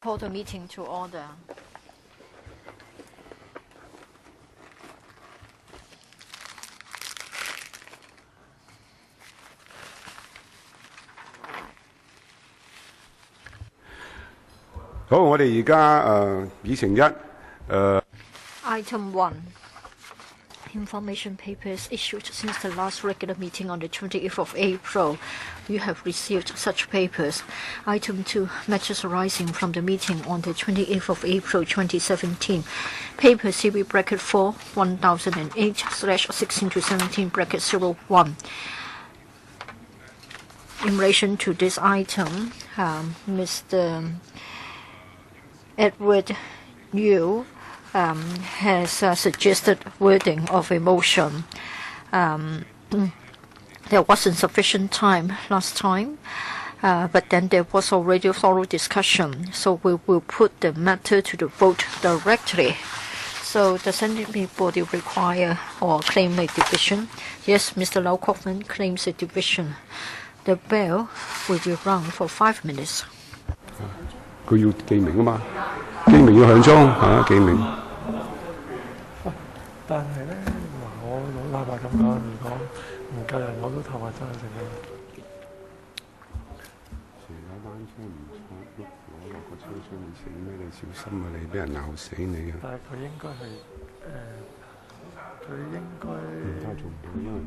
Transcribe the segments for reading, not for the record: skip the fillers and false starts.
Call the meeting to order. Item 1. Information papers issued since the last regular meeting on the 28th of April. You have received such papers. Item 2. Matters arising from the meeting on the 28th of April 2017. Paper CB bracket 4 1008/16 to 17 bracket 01. In relation to this item, Mr. Edward Yu has suggested wording of a motion. There wasn't sufficient time last time, but then there was already thorough discussion, so we will put the matter to the vote directly. So does anybody require or claim a division? Yes, Mr. Lau Kok-man claims a division. The bell will be rung for 5 minutes. 佢要記名啊嘛，記名要響鐘嚇，記名。但係咧，嗱，我老實話咁講，如果唔夠人攞到頭啊，真係成啦。成架單車唔錯，攞落個車廂你死咩？你小心啊！你俾人鬧死你啊！但係佢應該係佢應該而家做唔到，因為。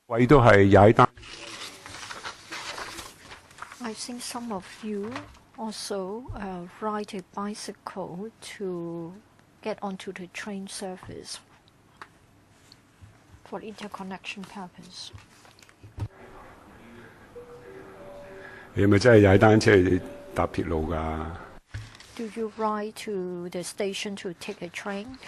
位都係踩單。I think some of you also ride a bicycle to get onto the train service for interconnection purpose. 你係咪真係踩單車搭鐵路㗎？ Do you ride to the station to take a train?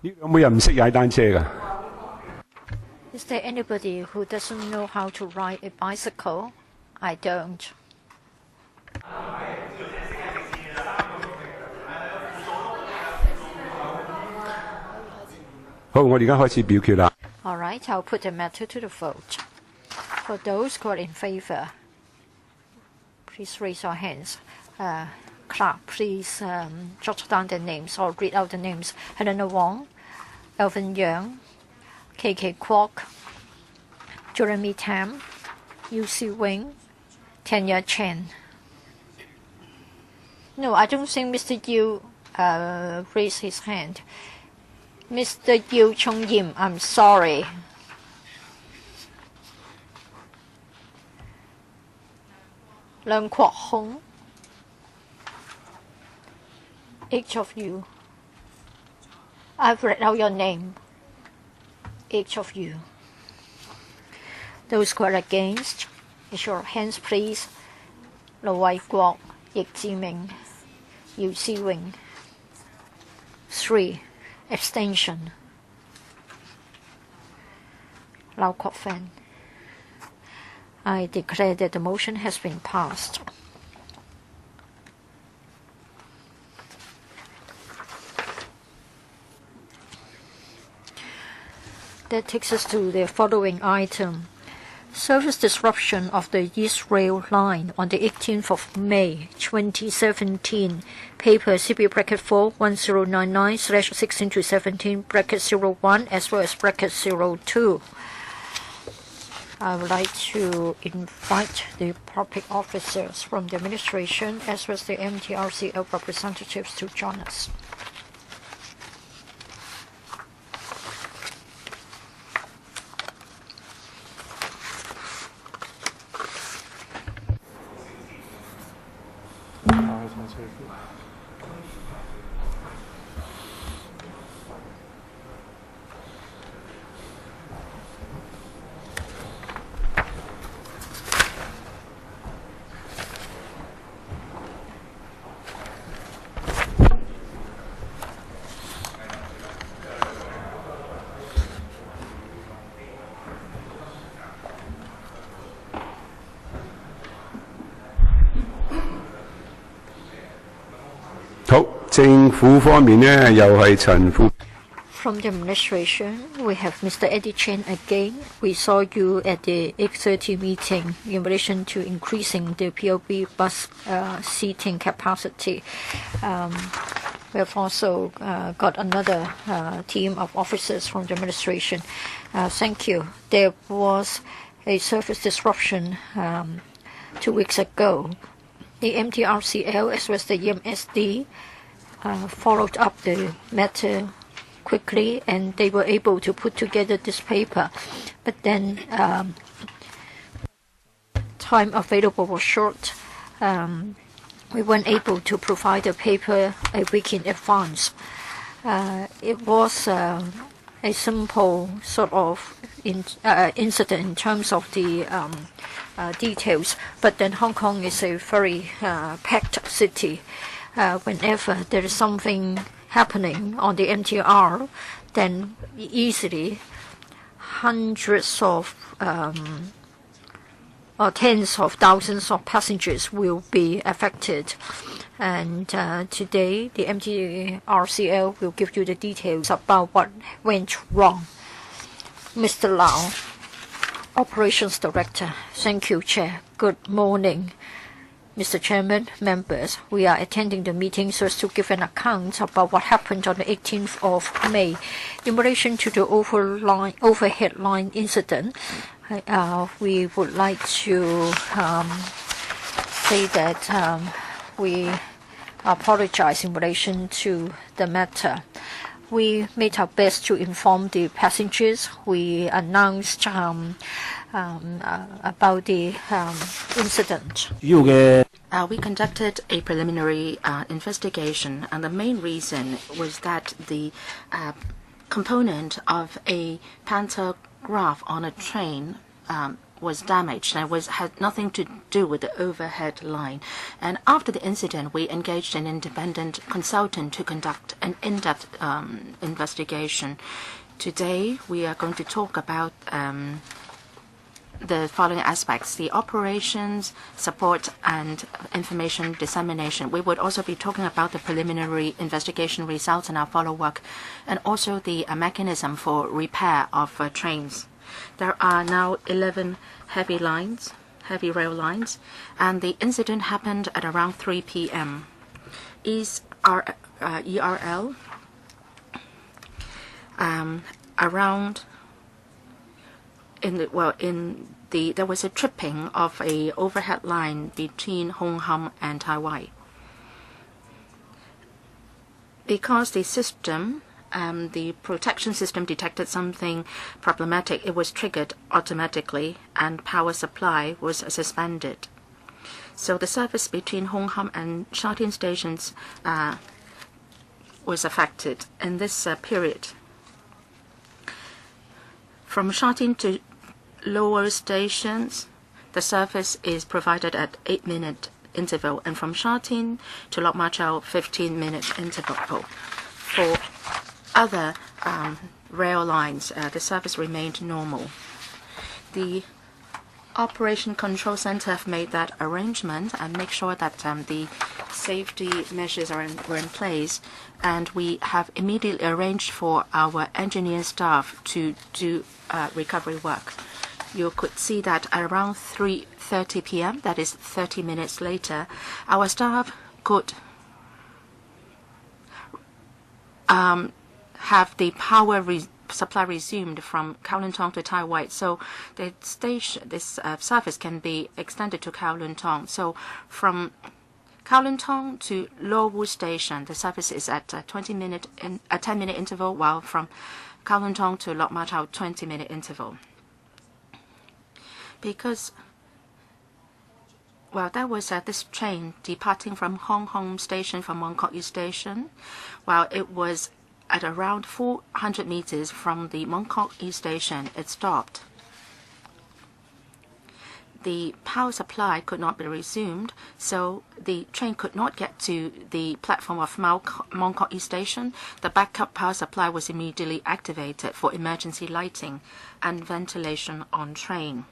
呢兩位人唔識踩單車㗎。Is there anybody who doesn't know how to ride a bicycle? I don't. 好，我哋而家開始表決啦。All right, I'll put the matter to the vote. For those who are in favor, please raise your hands. Clerk, please jot down the names or read out the names. Helena Wong, Alvin Young, KK Kwok, Jeremy Tam, UC Wing, Tanya Chen. No, I don't think Mr. Yiu raised his hand. Mr. YIU Chung-yim, I'm sorry. Leung Kwok Hong, each of you. I've read out your name. Each of you. Those who are against, raise your hands, please. Lo Wai Kwok, Yik Ji-ming, Yu Si-wing. 3. Abstention. Lau Kok Fan. I declare that the motion has been passed. That takes us to the following item. Service disruption of the East Rail Line on the 18th of May 2017. Paper CB bracket 4 1099/16 to 17 bracket 01 as well as bracket 02. I would like to invite the public officers from the administration as well as the MTRCL representatives to join us. Thank you. 好，政府方面呢，又係陳副。From the administration, we have Mr. Eddie Chen again. We saw you at the 8:30 meeting in relation to increasing the POB bus seating capacity. We have also got another team of officers from the administration. Thank you. There was a service disruption 2 weeks ago. The MTRCL as well as the EMSD followed up the matter quickly, and they were able to put together this paper. But then time available was short. We weren't able to provide the paper a week in advance. It was a simple sort of incident in terms of the details, but then Hong Kong is a very packed city. Whenever there is something happening on the MTR, then easily hundreds of or tens of thousands of passengers will be affected. And today, the MTRCL will give you the details about what went wrong. Mr. Lau, Operations Director. Thank you, Chair. Good morning. Mr. Chairman, members, we are attending the meeting so as to give an account about what happened on the 18th of May. In relation to the overhead line incident, we would like to say that we apologize in relation to the matter. We made our best to inform the passengers. We announced about the incident. We conducted a preliminary investigation, and the main reason was that the component of a pantograph on a train was damaged and had nothing to do with the overhead line. And after the incident, we engaged an independent consultant to conduct an in-depth investigation. Today, we are going to talk about the following aspects: the operations, support, and information dissemination. We would also be talking about the preliminary investigation results and our follow-up, and also the mechanism for repair of trains. There are now 11 heavy rail lines, and the incident happened at around 3 p.m. ERL there was a tripping of a overhead line between Hong Kong and Taiwan. Because the system, the protection system detected something problematic, it was triggered automatically and power supply was suspended. So the service between Hong Kong and Sha Tin stations was affected in this period. From Sha Tin to lower stations, the service is provided at 8-minute interval, and from Sha Tin to Lok Ma Chau, 15-minute interval. For other rail lines, the service remained normal. The Operation Control Center have made that arrangement and make sure that the safety measures were in place, and we have immediately arranged for our engineer staff to do recovery work. You could see that at around 3:30 p.m., that is 30 minutes later, our staff could have the power supply resumed from Kowloon Tong to Tai Wai. So the station, this service can be extended to Kowloon Tong. So from Kowloon Tong to Lo Wu Station, the service is at a 10-minute interval, while from Kowloon Tong to Lok Ma Chau, 20-minute interval. Because, well, there was this train departing from Hong Kong Station from Mong Kok East Station, while it was at around 400 meters from the Mong Kok East Station, it stopped. The power supply could not be resumed, so the train could not get to the platform of Mong Kok East Station. The backup power supply was immediately activated for emergency lighting and ventilation on train.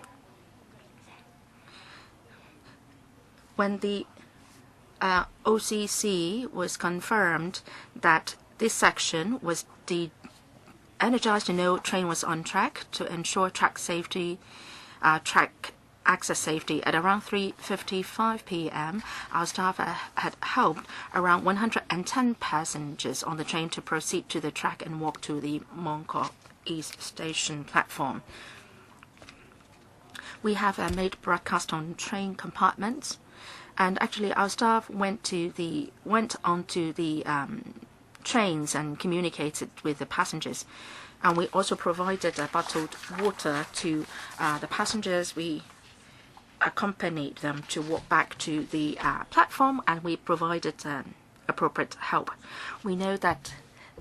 When the OCC was confirmed that this section was energized to know train was on track to ensure track safety, track access safety. At around 3:55 p.m., our staff had helped around 110 passengers on the train to proceed to the track and walk to the Mong Kok East Station platform. We have made broadcast on train compartments, and actually our staff went onto the trains and communicated with the passengers. And we also provided bottled water to the passengers. We accompanied them to walk back to the platform, and we provided appropriate help. We know that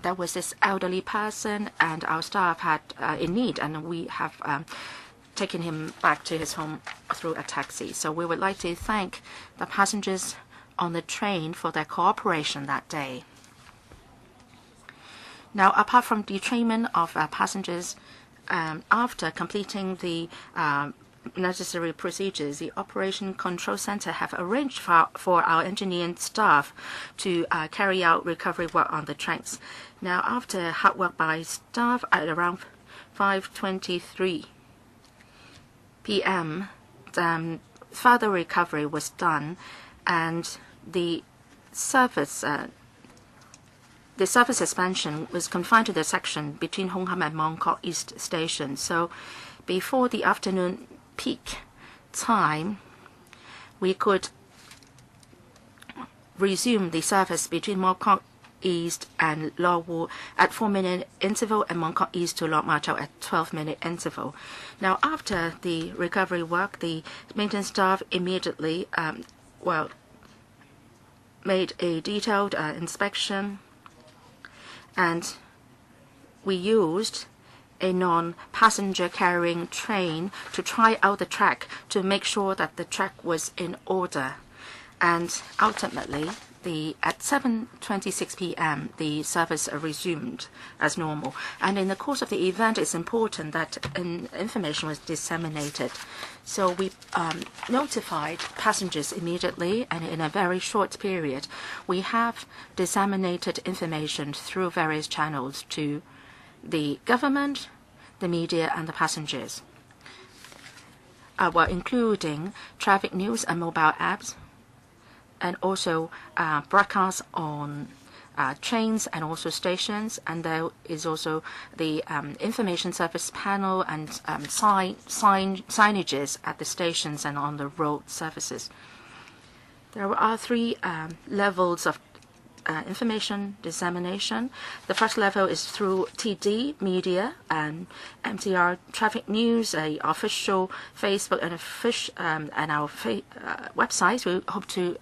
there was this elderly person and our staff had in need, and we have taken him back to his home through a taxi. So we would like to thank the passengers on the train for their cooperation that day. Now, apart from detrainment of passengers, after completing the necessary procedures, the Operation Control Center have arranged for our engineering staff to carry out recovery work on the trains. Now, after hard work by staff at around 5:23 p.m., further recovery was done, and the service suspension was confined to the section between Hong Kong and Mong Kok East Station. So before the afternoon peak time, we could resume the service between Mong Kok East and Lo Wu at 4-minute interval, and Mong Kok East to Lok Ma Chau at 12-minute interval. Now, after the recovery work, the maintenance staff immediately made a detailed inspection, and we used a non-passenger carrying train to try out the track to make sure that the track was in order. And ultimately, at 7:26 p.m., the service resumed as normal. And in the course of the event, it's important that information was disseminated. So we notified passengers immediately, and in a very short period, we have disseminated information through various channels to the government, the media, and the passengers, including traffic news and mobile apps, and also broadcasts on trains and also stations. And there is also the information service panel and signages at the stations and on the road surfaces. There are three levels of information dissemination. The first level is through TD media and MTR traffic news, official Facebook and our websites. We hope to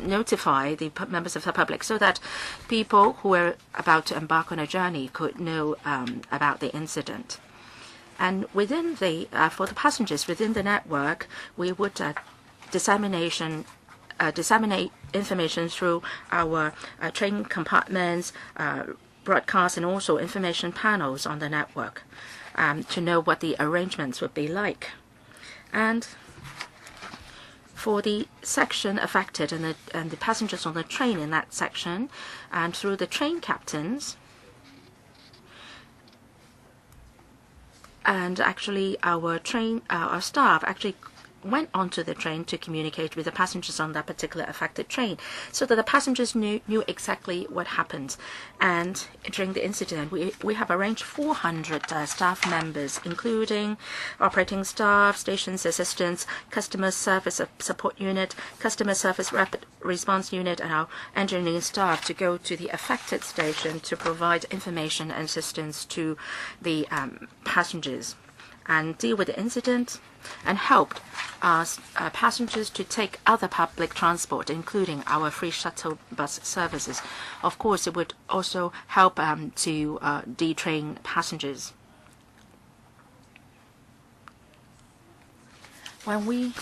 notify the members of the public so that people who are about to embark on a journey could know about the incident. And within for the passengers within the network, we would disseminate information through our train compartments, broadcasts, and also information panels on the network to know what the arrangements would be like. And for the section affected and the passengers on the train in that section, and through the train captains, and actually our staff actually went onto the train to communicate with the passengers on that particular affected train so that the passengers knew exactly what happened. And during the incident, we have arranged 400 staff members, including operating staff, stations assistants, customer service support unit, customer service rapid response unit, and our engineering staff to go to the affected station to provide information and assistance to the passengers and deal with the incident, and helped passengers to take other public transport, including our free shuttle bus services. Of course, it would also help to detrain passengers. When we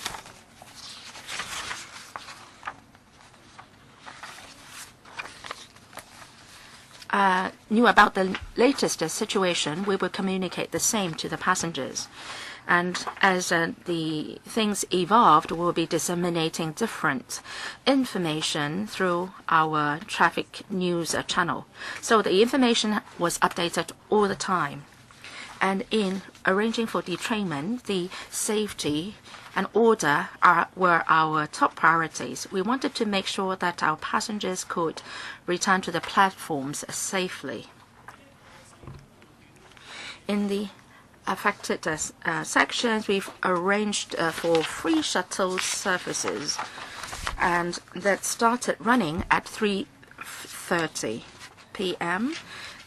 knew about the latest situation, we would communicate the same to the passengers. And as the things evolved, we'll be disseminating different information through our traffic news channel. So the information was updated all the time. And in arranging for detrainment, the safety and order were our top priorities. We wanted to make sure that our passengers could return to the platforms safely. In the affected sections, we've arranged for free shuttle services, and that started running at 3:30 p.m.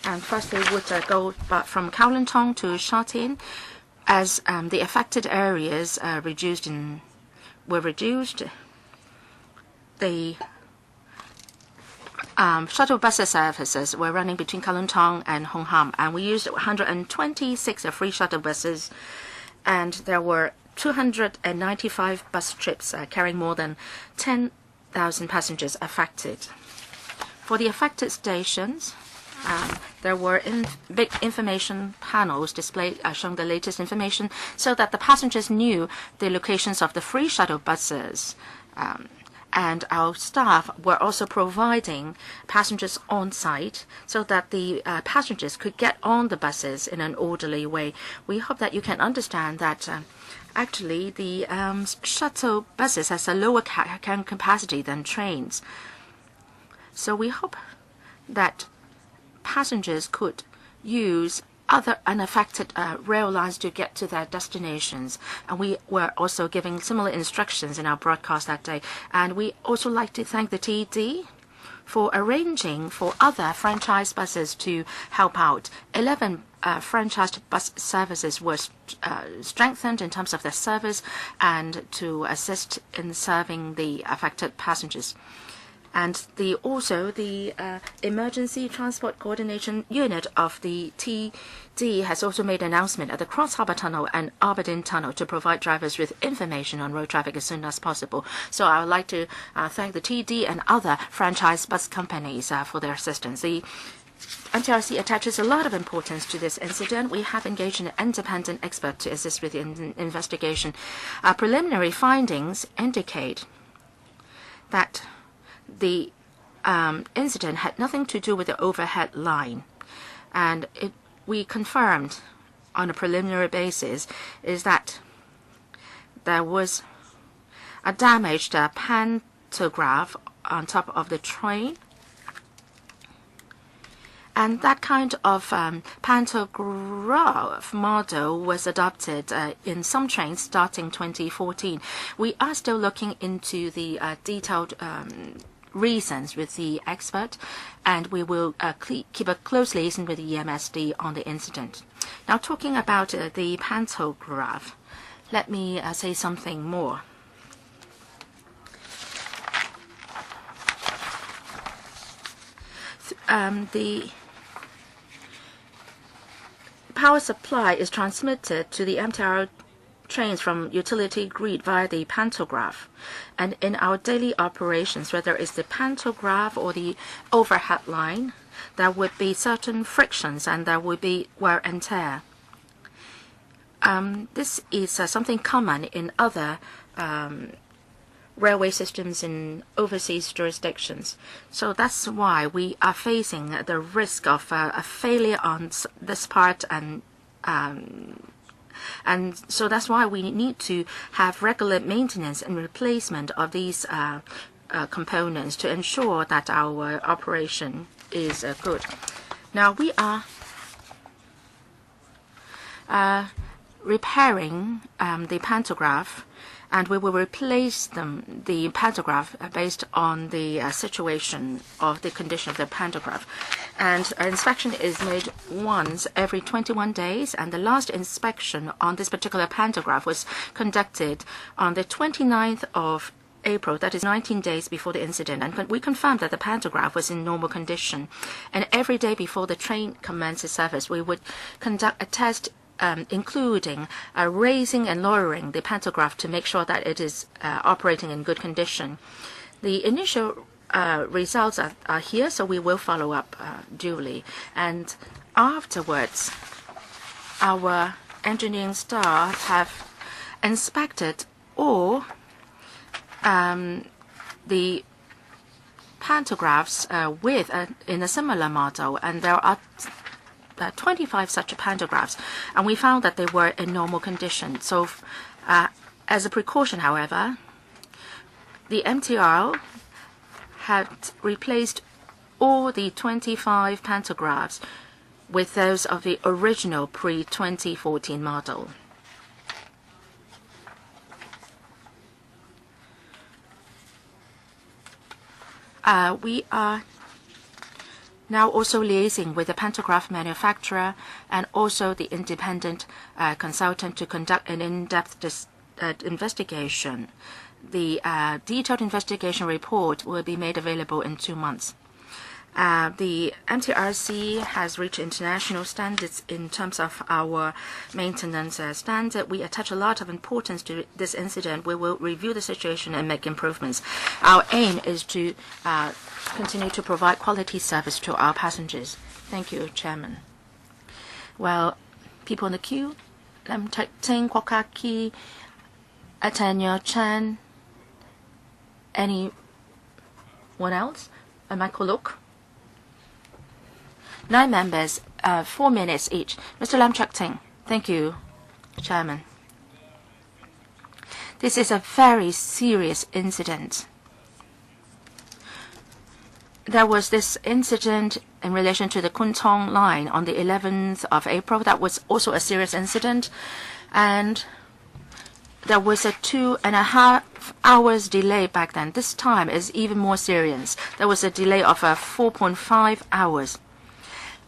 And first they would go from Kowloon Tong to Sha Tin, as the affected areas were reduced. The shuttle bus services were running between Kowloon Tong and Hong Ham, and we used 126 free shuttle buses, and there were 295 bus trips carrying more than 10,000 passengers affected. For the affected stations, there were big information panels displayed showing the latest information so that the passengers knew the locations of the free shuttle buses. And our staff were also providing passengers on site so that the passengers could get on the buses in an orderly way. We hope that you can understand that actually the shuttle buses has a lower carrying capacity than trains. So we hope that passengers could use other unaffected rail lines to get to their destinations. And we were also giving similar instructions in our broadcast that day. And we also like to thank the TD for arranging for other franchise buses to help out. 11 franchised bus services were strengthened in terms of their service and to assist in serving the affected passengers. And also the Emergency Transport Coordination Unit of the TD has also made an announcement at the Cross Harbour Tunnel and Aberdeen Tunnel to provide drivers with information on road traffic as soon as possible. So I would like to thank the TD and other franchise bus companies for their assistance. The MTRC attaches a lot of importance to this incident. We have engaged an independent expert to assist with the investigation. Preliminary findings indicate that the incident had nothing to do with the overhead line, and we confirmed on a preliminary basis is that there was a damaged pantograph on top of the train. And that kind of pantograph model was adopted in some trains starting 2014. We are still looking into the detailed reasons with the expert, and we will keep a close liaison with the EMSD on the incident. Now, talking about the pantograph, let me say something more. The power supply is transmitted to the MTR trains from utility grid via the pantograph. And in our daily operations, whether it's the pantograph or the overhead line, there would be certain frictions and there would be wear and tear. This is something common in other railway systems in overseas jurisdictions. So that's why we are facing the risk of a failure on this part, and so that's why we need to have regular maintenance and replacement of these components to ensure that our operation is good. Now we are repairing the pantograph, and we will replace the pantograph based on the situation of the condition of the pantograph. And inspection is made once every 21 days, and the last inspection on this particular pantograph was conducted on the 29th of April, that is 19 days before the incident, and we confirmed that the pantograph was in normal condition. And every day before the train commences service, we would conduct a test including raising and lowering the pantograph to make sure that it is operating in good condition. The initial results are here, so we will follow up duly. And afterwards, our engineering staff have inspected all the pantographs in a similar model, and there are 25 such pantographs, and we found that they were in normal condition. So as a precaution, however, the MTR had replaced all the 25 pantographs with those of the original pre-2014 model. We are now also liaising with the pantograph manufacturer and also the independent consultant to conduct an in-depth investigation. The detailed investigation report will be made available in 2 months. The MTRC has reached international standards in terms of our maintenance standard. We attach a lot of importance to this incident. We will review the situation and make improvements. Our aim is to continue to provide quality service to our passengers. Thank you, Chairman. Well, people in the queue, Lam Ting, Kwokaki, Atanya Chan, anyone else? Michael Look. 9 members, 4 minutes each. Mr. Lam Ting. Thank you, Chairman. This is a very serious incident. There was this incident in relation to the Kuntong line on the 11th of April. That was also a serious incident. And there was a 2.5 hours delay back then. This time is even more serious. There was a delay of 4.5 hours.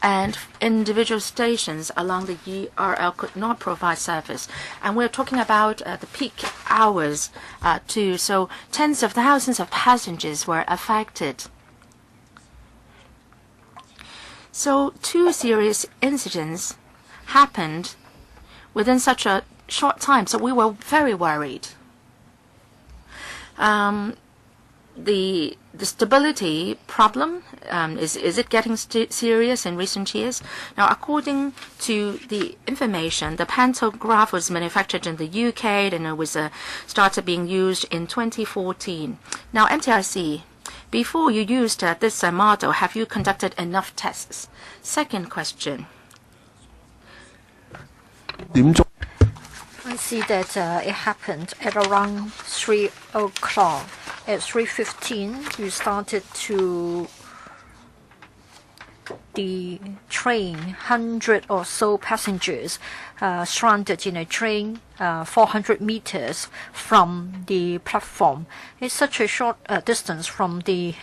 And individual stations along the ERL could not provide service. And we're talking about the peak hours too. So tens of thousands of passengers were affected. So 2 serious incidents happened within such a short time. So we were very worried. The stability problem, is it getting serious in recent years? Now, according to the information, the pantograph was manufactured in the UK and it was started being used in 2014. Now, MTRC, before you used this model, have you conducted enough tests? Second question. I see that it happened at around 3 o'clock. At 3:15, you started to the train, 100 or so passengers stranded in a train 400 meters from the platform. It's such a short distance from the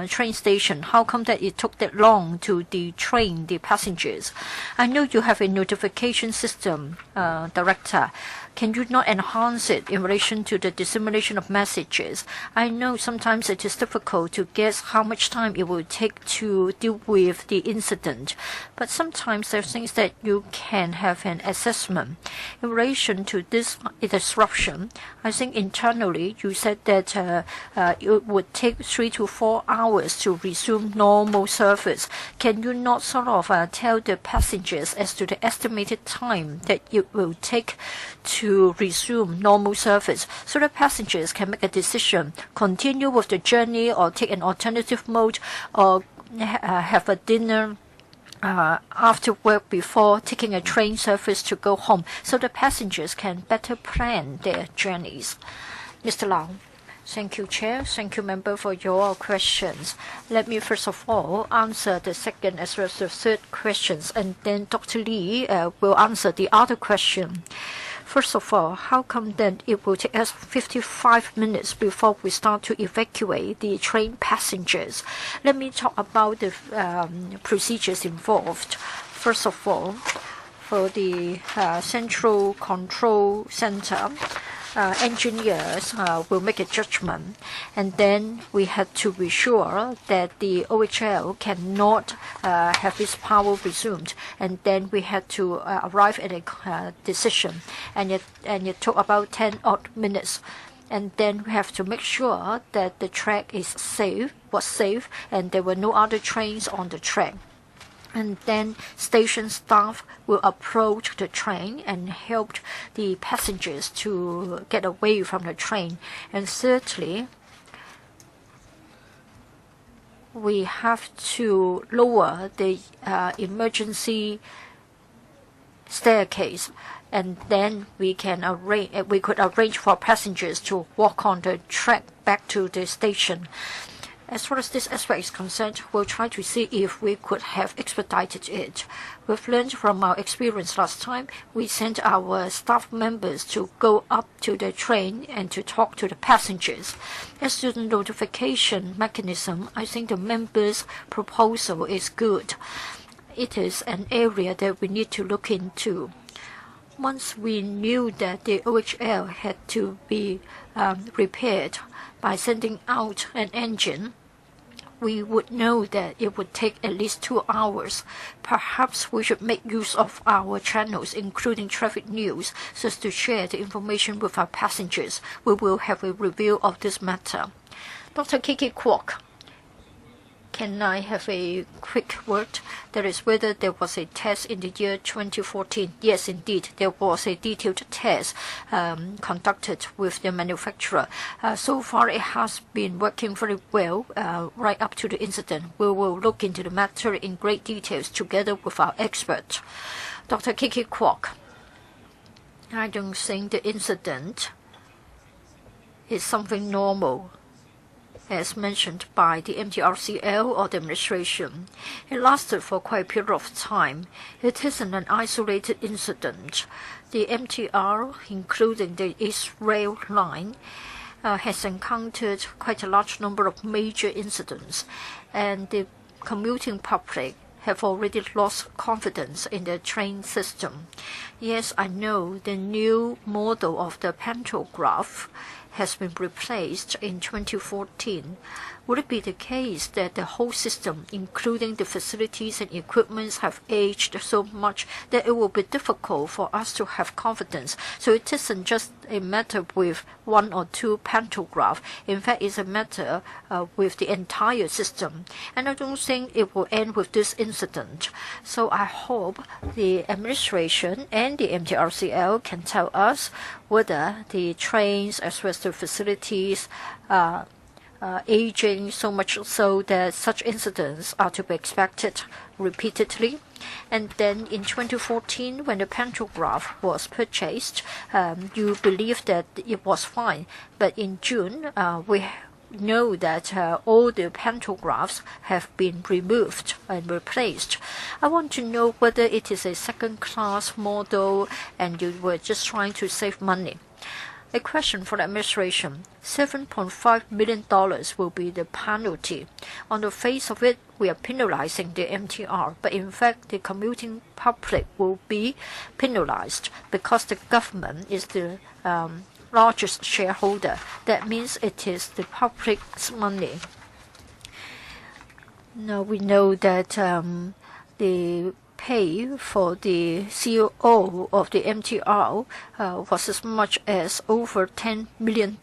train station. How come that it took that long to detrain the passengers? I know you have a notification system, Director. Can you not enhance it in relation to the dissemination of messages? I know sometimes it is difficult to guess how much time it will take to deal with the incident, but sometimes there are things that you can have an assessment. In relation to this disruption, I think internally you said that it would take 3 to 4 hours to resume normal service. Can you not sort of tell the passengers as to the estimated time that it will take to resume normal service so that passengers can make a decision, continue with the journey or take an alternative mode or have a dinner after work before taking a train service to go home so the passengers can better plan their journeys? Mr. Lau. Thank you, Chair. Thank you, Member, for your questions. Let me first of all answer the second as well as the third questions, and then Dr. Lee will answer the other question. First of all, how come then it will take us 55 minutes before we start to evacuate the train passengers? Let me talk about the procedures involved. First of all, for the Central Control Center, engineers will make a judgment, and then we had to be sure that the OHL cannot have its power resumed, and then we had to arrive at a decision, and it took about 10 odd minutes. And then we have to make sure that the track was safe, and there were no other trains on the track. And then station staff will approach the train and help the passengers to get away from the train. And thirdly, we have to lower the emergency staircase, and then we could arrange for passengers to walk on the track back to the station. As far as this aspect is concerned, we'll try to see if we could have expedited it. We've learned from our experience last time. We sent our staff members to go up to the train and to talk to the passengers. As to the notification mechanism, I think the members' proposal is good. It is an area that we need to look into. Once we knew that the OHL had to be repaired by sending out an engine, we would know that it would take at least 2 hours. Perhaps we should make use of our channels, including traffic news, so as to share the information with our passengers. We will have a review of this matter. Dr. Kiki Kwok, can I have a quick word? That is whether there was a test in the year 2014. Yes, indeed, there was a detailed test conducted with the manufacturer. So far, it has been working very well right up to the incident. We will look into the matter in great details together with our expert. Dr. Kiki Kwok, I don't think the incident is something normal, as mentioned by the MTRCL or the administration. It lasted for quite a period of time. It isn't an isolated incident. The MTR, including the East Rail Line, has encountered quite a large number of major incidents, and the commuting public have already lost confidence in the train system. Yes, I know the new model of the pantograph has been replaced in 2014. Would it be the case that the whole system, including the facilities and equipment, have aged so much that it will be difficult for us to have confidence? So it isn't just a matter with one or two pantographs. In fact, it's a matter with the entire system. And I don't think it will end with this incident. So I hope the administration and the MTRCL can tell us whether the trains as well as the facilities aging so much so that such incidents are to be expected repeatedly. And then in 2014, when the pantograph was purchased, you believe that it was fine. But in June, we know that all the pantographs have been removed and replaced. I want to know whether it is a second-class model and you were just trying to save money. A question for the administration. $7.5 million will be the penalty. On the face of it, we are penalizing the MTR, but in fact, the commuting public will be penalized because the government is the largest shareholder. That means it is the public's money. Now we know that the pay for the CEO of the MTR was as much as over $10 million.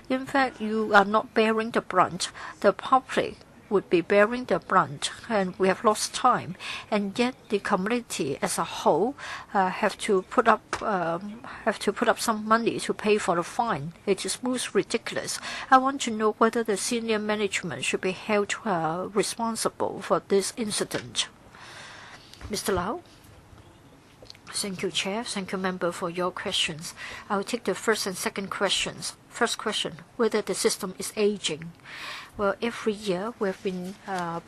In fact, you are not bearing the brunt. The public would be bearing the brunt, and we have lost time. And yet, the community as a whole have to put up some money to pay for the fine. It is most ridiculous. I want to know whether the senior management should be held responsible for this incident. Mr. Lau? Thank you, Chair. Thank you, Member, for your questions. I will take the first and second questions. First question, whether the system is aging. Well, every year we have been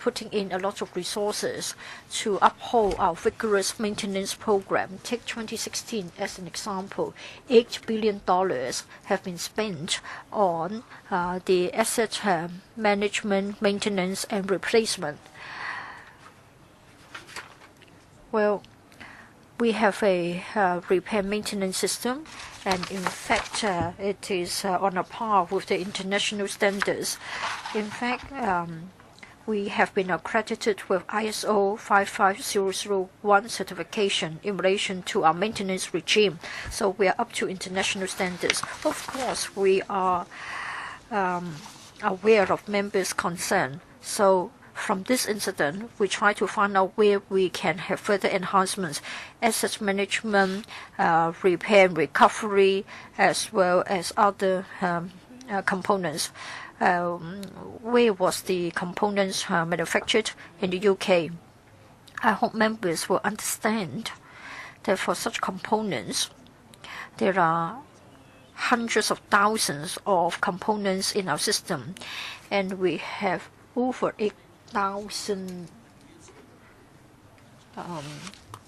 putting in a lot of resources to uphold our vigorous maintenance program. Take 2016 as an example. $8 billion have been spent on the asset management, maintenance, and replacement. Well, we have a repair maintenance system, and in fact, it is on a par with the international standards. In fact, we have been accredited with ISO 55001 certification in relation to our maintenance regime. So we are up to international standards. Of course, we are aware of members' concern. So from this incident, we try to find out where we can have further enhancements, asset management, repair and recovery, as well as other components. Where was the components manufactured? In the UK. I hope members will understand that for such components, there are hundreds of thousands of components in our system, and we have over 8,000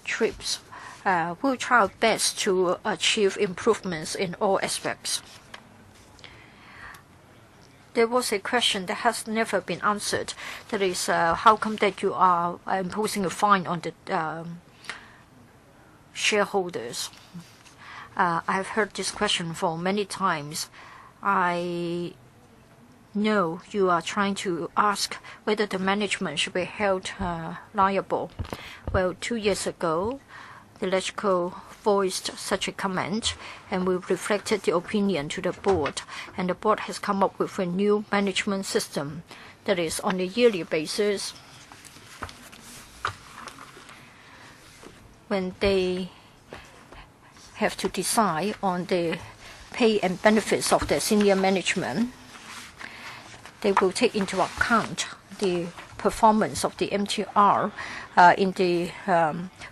trips. We'll try our best to achieve improvements in all aspects. There was a question that has never been answered. That is, how come that you are imposing a fine on the shareholders? I've heard this question for many times. I know you are trying to ask whether the management should be held liable. Well, 2 years ago, the LegCo voiced such a comment, and we reflected the opinion to the board, and the board has come up with a new management system. That is, on a yearly basis, when they have to decide on the pay and benefits of their senior management, they will take into account the performance of the MTR in the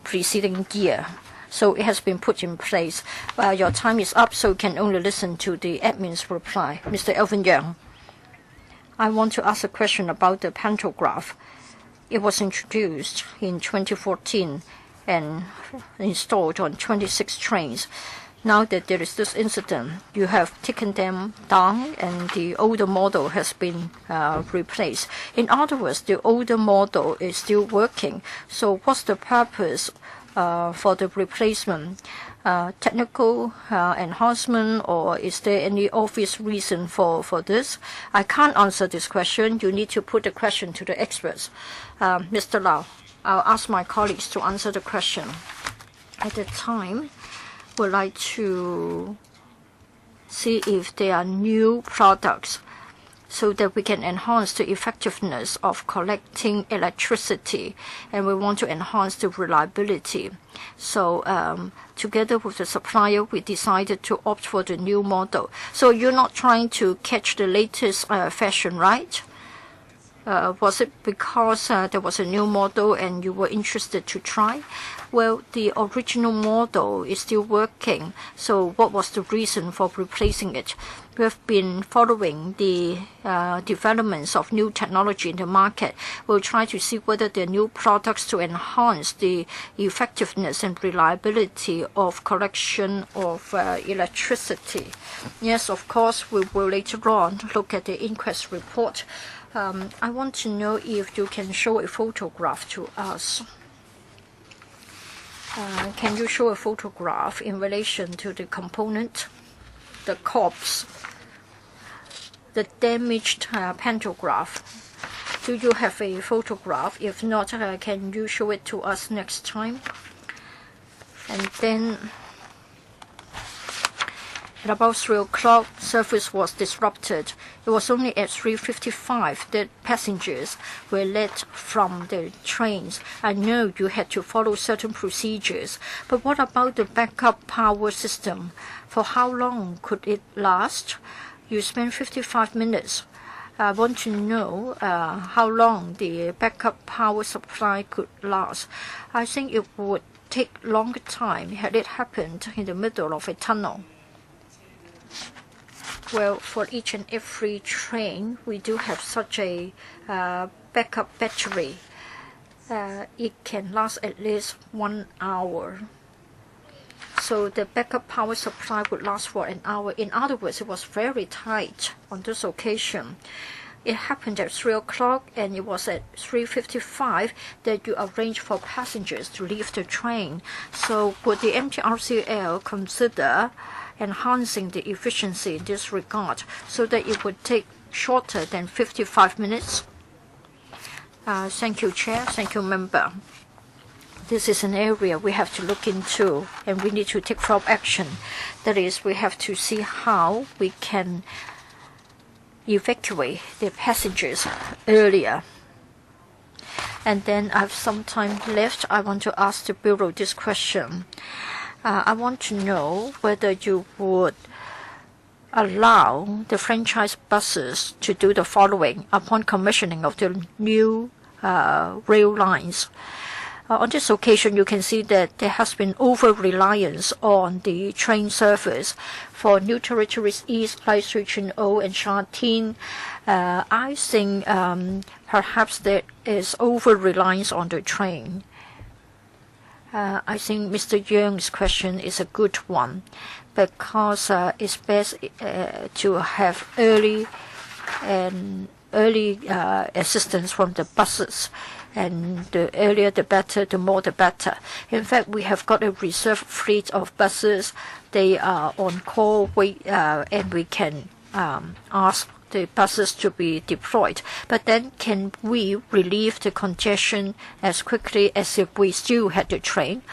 preceding year. So it has been put in place. Your time is up, so you can only listen to the admin's reply. Mr. Alvin Yang, I want to ask a question about the pantograph. It was introduced in 2014 and installed on 26 trains. now that there is this incident, you have taken them down and the older model has been replaced. In other words, the older model is still working. So what's the purpose for the replacement? Technical enhancement, or is there any obvious reason for this? I can't answer this question. You need to put the question to the experts. Mr. Lau, I'll ask my colleagues to answer the question. At the time, would like to see if there are new products so that we can enhance the effectiveness of collecting electricity, and we want to enhance the reliability. So together with the supplier, we decided to opt for the new model. So you're not trying to catch the latest fashion, right? Was it because there was a new model and you were interested to try? Well, the original model is still working. So what was the reason for replacing it? We have been following the developments of new technology in the market. We'll try to see whether there are new products to enhance the effectiveness and reliability of collection of electricity. Yes, of course, we will later on look at the inquest report. I want to know if you can show a photograph to us. Can you show a photograph in relation to the component, the corpse, the damaged pantograph? Do you have a photograph? If not, can you show it to us next time? And then at about 3 o'clock, service was disrupted. It was only at 3:55 that passengers were let from the trains. I know you had to follow certain procedures, but what about the backup power system? For how long could it last? You spent 55 minutes. I want to know how long the backup power supply could last. I think it would take longer time had it happened in the middle of a tunnel. Well, for each and every train, we do have such a backup battery. It can last at least 1 hour. So the backup power supply would last for an hour. In other words, it was very tight on this occasion. It happened at 3 o'clock, and it was at 3:55 that you arranged for passengers to leave the train. So would the MTRCL consider enhancing the efficiency in this regard so that it would take shorter than 55 minutes? Thank you, Chair. Thank you, Member. This is an area we have to look into, and we need to take prompt action. That is, we have to see how we can evacuate the passengers earlier. And then I have some time left. I want to ask the Bureau this question. I want to know whether you would allow the franchise buses to do the following upon commissioning of the new rail lines. On this occasion, you can see that there has been over-reliance on the train service for New Territories East, Lai Shui Chun O, and Sha Tin. I think perhaps there is over-reliance on the train. I think Mr. Young's question is a good one, because it's best to have early assistance from the buses, and the earlier the better, the more the better. In fact, we have got a reserve fleet of buses. They are on call, and we can ask the buses to be deployed. But then can we relieve the congestion as quickly as if we still had the train?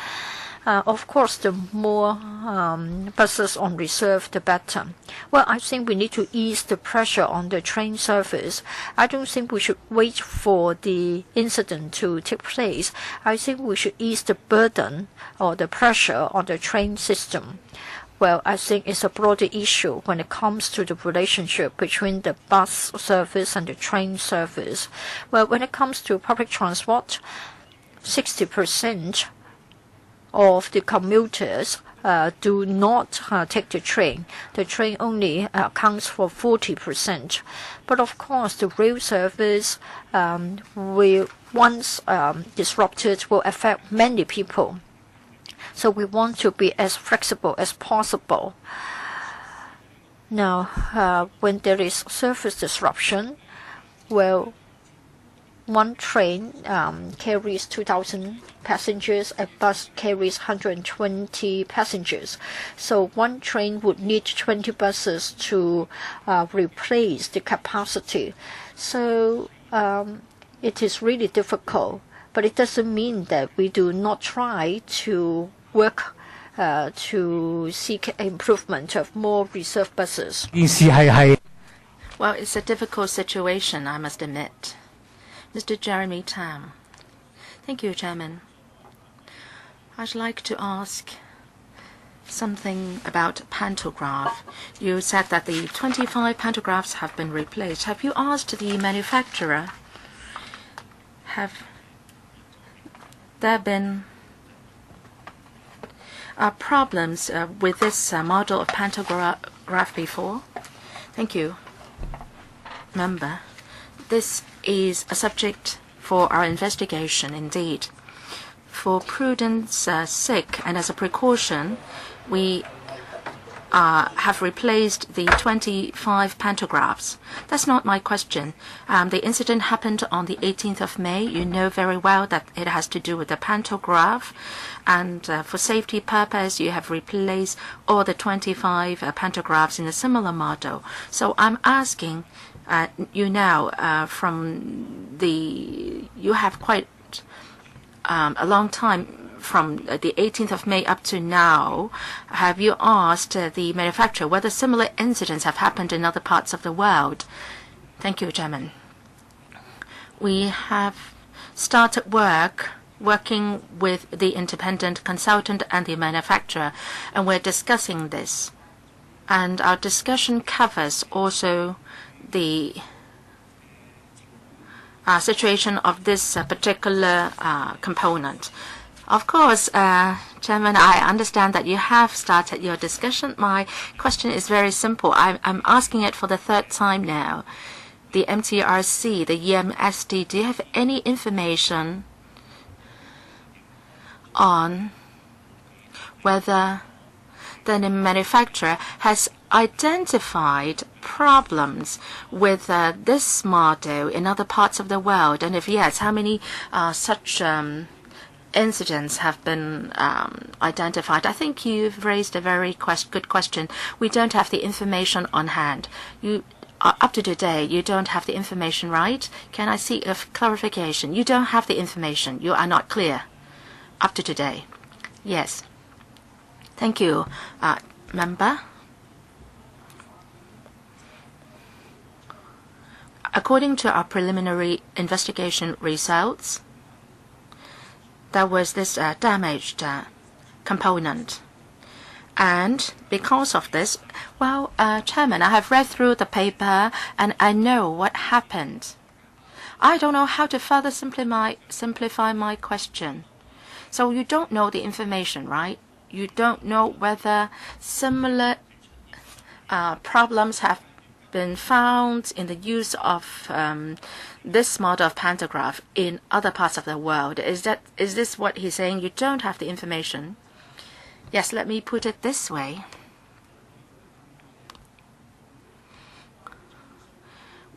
Of course, the more buses on reserve, the better. Well, I think we need to ease the pressure on the train service. I don't think we should wait for the incident to take place. I think we should ease the burden or the pressure on the train system. Well, I think it's a broader issue when it comes to the relationship between the bus service and the train service. Well, when it comes to public transport, 60% of the commuters do not take the train. The train only accounts for 40%. But of course, the rail service, once disrupted, will affect many people. So we want to be as flexible as possible. Now, when there is service disruption, well, one train carries 2,000 passengers, a bus carries 120 passengers. So one train would need 20 buses to replace the capacity. So it is really difficult, but it doesn't mean that we do not try to work to seek improvement of more reserve buses. Well, it's a difficult situation, I must admit. Mr. Jeremy Tam. Thank you, Chairman. I'd like to ask something about pantograph. You said that the 25 pantographs have been replaced. Have you asked the manufacturer, have there been problems with this model of pantograph before? Thank you, Member. This is a subject for our investigation indeed. For prudence sake and as a precaution, we have replaced the 25 pantographs. That's not my question. The incident happened on the 18th of May. You know very well that it has to do with the pantograph. And for safety purpose, you have replaced all the 25 pantographs in a similar model. So I'm asking you now, you have quite a long time from the 18th of May up to now. Have you asked the manufacturer whether similar incidents have happened in other parts of the world? Thank you, Chairman. We have started working with the independent consultant and the manufacturer, and we're discussing this. And our discussion covers also the situation of this particular component. Of course, Chairman, I understand that you have started your discussion. My question is very simple. I'm asking it for the third time now. The MTRC, the EMSD, do you have any information on whether the manufacturer has identified problems with this model in other parts of the world? And if yes, how many such incidents have been identified? I think you've raised a very good question. We don't have the information on hand. Up to today, you don't have the information, right? Can I see a clarification? You don't have the information. You are not clear up to today. Yes. Thank you, Member. According to our preliminary investigation results, there was this damaged component. And because of this, well, Chairman, I have read through the paper and I know what happened. I don't know how to further simplify my question. So you don't know the information, right? You don't know whether similar problems have been found in the use of this model of pantograph in other parts of the world. Is this what he's saying? You don't have the information? Yes, let me put it this way.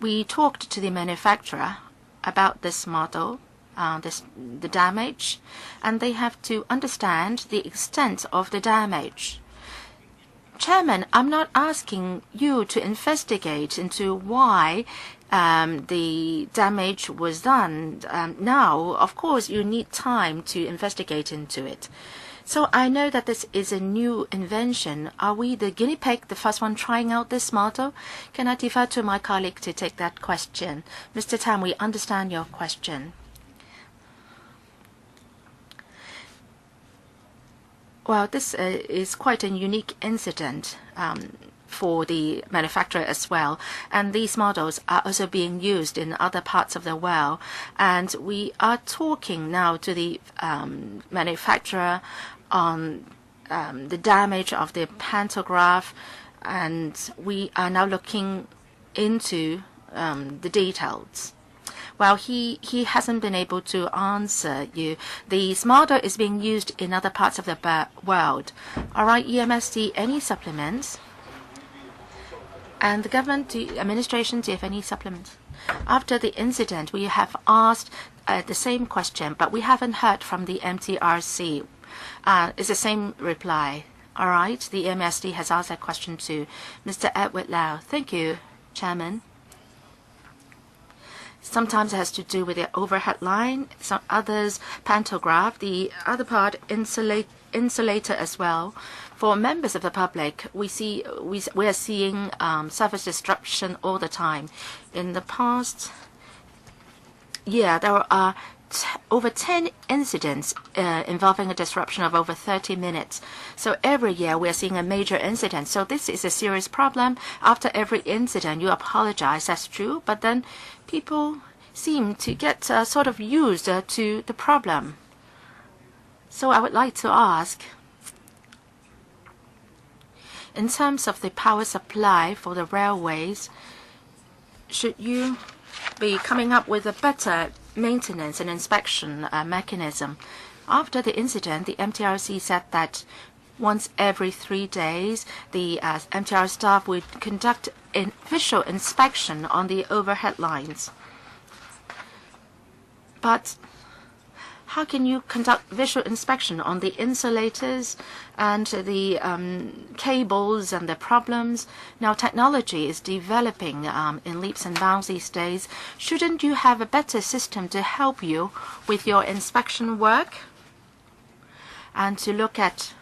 We talked to the manufacturer about this model, the damage, and they have to understand the extent of the damage. Chairman, I'm not asking you to investigate into why the damage was done. Now, of course, you need time to investigate into it. So I know that this is a new invention. Are we the guinea pig, the first one trying out this model? Can I defer to my colleague to take that question? Mr. Tam, we understand your question. Well, this is quite a unique incident for the manufacturer as well. And these models are also being used in other parts of the world. And we are talking now to the manufacturer on the damage of the pantograph. And we are now looking into the details. Well, he hasn't been able to answer you. This model is being used in other parts of the world. All right, EMSD, any supplements? And the government, administration, do you have any supplements? After the incident, we have asked the same question, but we haven't heard from the MTRC. It's the same reply. All right, the MSD has asked that question to Mr. Edward Lau. Thank you, Chairman. Sometimes it has to do with the overhead line, some others pantograph, the other part insulator as well. For members of the public, we are seeing service disruption all the time. In the past year, there are over 10 incidents involving a disruption of over 30 minutes. So every year we are seeing a major incident. So this is a serious problem. After every incident, you apologize, that's true, but then people seem to get sort of used to the problem. So I would like to ask, in terms of the power supply for the railways, should you be coming up with a better maintenance and inspection mechanism? After the incident, the MTRC said that once every 3 days, the MTR staff would conduct a visual inspection on the overhead lines. But how can you conduct visual inspection on the insulators and the cables and the problems? Now technology is developing in leaps and bounds these days. Shouldn't you have a better system to help you with your inspection work and to look at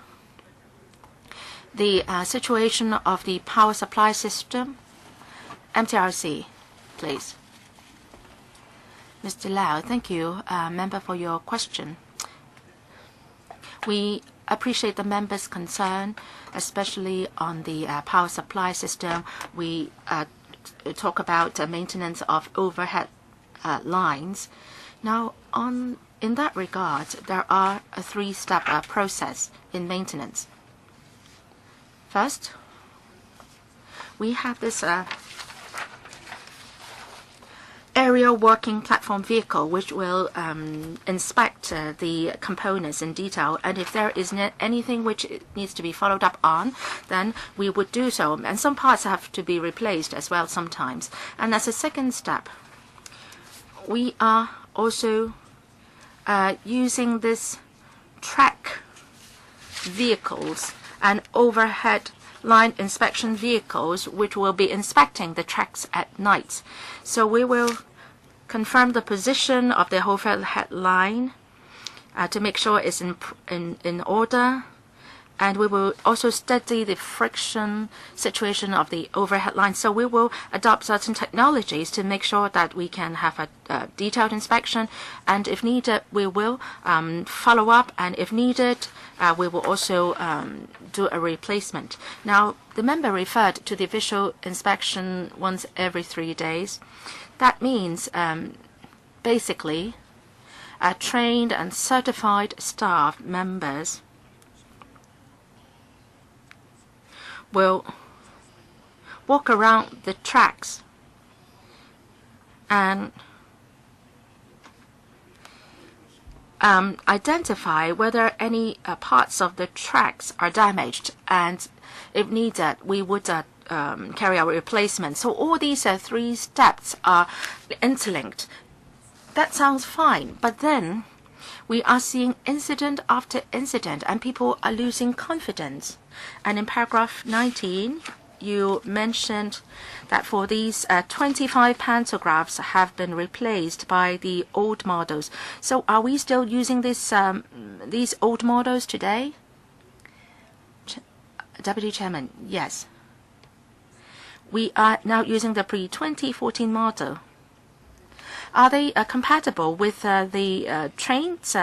the situation of the power supply system? MTRC, please. Mr. Lau, thank you, member, for your question. We appreciate the member's concern, especially on the power supply system. We talk about maintenance of overhead lines. Now, in that regard, there are a 3-step process in maintenance. First, we have this aerial working platform vehicle, which will inspect the components in detail, and if there is anything which needs to be followed up on, then we would do so. And some parts have to be replaced as well sometimes. And as a second step, we are also using this track vehicles and overhead line inspection vehicles, which will be inspecting the tracks at night. So we will confirm the position of the overhead line to make sure it's in order, and we will also study the friction situation of the overhead line. So we will adopt certain technologies to make sure that we can have a detailed inspection, and if needed, we will follow up, and if needed, we will also do a replacement. Now, the member referred to the visual inspection once every 3 days. That means basically trained and certified staff members will walk around the tracks and identify whether any parts of the tracks are damaged, and if needed, we would carry out replacement. So all these 3 steps are interlinked. That sounds fine, but then we are seeing incident after incident, and people are losing confidence. And in paragraph 19, you mentioned that for these 25 pantographs have been replaced by the old models. So are we still using this, these old models today? Deputy Chairman, yes. We are now using the pre-2014 model. Are they compatible with the trains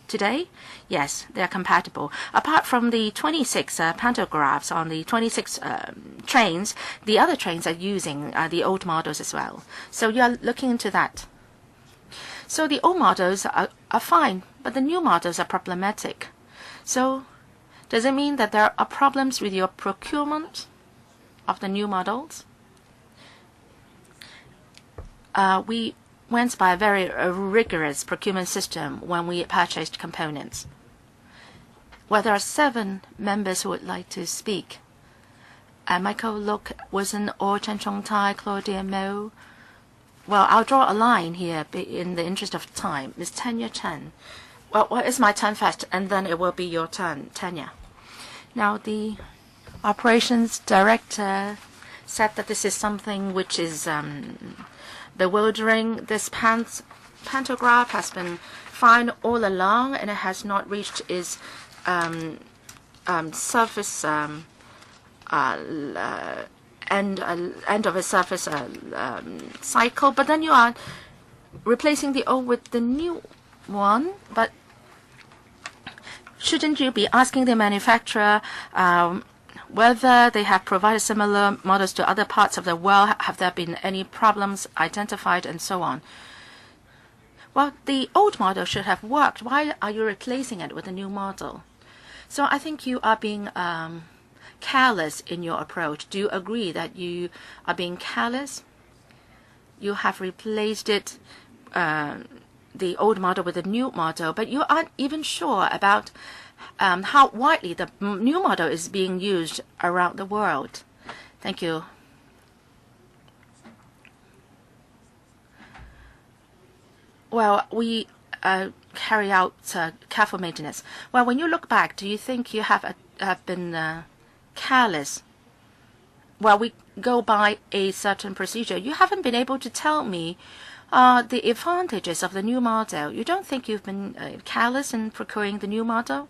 today? Yes, they are compatible. Apart from the 26 pantographs on the 26 trains, the other trains are using the old models as well. So you are looking into that. So the old models are fine, but the new models are problematic. So does it mean that there are problems with your procurement of the new models? We went by a very rigorous procurement system when we purchased components. Well, there are 7 members who would like to speak. Michael Look, Wilson Or, Chen Chong Tai, Claudia Mo. Well, I'll draw a line here in the interest of time. Ms. Tanya Chen. Well, it's my turn first, and then it will be your turn, Tanya. Now, the operations director said that this is something which is bewildering. This pantograph has been fine all along, and it has not reached its surface end of its surface cycle. But then you are replacing the old with the new one. But shouldn't you be asking the manufacturer whether they have provided similar models to other parts of the world? Have there been any problems identified and so on? Well, the old model should have worked. Why are you replacing it with a new model? So I think you are being careless in your approach. Do you agree that you are being careless? You have replaced it, the old model with the new model, but you aren't even sure about how widely the new model is being used around the world. Thank you. Well, we carry out careful maintenance. Well, when you look back, do you think you have been careless? Well, we go by a certain procedure. You haven't been able to tell me the advantages of the new model. You don't think you've been careless in procuring the new model?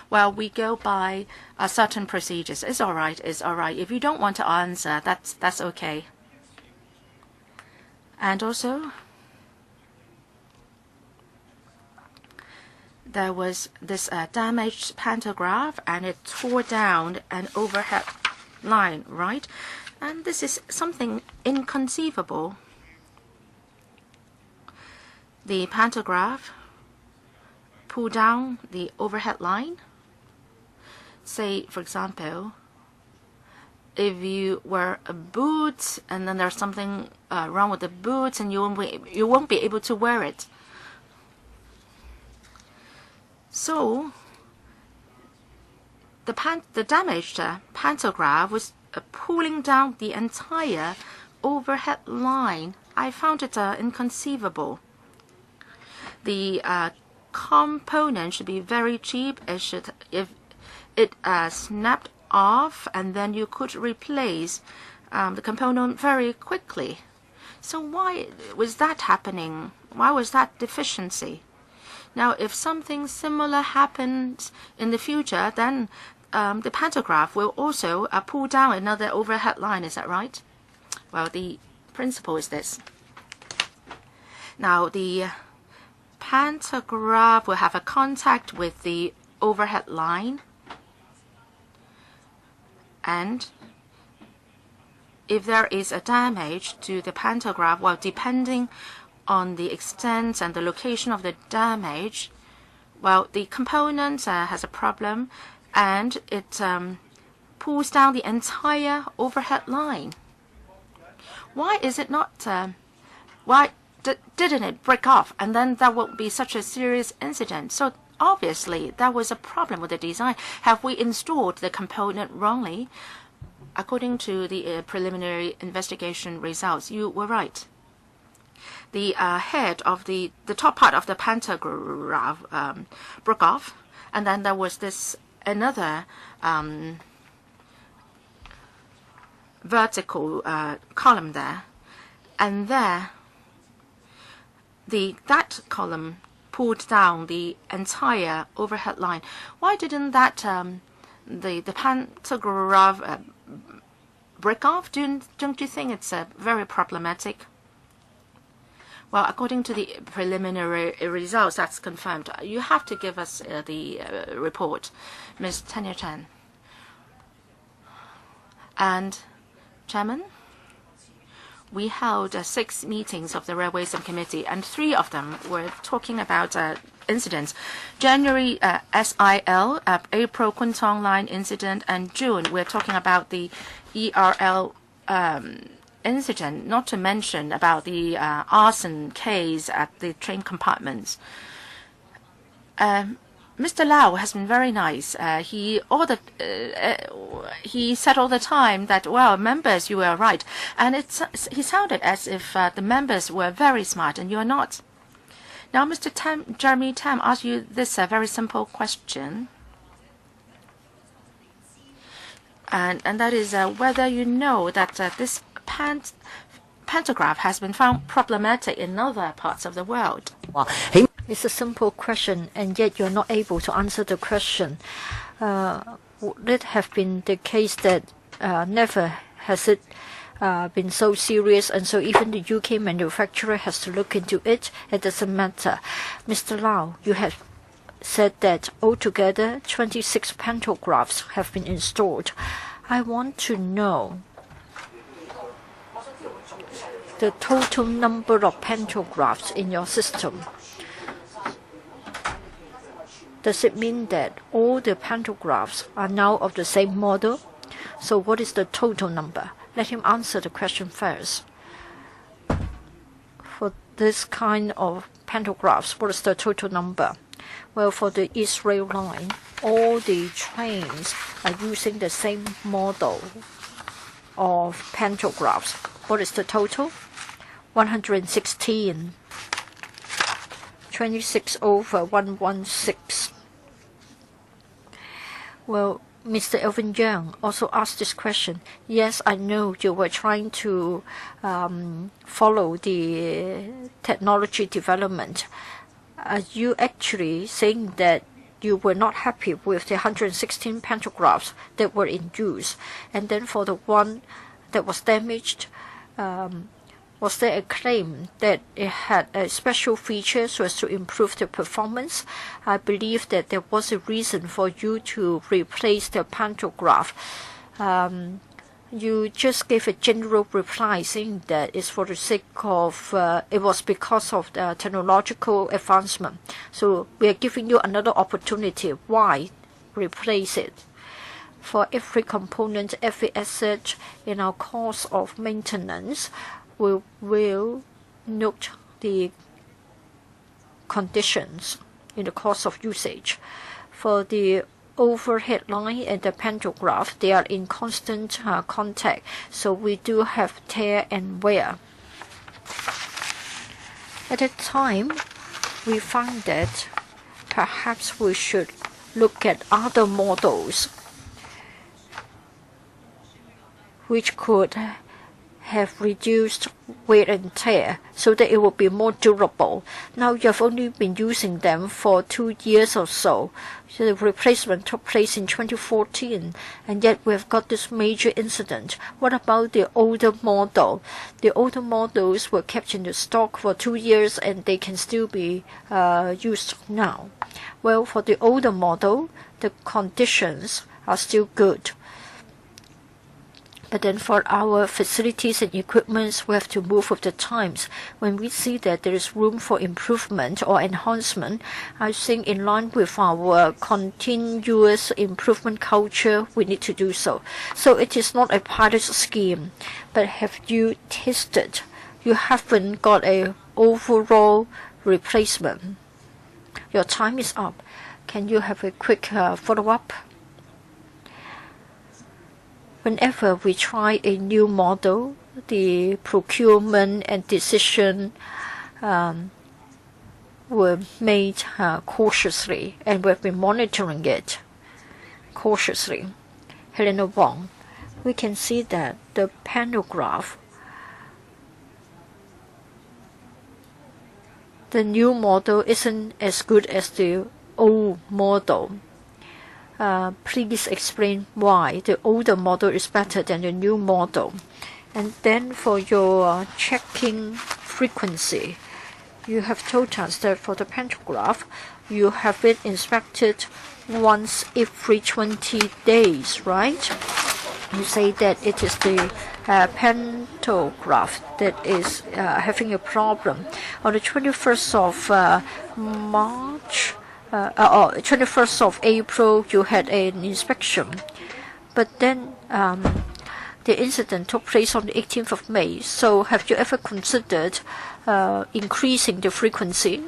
Well, we go by certain procedures. It's all right. It's all right. If you don't want to answer, that's okay. And also, there was this damaged pantograph, and it tore down an overhead line, right? And this is something inconceivable. The pantograph pulled down the overhead line. Say, for example, if you wear a boot and then there's something wrong with the boots, and you won't be able to wear it. So the damaged pantograph was pulling down the entire overhead line. I found it inconceivable. The component should be very cheap. If it snapped off, and then you could replace the component very quickly. So why was that happening? Why was that deficiency? Now, if something similar happens in the future, then the pantograph will also pull down another overhead line. Is that right? Well, the principle is this. Now, the pantograph will have a contact with the overhead line, and if there is a damage to the pantograph, well, depending on the extent and the location of the damage, well, the component has a problem, and it pulls down the entire overhead line. Why is it not? Why didn't it break off, and then that would be such a serious incident? So obviously, there was a problem with the design. Have we installed the component wrongly? According to the preliminary investigation results, you were right. The head of the top part of the pantograph broke off, and then there was this another vertical column there, and there that column pulled down the entire overhead line. Why didn't that the pantograph break off? Don't you think it's very problematic? Well, according to the preliminary results, that's confirmed. You have to give us the report, Ms. Tanya Chen. And, Chairman, we held 6 meetings of the Railway Subcommittee, and 3 of them were talking about incidents. January, SIL, April, Kwun Tong Line incident, and June, we're talking about the ERL incident, not to mention about the arson case at the train compartments. Mr. Lau has been very nice. He said all the time that, well, members, you were right. And he sounded as if the members were very smart, and you are not. Now, Mr. Jeremy Tam asked you this very simple question. And that is whether you know that this pantograph has been found problematic in other parts of the world. It's a simple question, and yet you're not able to answer the question. Would it have been the case that never has it been so serious, and so even the UK manufacturer has to look into it? It doesn't matter. Mr. Lau, you have said that altogether 26 pantographs have been installed. I want to know the total number of pantographs in your system. Does it mean that all the pantographs are now of the same model? So what is the total number? Let him answer the question first. For this kind of pantographs, what is the total number? Well, for the East Rail Line, all the trains are using the same model of pantographs. What is the total? 116. 26 over 116. Well, Mr. Elvin Young also asked this question. Yes, I know you were trying to follow the technology development. Are you actually saying that you were not happy with the 116 pantographs that were in use? And then for the one that was damaged, was there a claim that it had a special feature so as to improve the performance? I believe that there was a reason for you to replace the pantograph. You just gave a general reply saying that it's for the sake of, it was because of the technological advancement. So we are giving you another opportunity. Why replace it? For every component, every asset in our course of maintenance, we will note the conditions in the course of usage. For the overhead line and the pantograph, they are in constant contact, so we do have tear and wear. At the time, we found that perhaps we should look at other models which could have reduced wear and tear so that it will be more durable. Now you have only been using them for 2 years or so. So the replacement took place in 2014, and yet we have got this major incident. What about the older model? The older models were kept in the stock for 2 years and they can still be used now. Well, for the older model, the conditions are still good. But then for our facilities and equipments, we have to move with the times. When we see that there is room for improvement or enhancement, I think in line with our continuous improvement culture, we need to do so. So it is not a pilot scheme, but have you tested? You haven't got a overall replacement. Your time is up. Can you have a quick follow-up? Whenever we try a new model, the procurement and decision were made cautiously, and we've been monitoring it cautiously. Helena Wong, we can see that the pantograph, the new model isn't as good as the old model. Please explain why the older model is better than the new model. And then for your checking frequency, you have told us that for the pantograph, you have it inspected once every 20 days, right? You say that it is the pantograph that is having a problem. On the 21st of March, 21st of April, you had an inspection, but then the incident took place on the 18th of May. So have you ever considered increasing the frequency?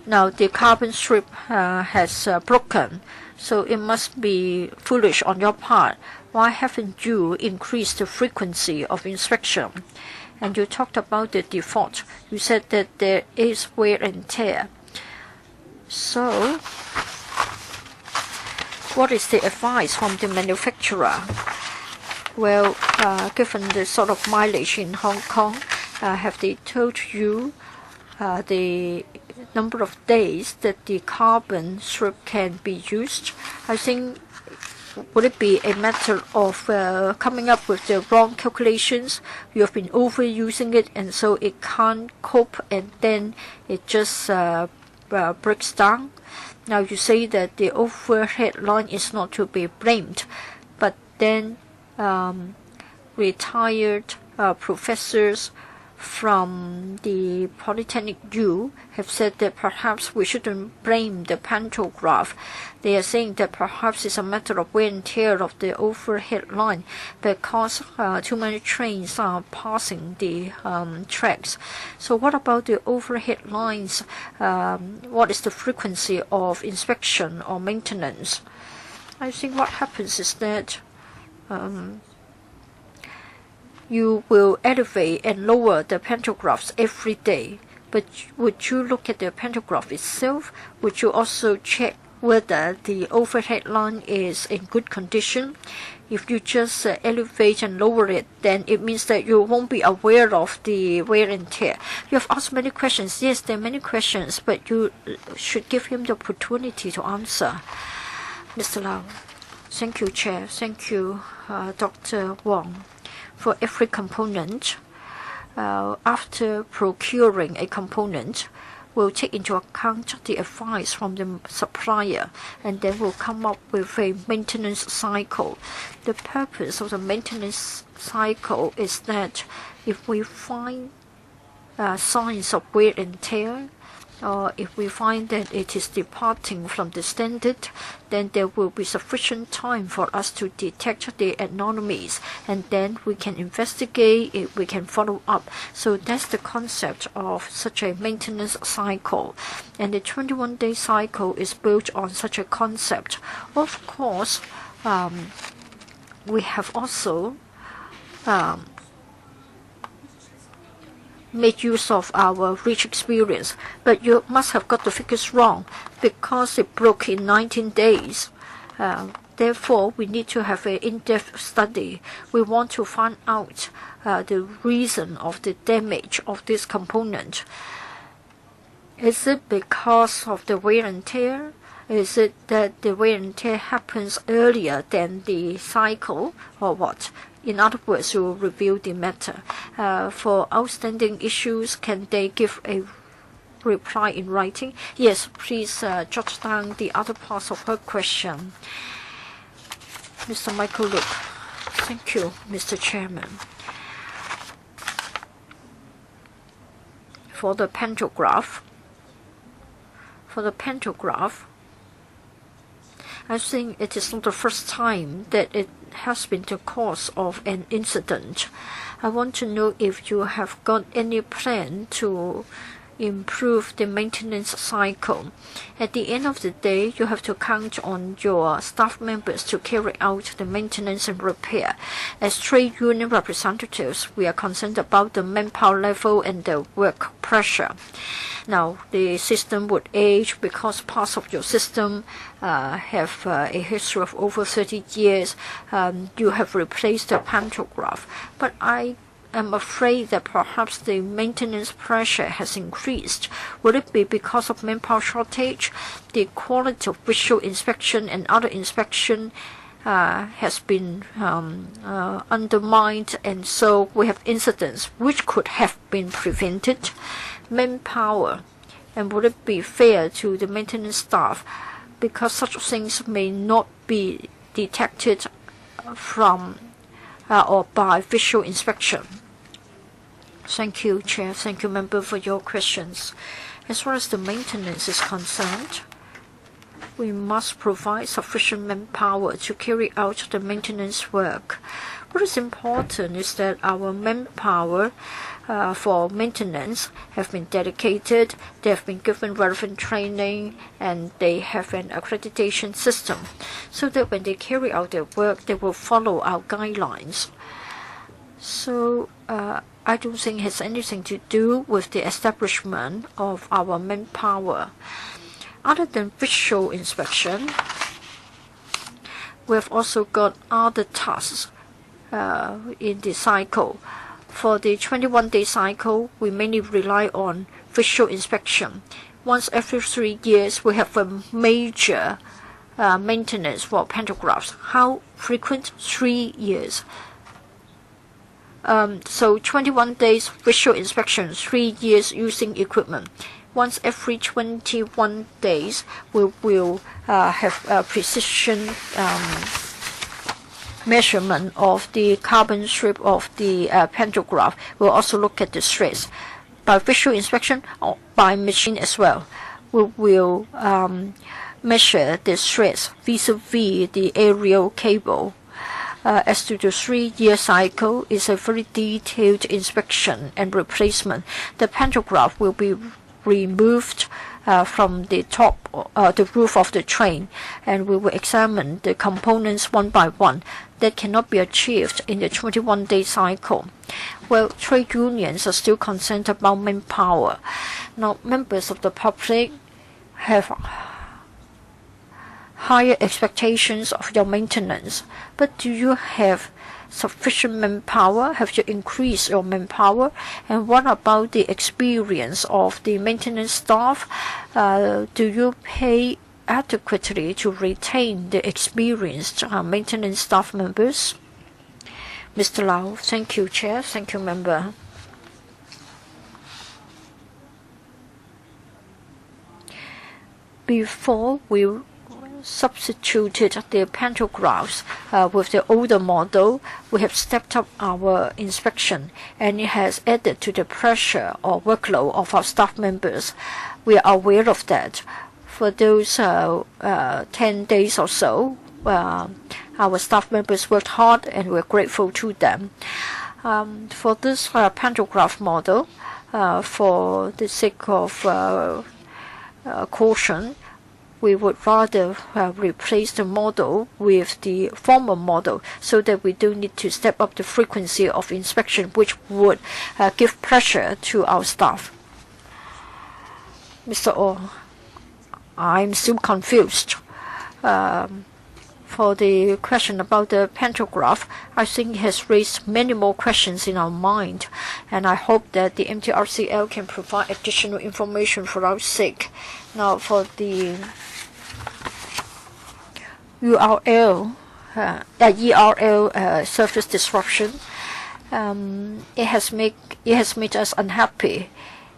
Now the carbon strip has broken, so it must be foolish on your part. Why haven't you increased the frequency of inspection? And you talked about the default. You said that there is wear and tear. So what is the advice from the manufacturer? Well, given the sort of mileage in Hong Kong, have they told you the number of days that the carbon strip can be used? I think, would it be a matter of coming up with the wrong calculations? You have been overusing it, and so it can't cope, and then it just breaks down. Now you say that the overhead line is not to be blamed, but then retired professors from the Polytechnic U have said that perhaps we shouldn't blame the pantograph. They are saying that perhaps it's a matter of wear and tear of the overhead line because too many trains are passing the tracks. So what about the overhead lines? What is the frequency of inspection or maintenance? I think what happens is that you will elevate and lower the pantographs every day. But would you look at the pantograph itself? Would you also check whether the overhead line is in good condition? If you just elevate and lower it, then it means that you won't be aware of the wear and tear. You have asked many questions. Yes, there are many questions, but you should give him the opportunity to answer. Mr. Lau. Thank you, Chair. Thank you, Dr. Wong. For every component, after procuring a component, we'll take into account the advice from the supplier, and then we'll come up with a maintenance cycle. The purpose of the maintenance cycle is that if we find signs of wear and tear, or if we find that it is departing from the standard, then there will be sufficient time for us to detect the anomalies, and then we can investigate it, we can follow up. So that's the concept of such a maintenance cycle. And the 21-day cycle is built on such a concept. Of course, we have also made use of our rich experience, but you must have got the figures wrong because it broke in 19 days. Therefore, we need to have an in-depth study. We want to find out the reason of the damage of this component. Is it because of the wear and tear? Is it that the wear and tear happens earlier than the cycle, or what? In other words, you will review the matter. For outstanding issues, can they give a reply in writing? Yes, please jot down the other parts of her question. Mr. Michael Luke. Thank you, Mr. Chairman. For the pantograph, I think it is not the first time that it has been the cause of an incident. I want to know if you have got any plan to improve the maintenance cycle. At the end of the day, you have to count on your staff members to carry out the maintenance and repair. As trade union representatives, we are concerned about the manpower level and the work pressure. Now, the system would age because parts of your system have a history of over 30 years. You have replaced the pantograph. But I am afraid that perhaps the maintenance pressure has increased. Would it be because of manpower shortage? The quality of visual inspection and other inspection has been undermined, and so we have incidents which could have been prevented. Manpower, and would it be fair to the maintenance staff, because such things may not be detected from or by visual inspection? Thank you, Chair. Thank you, Member, for your questions. As far as the maintenance is concerned, we must provide sufficient manpower to carry out the maintenance work. What is important is that our manpower for maintenance have been dedicated, they have been given relevant training, and they have an accreditation system, so that when they carry out their work, they will follow our guidelines. So I don't think it has anything to do with the establishment of our manpower. Other than visual inspection, we have also got other tasks in the cycle. For the 21-day cycle, we mainly rely on visual inspection. Once every 3 years, we have a major maintenance for pantographs. How frequent? 3 years. So 21 days visual inspection, 3 years using equipment. Once every 21 days, we will have a precision measurement of the carbon strip of the pantograph. We'll also look at the threads by visual inspection or by machine as well. We will measure the threads vis-a-vis the aerial cable. As to the 3-year cycle, is a very detailed inspection and replacement. The pantograph will be removed from the top, the roof of the train, and we will examine the components one by one. That cannot be achieved in the 21-day cycle. Well, trade unions are still concerned about manpower. Now, members of the public have higher expectations of your maintenance, but do you have sufficient manpower? Have you increased your manpower? And what about the experience of the maintenance staff? Do you pay adequately to retain the experienced maintenance staff members? Mr. Lau. Thank you, Chair. Thank you, Member. Before we substituted the pantographs with the older model, we have stepped up our inspection, and it has added to the pressure or workload of our staff members. We are aware of that. For those 10 days or so, our staff members worked hard, and we're grateful to them. For this pantograph model, for the sake of caution, we would rather replace the model with the former model, so that we don't need to step up the frequency of inspection, which would give pressure to our staff. Mr. Oh, I'm still confused. For the question about the pantograph, I think it has raised many more questions in our mind, and I hope that the MTRCL can provide additional information for our sake. Now, for the ERL service disruption, it has made us unhappy,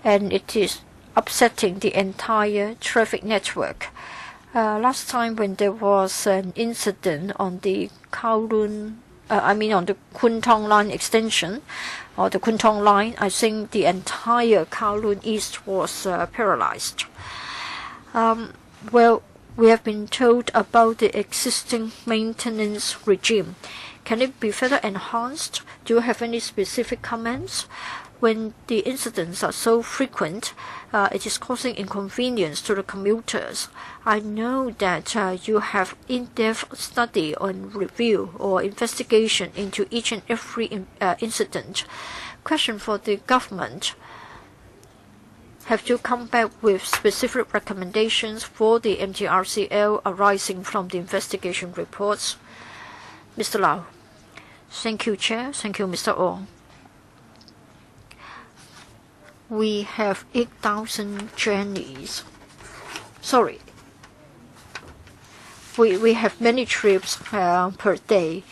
and it is upsetting the entire traffic network. Last time when there was an incident on the on the Kwun Tong line extension, or the Kwun Tong line, I think the entire Kowloon East was paralyzed. Well, we have been told about the existing maintenance regime. Can it be further enhanced? Do you have any specific comments? When the incidents are so frequent, it is causing inconvenience to the commuters. I know that you have in-depth study on review or investigation into each and every incident. Question for the government. Have you come back with specific recommendations for the MTRCL arising from the investigation reports? Mr. Lau. Thank you, Chair. Thank you, Mr. Oh. We have 8,000 journeys. Sorry. We have many trips per day,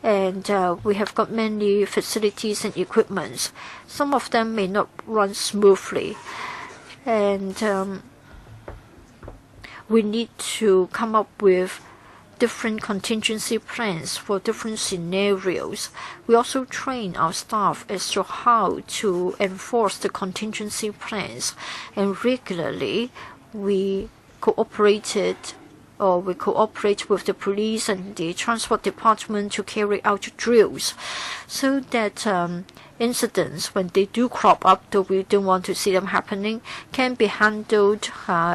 and we have got many facilities and equipments. Some of them may not run smoothly, and we need to come up with different contingency plans for different scenarios. We also train our staff as to how to enforce the contingency plans, and regularly we cooperated or we cooperate with the police and the transport department to carry out drills, so that incidents, when they do crop up, though we don't want to see them happening, can be handled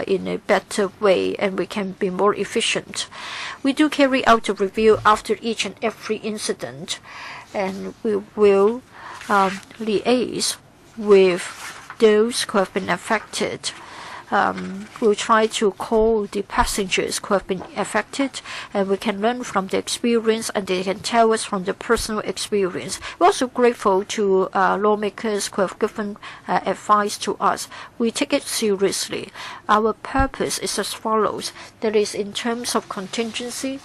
in a better way, and we can be more efficient. We do carry out a review after each and every incident, and we will liaise with those who have been affected. We'll try to call the passengers who have been affected, and we can learn from the experience, and they can tell us from the personal experience. We're also grateful to lawmakers who have given advice to us. We take it seriously. Our purpose is as follows. That is, in terms of contingency,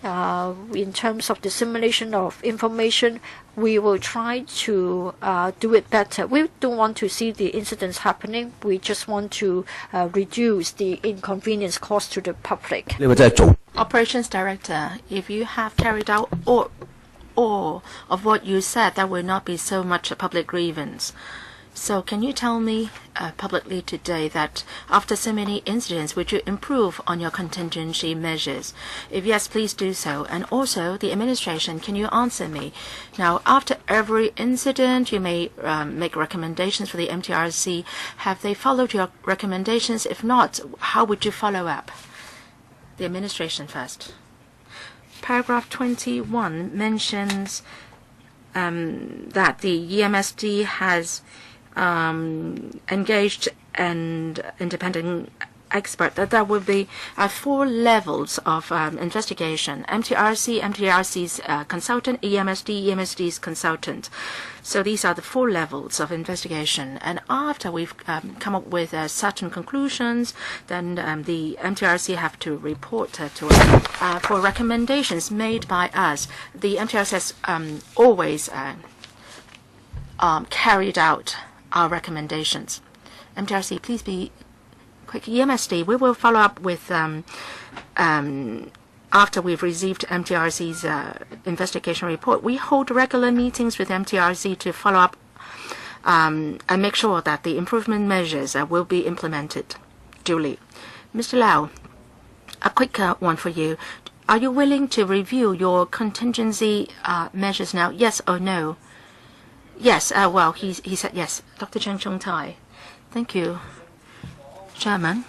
in terms of dissemination of information, we will try to do it better. We don't want to see the incidents happening. We just want to reduce the inconvenience caused to the public. Operations Director, if you have carried out all of what you said, that will not be so much a public grievance. So can you tell me publicly today that after so many incidents, would you improve on your contingency measures? If yes, please do so. And also, the administration, can you answer me? Now, after every incident, you may make recommendations for the MTRC. Have they followed your recommendations? If not, how would you follow up? The administration first. Paragraph 21 mentions that the EMSD has engaged an independent expert, that there will be 4 levels of investigation: MTRC, MTRC's consultant, EMSD's consultant. So these are the 4 levels of investigation. And after we've come up with certain conclusions, then the MTRC have to report to us for recommendations made by us. The MTRC has always carried out our recommendations. MTRC, please be quick. EMSD, we will follow up with after we've received MTRC's investigation report. We hold regular meetings with MTRC to follow up and make sure that the improvement measures will be implemented duly. Mr. Lau, a quick one for you. Are you willing to review your contingency measures now? Yes or no? Yes, well, he said yes. Dr. Chung-yim. Thank you, Chairman.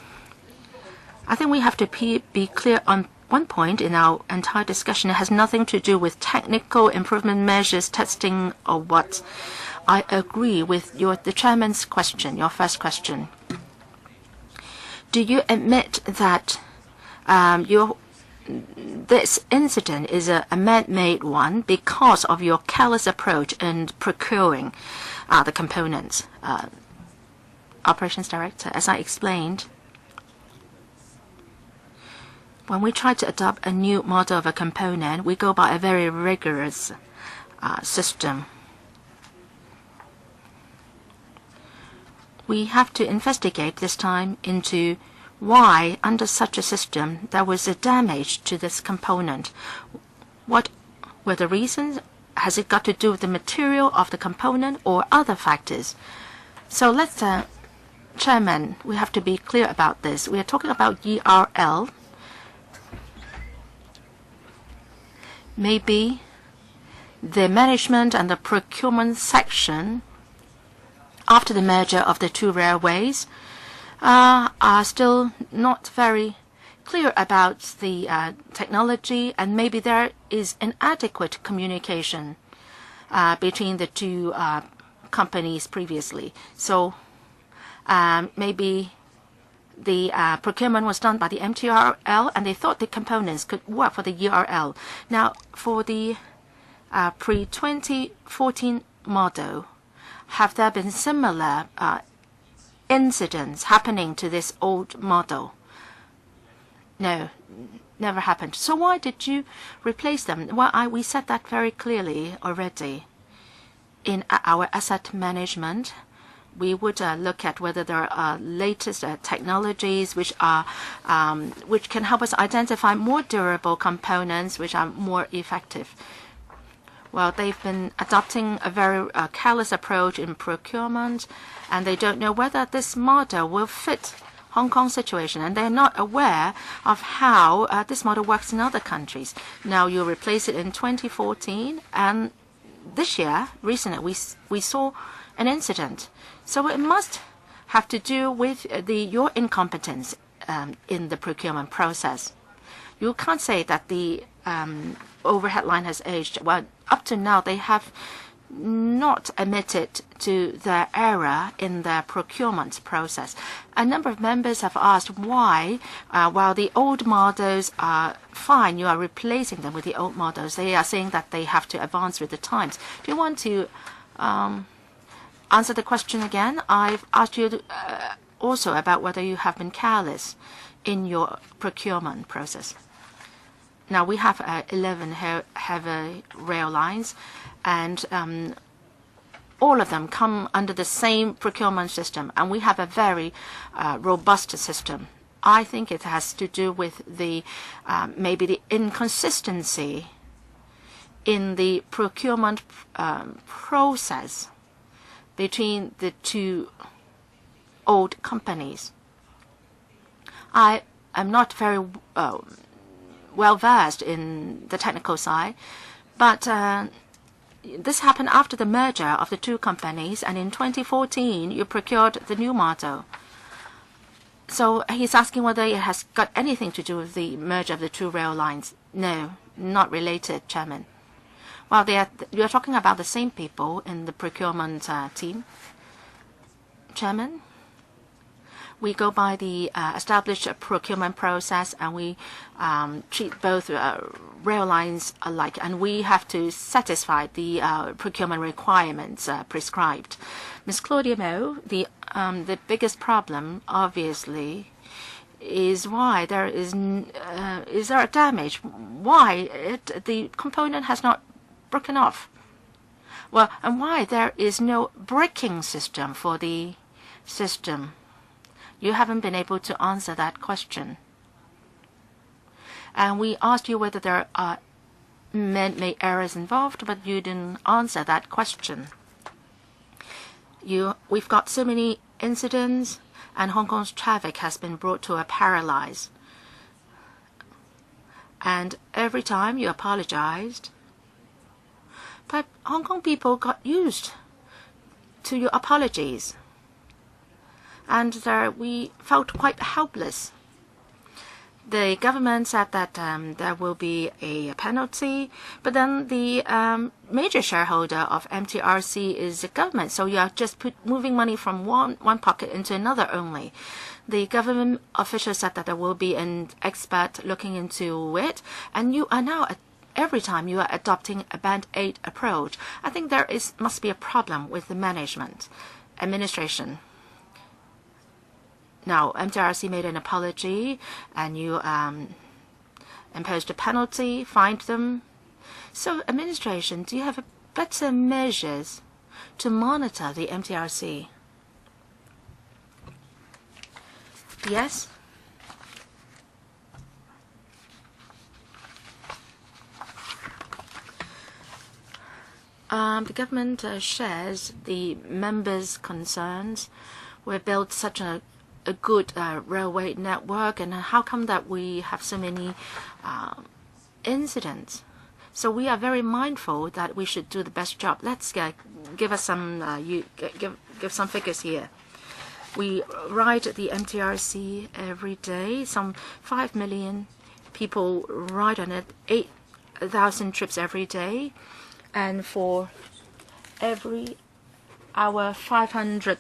I think we have to be clear on one point in our entire discussion. It has nothing to do with technical improvement measures, testing, or what. I agree with the Chairman's question, your first question. Do you admit that this incident is a man-made one because of your careless approach in procuring the components? Operations Director, as I explained, when we try to adopt a new model of a component, we go by a very rigorous system. We have to investigate this time into why, under such a system, there was a damage to this component. What were the reasons? Has it got to do with the material of the component or other factors? So let's, Chairman, we have to be clear about this. We are talking about ERL. Maybe the management and the procurement section, after the merger of the 2 railways, are still not very clear about the technology, and maybe there is inadequate communication between the 2 companies previously. So maybe the procurement was done by the MTRL, and they thought the components could work for the ERL. Now, for the pre-2014 model, have there been similar incidents happening to this old model? No, never happened. So why did you replace them? Well, we said that very clearly already. In our asset management, we would look at whether there are latest technologies which can help us identify more durable components which are more effective. Well, they've been adopting a very careless approach in procurement, and they don't know whether this model will fit Hong Kong situation, and they're not aware of how this model works in other countries. Now you replace it in 2014, and this year, recently, we saw an incident. So it must have to do with your incompetence in the procurement process. You can't say that the overhead line has aged. Well, up to now, they have not admitted to their error in their procurement process. A number of members have asked why, while the old models are fine, you are replacing them with the old models. They are saying that they have to advance with the times. Do you want to answer the question again? I've asked you also about whether you have been careless in your procurement process. Now, we have 11 heavy rail lines, and all of them come under the same procurement system, and we have a very robust system. I think it has to do with the maybe the inconsistency in the procurement process between the two old companies. I am not very well versed in the technical side, but this happened after the merger of the two companies, and in 2014 you procured the new model. So he's asking whether it has got anything to do with the merger of the two rail lines. No, not related, Chairman. Well, you're talking about the same people in the procurement team. Chairman, we go by the established procurement process, and we treat both rail lines alike, and we have to satisfy the procurement requirements prescribed. Ms. Claudia Mo, the biggest problem, obviously, is why there is there a damage? Why the component has not broken off? Well, and why there is no braking system for the system? You haven't been able to answer that question. And we asked you whether there are man-made errors involved, but you didn't answer that question. We've got so many incidents, and Hong Kong's traffic has been brought to a paralyze. And every time you apologized, but Hong Kong people got used to your apologies. And we felt quite helpless. The government said that there will be a penalty, but then the major shareholder of MTRC is the government, so you are just moving money from one pocket into another only. The government official said that there will be an expert looking into it, and you are now every time you are adopting a Band 8 approach. I think there must be a problem with the management, administration. Now, MTRC made an apology, and you imposed a penalty, fined them. So, administration, do you have better measures to monitor the MTRC? Yes? The government shares the members' concerns. We built such a good railway network, and how come that we have so many incidents? So we are very mindful that we should do the best job. Let's give us some give some figures here. We ride the MTRC every day. Some 5 million people ride on it. 8,000 trips every day, and for every hour 500.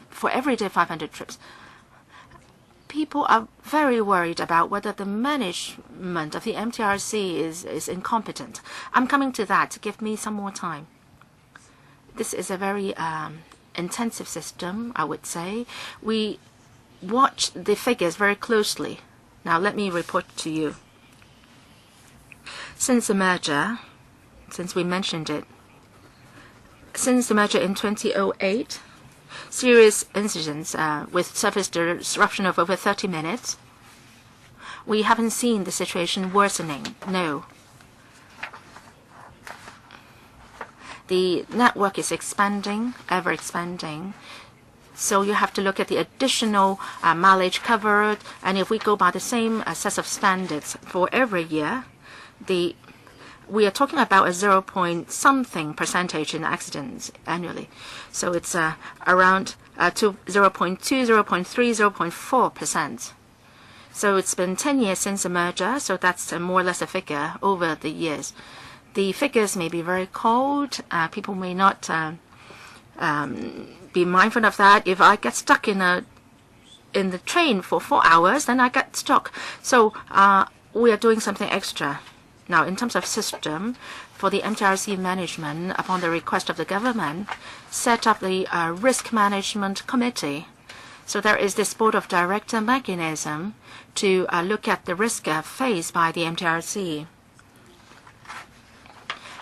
For every day 500 trips. People are very worried about whether the management of the MTRC is incompetent. I'm coming to that. Give me some more time. This is a very intensive system, I would say. We watch the figures very closely. Now, let me report to you. Since the merger, since we mentioned it, since the merger in 2008, serious incidents with service disruption of over 30 minutes. We haven't seen the situation worsening. No. The network is expanding, ever expanding. So you have to look at the additional mileage covered, and if we go by the same set of standards for every year, we are talking about a 0 point something percentage in accidents annually. So it's around to 0.2, 0.3, 0.4%. So it's been 10 years since the merger, so that's more or less a figure over the years. The figures may be very cold. People may not be mindful of that. If I get stuck in the train for 4 hours, then I get stuck. So we are doing something extra. Now, in terms of system, for the MTRC management, upon the request of the government, set up the risk management committee. So there is this board of director mechanism to look at the risk faced by the MTRC.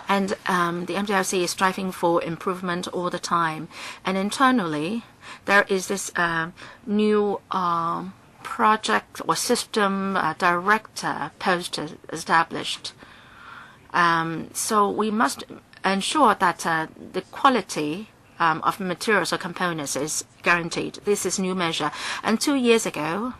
And the MTRC is striving for improvement all the time. And internally, there is this new project or system director post established. So we must ensure that the quality of materials or components is guaranteed. This is new measure. And 2 years ago,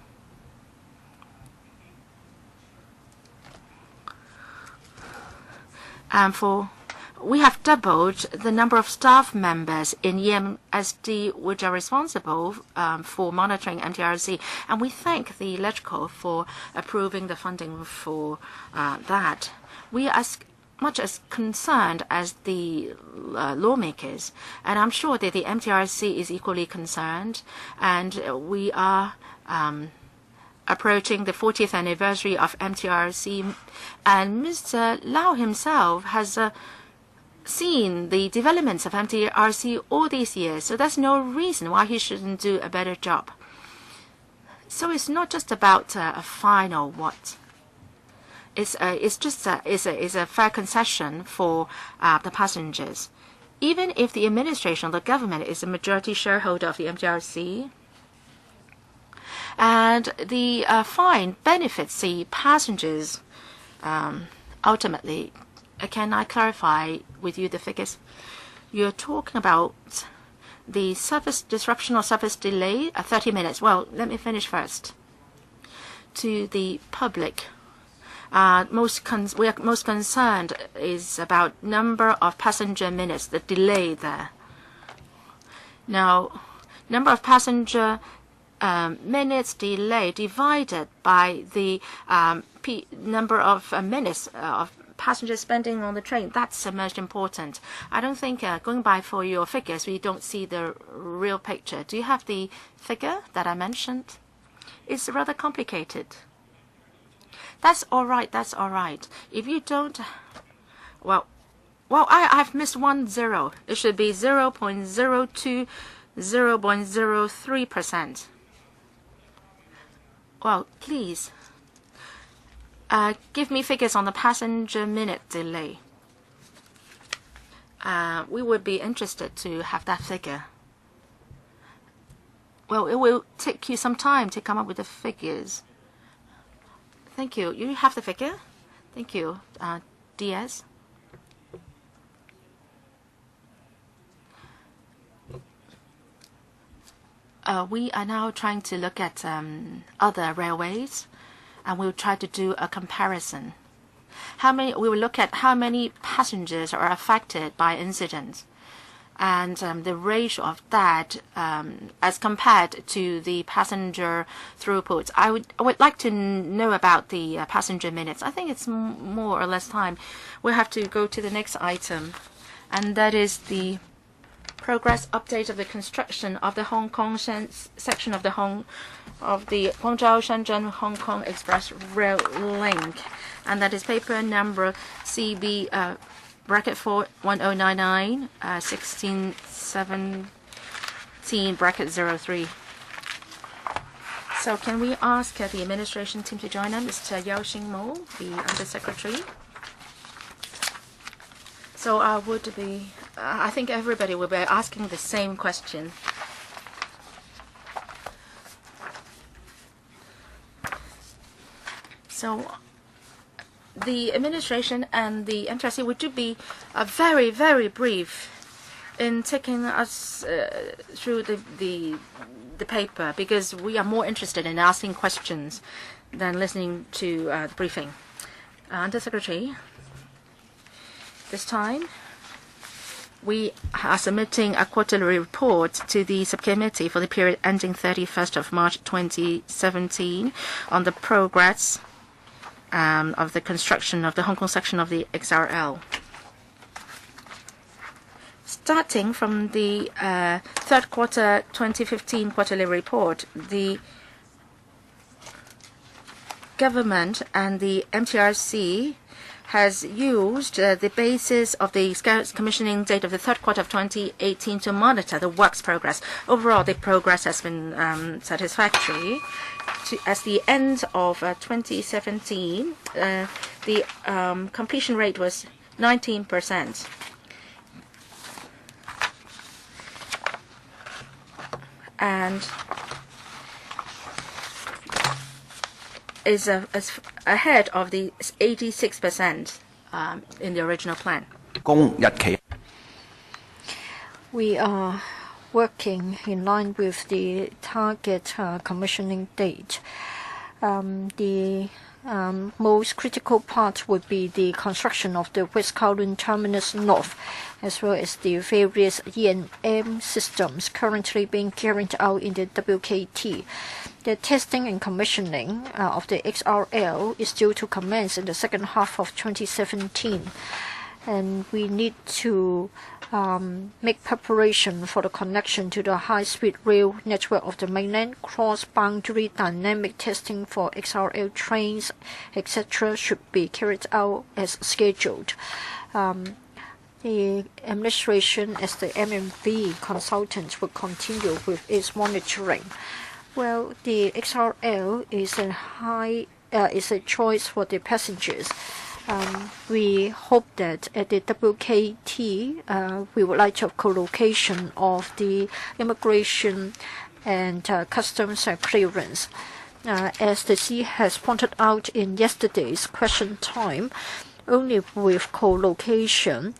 we have doubled the number of staff members in EMSD which are responsible for monitoring MTRC, and we thank the electrical for approving the funding for that. We are as much as concerned as the lawmakers, and I'm sure that the MTRC is equally concerned, and we are approaching the 40th anniversary of MTRC, and Mr. Lau himself has seen the developments of MTRC all these years, so there's no reason why he shouldn't do a better job. So it's not just about a fine or what. It's just a fair concession for the passengers. Even if the administration or the government is a majority shareholder of the MTRC, and the fine benefits the passengers ultimately. Can I clarify with you the figures? You're talking about the service disruption or service delay, 30 minutes. Well, let me finish first. To the public, we are most concerned is about number of passenger minutes, the delay there. Now, number of passenger minutes delay divided by the number of minutes of passengers spending on the train, that's the most important. I don't think going by for your figures, we don't see the real picture. Do you have the figure that I mentioned? It's rather complicated. That's all right. That's all right. If you don't, well, I've missed 1 0. It should be 0.02, 0.03%. Well, please. Give me figures on the passenger minute delay. We would be interested to have that figure. Well, it will take you some time to come up with the figures. Thank you. You have the figure? Thank you. DS? We are now trying to look at other railways, and we'll try to do a comparison. We will look at how many passengers are affected by incidents, and the ratio of that as compared to the passenger throughput. I would like to know about the passenger minutes. I think it's more or less time. We'll have to go to the next item, and that is the progress update of the construction of the Hong Kong section of the Guangzhou-Shenzhen Hong Kong Express Rail Link, and that is paper number CB bracket 41099 1617 bracket 03. So can we ask the administration team to join us, Mr. Yao Xingmo, the Undersecretary? So I think everybody will be asking the same question. So the administration and the MTRC would be very, very brief in taking us through the paper, because we are more interested in asking questions than listening to the briefing. Undersecretary, this time we are submitting a quarterly report to the subcommittee for the period ending 31st of March 2017 on the progress of the construction of the Hong Kong section of the XRL. Starting from the third quarter 2015 quarterly report, the government and the MTRC has used the basis of the commissioning date of the third quarter of 2018 to monitor the work's progress. Overall, the progress has been satisfactory. At the end of 2017, the completion rate was 19%. And is ahead of the 86% in the original plan. We are working in line with the target commissioning date. The most critical part would be the construction of the West Kowloon Terminus North, as well as the various E&M systems currently being carried out in the WKT. The testing and commissioning of the XRL is due to commence in the second half of 2017. And we need to make preparation for the connection to the high-speed rail network of the mainland. Cross-boundary dynamic testing for XRL trains, etc. should be carried out as scheduled. The administration, as the MMV consultant, will continue with its monitoring. Well, the XRL is a choice for the passengers. We hope that at the WKT, we would like to have co-location of the immigration and customs clearance. As the C has pointed out in yesterday's question time, only with co-location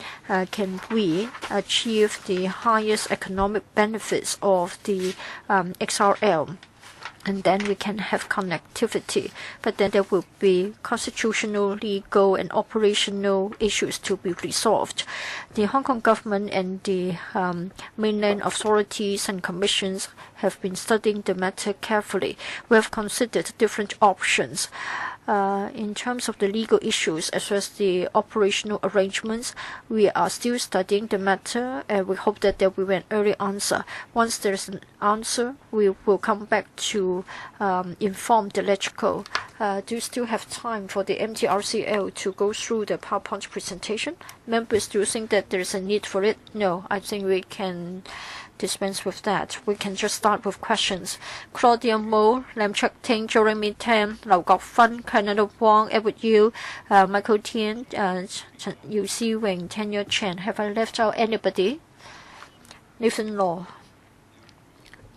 can we achieve the highest economic benefits of the XRL. And then we can have connectivity. But then there will be constitutional, legal, and operational issues to be resolved. The Hong Kong government and the mainland authorities and commissions have been studying the matter carefully. We have considered different options. In terms of the legal issues as well as the operational arrangements, we are still studying the matter, and we hope that there will be an early answer. Once there is an answer, we will come back to inform the LegCo. Do you still have time for the MTRCL to go through the PowerPoint presentation? Members, do you think that there is a need for it? No, I think we can dispense with that. We can just start with questions. Claudia Mo, Lam Chuk Ting, Jeremy Tam, Lau Gok Fun, Canada Wong, Edward Yu, Michael Tien, Yu Si Wing, Tanya Chen. Have I left out anybody? Nathan Law.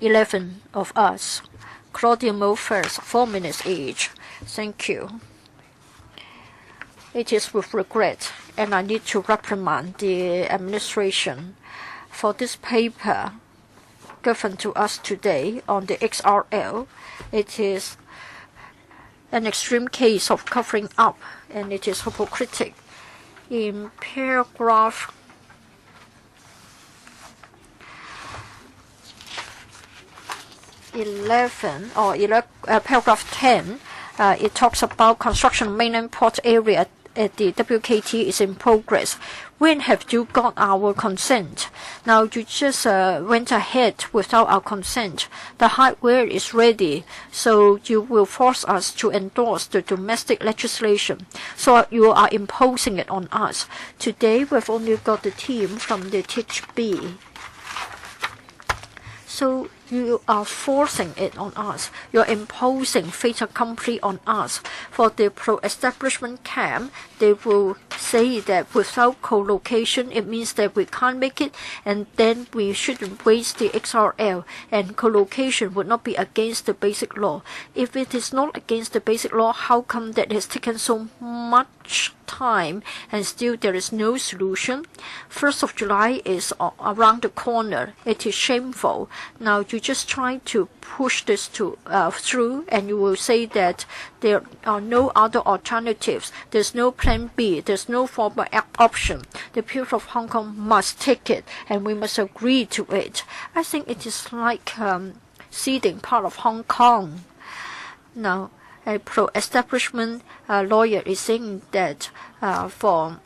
11 of us. Claudia Mo first, 4 minutes each. Thank you. It is with regret, and I need to reprimand the administration for this paper given to us today on the XRL. It is an extreme case of covering up, and it is hypocritic. In paragraph 11 or paragraph 10, it talks about construction mainland port area at the WKT is in progress. When have you got our consent? Now you just went ahead without our consent. The hardware is ready, so you will force us to endorse the domestic legislation. So you are imposing it on us. Today we've only got the team from the THB. So You are forcing it on us. You're imposing fait accompli on us. For the pro-establishment camp, they will say that without co-location, it means that we can't make it, and then we shouldn't waste the XRL, and co-location would not be against the basic law. If it is not against the basic law, how come that it has taken so much time and still there is no solution? 1st of July is around the corner. It is shameful. Now you just try to push this through, and you will say that there are no other alternatives. There's no plan B. There's no formal option. The people of Hong Kong must take it, and we must agree to it. I think it is like ceding part of Hong Kong. Now, a pro-establishment lawyer is saying that for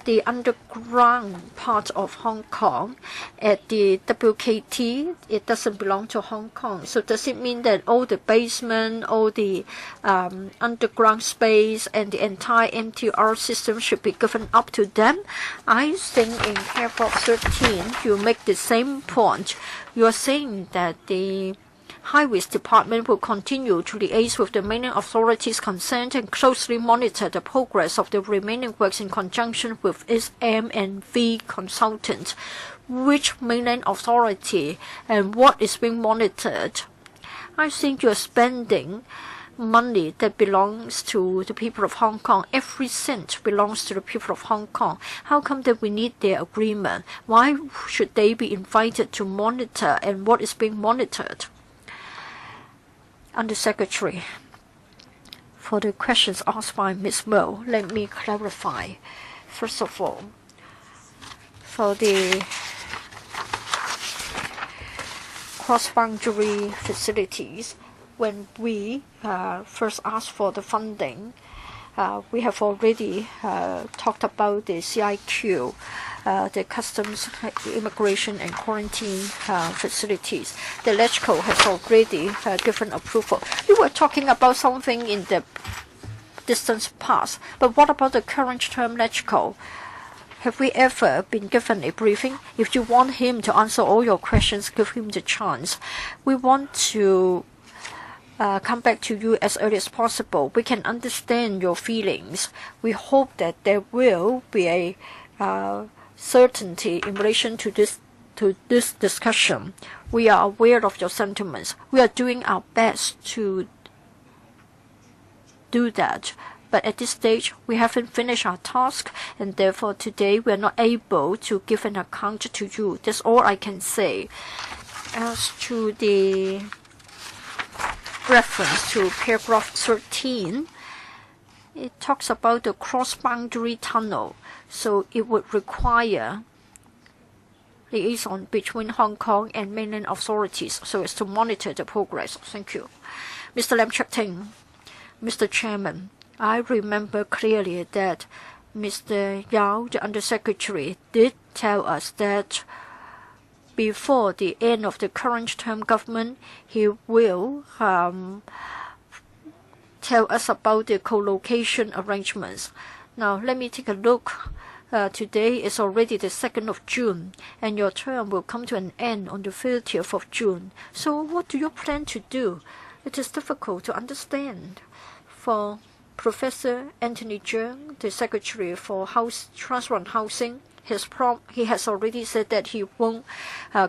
the underground part of Hong Kong at the WKT, it doesn't belong to Hong Kong. So does it mean that all the basement, all the underground space and the entire MTR system should be given up to them? I think in paragraph 13, you make the same point. You are saying that the Highways Department will continue to liaise with the mainland authorities concerned and closely monitor the progress of the remaining works in conjunction with its M&V consultant. Which mainland authority and what is being monitored? I think you are spending money that belongs to the people of Hong Kong. Every cent belongs to the people of Hong Kong. How come that we need their agreement? Why should they be invited to monitor, and what is being monitored? Undersecretary, for the questions asked by Ms. Mo, let me clarify. First of all, for the cross-boundary facilities, when we first asked for the funding, we have already talked about the CIQ, the Customs, Immigration and Quarantine facilities. The LegCo has already given approval. We were talking about something in the distant past, but what about the current term LegCo? Have we ever been given a briefing? If you want him to answer all your questions, give him the chance. We want to come back to you as early as possible. We can understand your feelings. We hope that there will be a certainty in relation to this discussion. We are aware of your sentiments. We are doing our best to do that. But at this stage, we haven't finished our task, and therefore today we are not able to give an account to you. That's all I can say. As to the reference to paragraph 13, it talks about the cross-boundary tunnel. So it would require liaison between Hong Kong and mainland authorities so as to monitor the progress. Thank you. Mr. Lam Cheuk Ting, Mr. Chairman, I remember clearly that Mr. Yao, the Undersecretary, did tell us that before the end of the current term government, he will tell us about the co-location arrangements. Now, let me take a look. Today is already the 2nd of June, and your term will come to an end on the 30th of June. So what do you plan to do? It is difficult to understand. For Professor Anthony Cheung, the Secretary for Transport and Housing, he has already said that he won't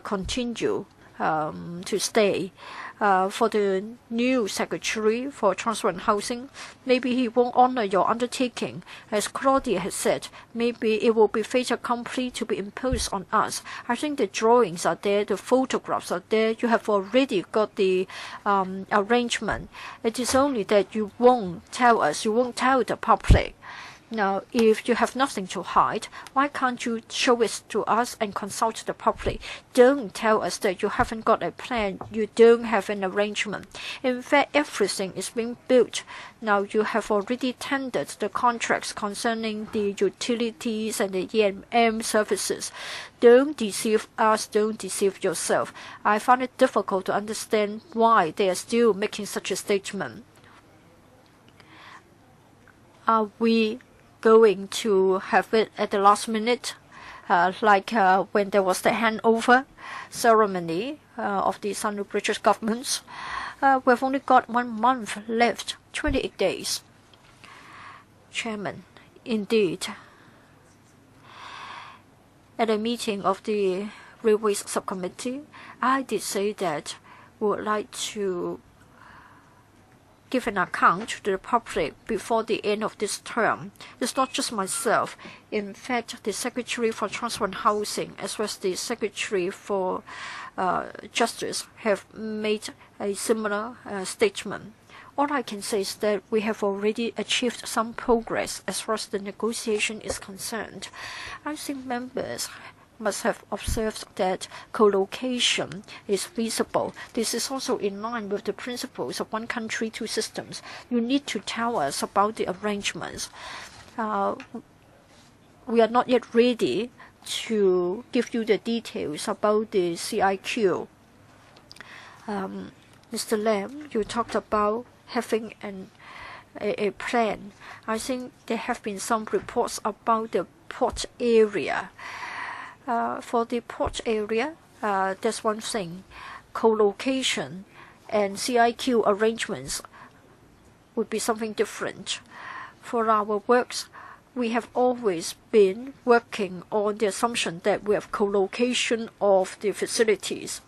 continue to stay. For the new Secretary for Transport and Housing, maybe he won't honor your undertaking. As Claudia has said, maybe it will be fait accompli to be imposed on us. I think the drawings are there, the photographs are there. You have already got the arrangement. It is only that you won't tell us, you won't tell the public. Now, if you have nothing to hide, why can't you show it to us and consult the public? Don't tell us that you haven't got a plan, you don't have an arrangement. In fact, everything is being built. Now, you have already tendered the contracts concerning the utilities and the EMM services. Don't deceive us, don't deceive yourself. I find it difficult to understand why they are still making such a statement. Are we going to have it at the last minute? like when there was the handover ceremony of the Sino British governments. We've only got 1 month left, 28 days. Chairman, indeed, at a meeting of the Railways Subcommittee, I did say that we would like to give an account to the public before the end of this term. It's not just myself. In fact, the Secretary for Transport and Housing as well as the Secretary for Justice have made a similar statement. All I can say is that we have already achieved some progress as far as the negotiation is concerned. I think members must have observed that co-location is feasible. This is also in line with the principles of one country, two systems. You need to tell us about the arrangements. We are not yet ready to give you the details about the CIQ. Mr. Lam, you talked about having a plan. I think there have been some reports about the port area. For the port area, that's one thing. Co-location and CIQ arrangements would be something different. For our works, we have always been working on the assumption that we have co-location of the facilities.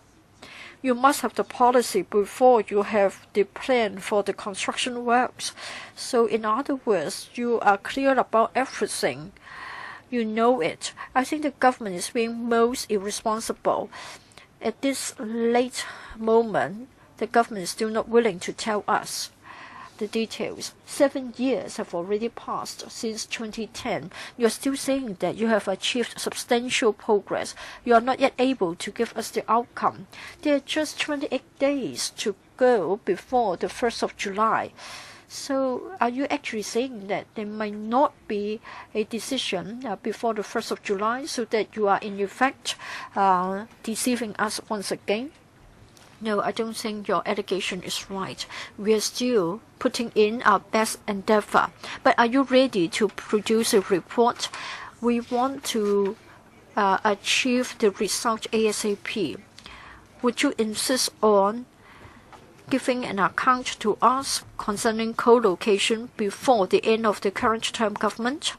You must have the policy before you have the plan for the construction works. So in other words, you are clear about everything. You know it. I think the government is being most irresponsible. At this late moment, the government is still not willing to tell us the details. 7 years have already passed since 2010. You are still saying that you have achieved substantial progress. You are not yet able to give us the outcome. There are just 28 days to go before the 1st of July. So are you actually saying that there might not be a decision before the 1st of July so that you are in effect deceiving us once again? No, I don't think your allegation is right. We are still putting in our best endeavor. But are you ready to produce a report? We want to achieve the result ASAP. Would you insist on giving an account to us concerning co-location before the end of the current term government?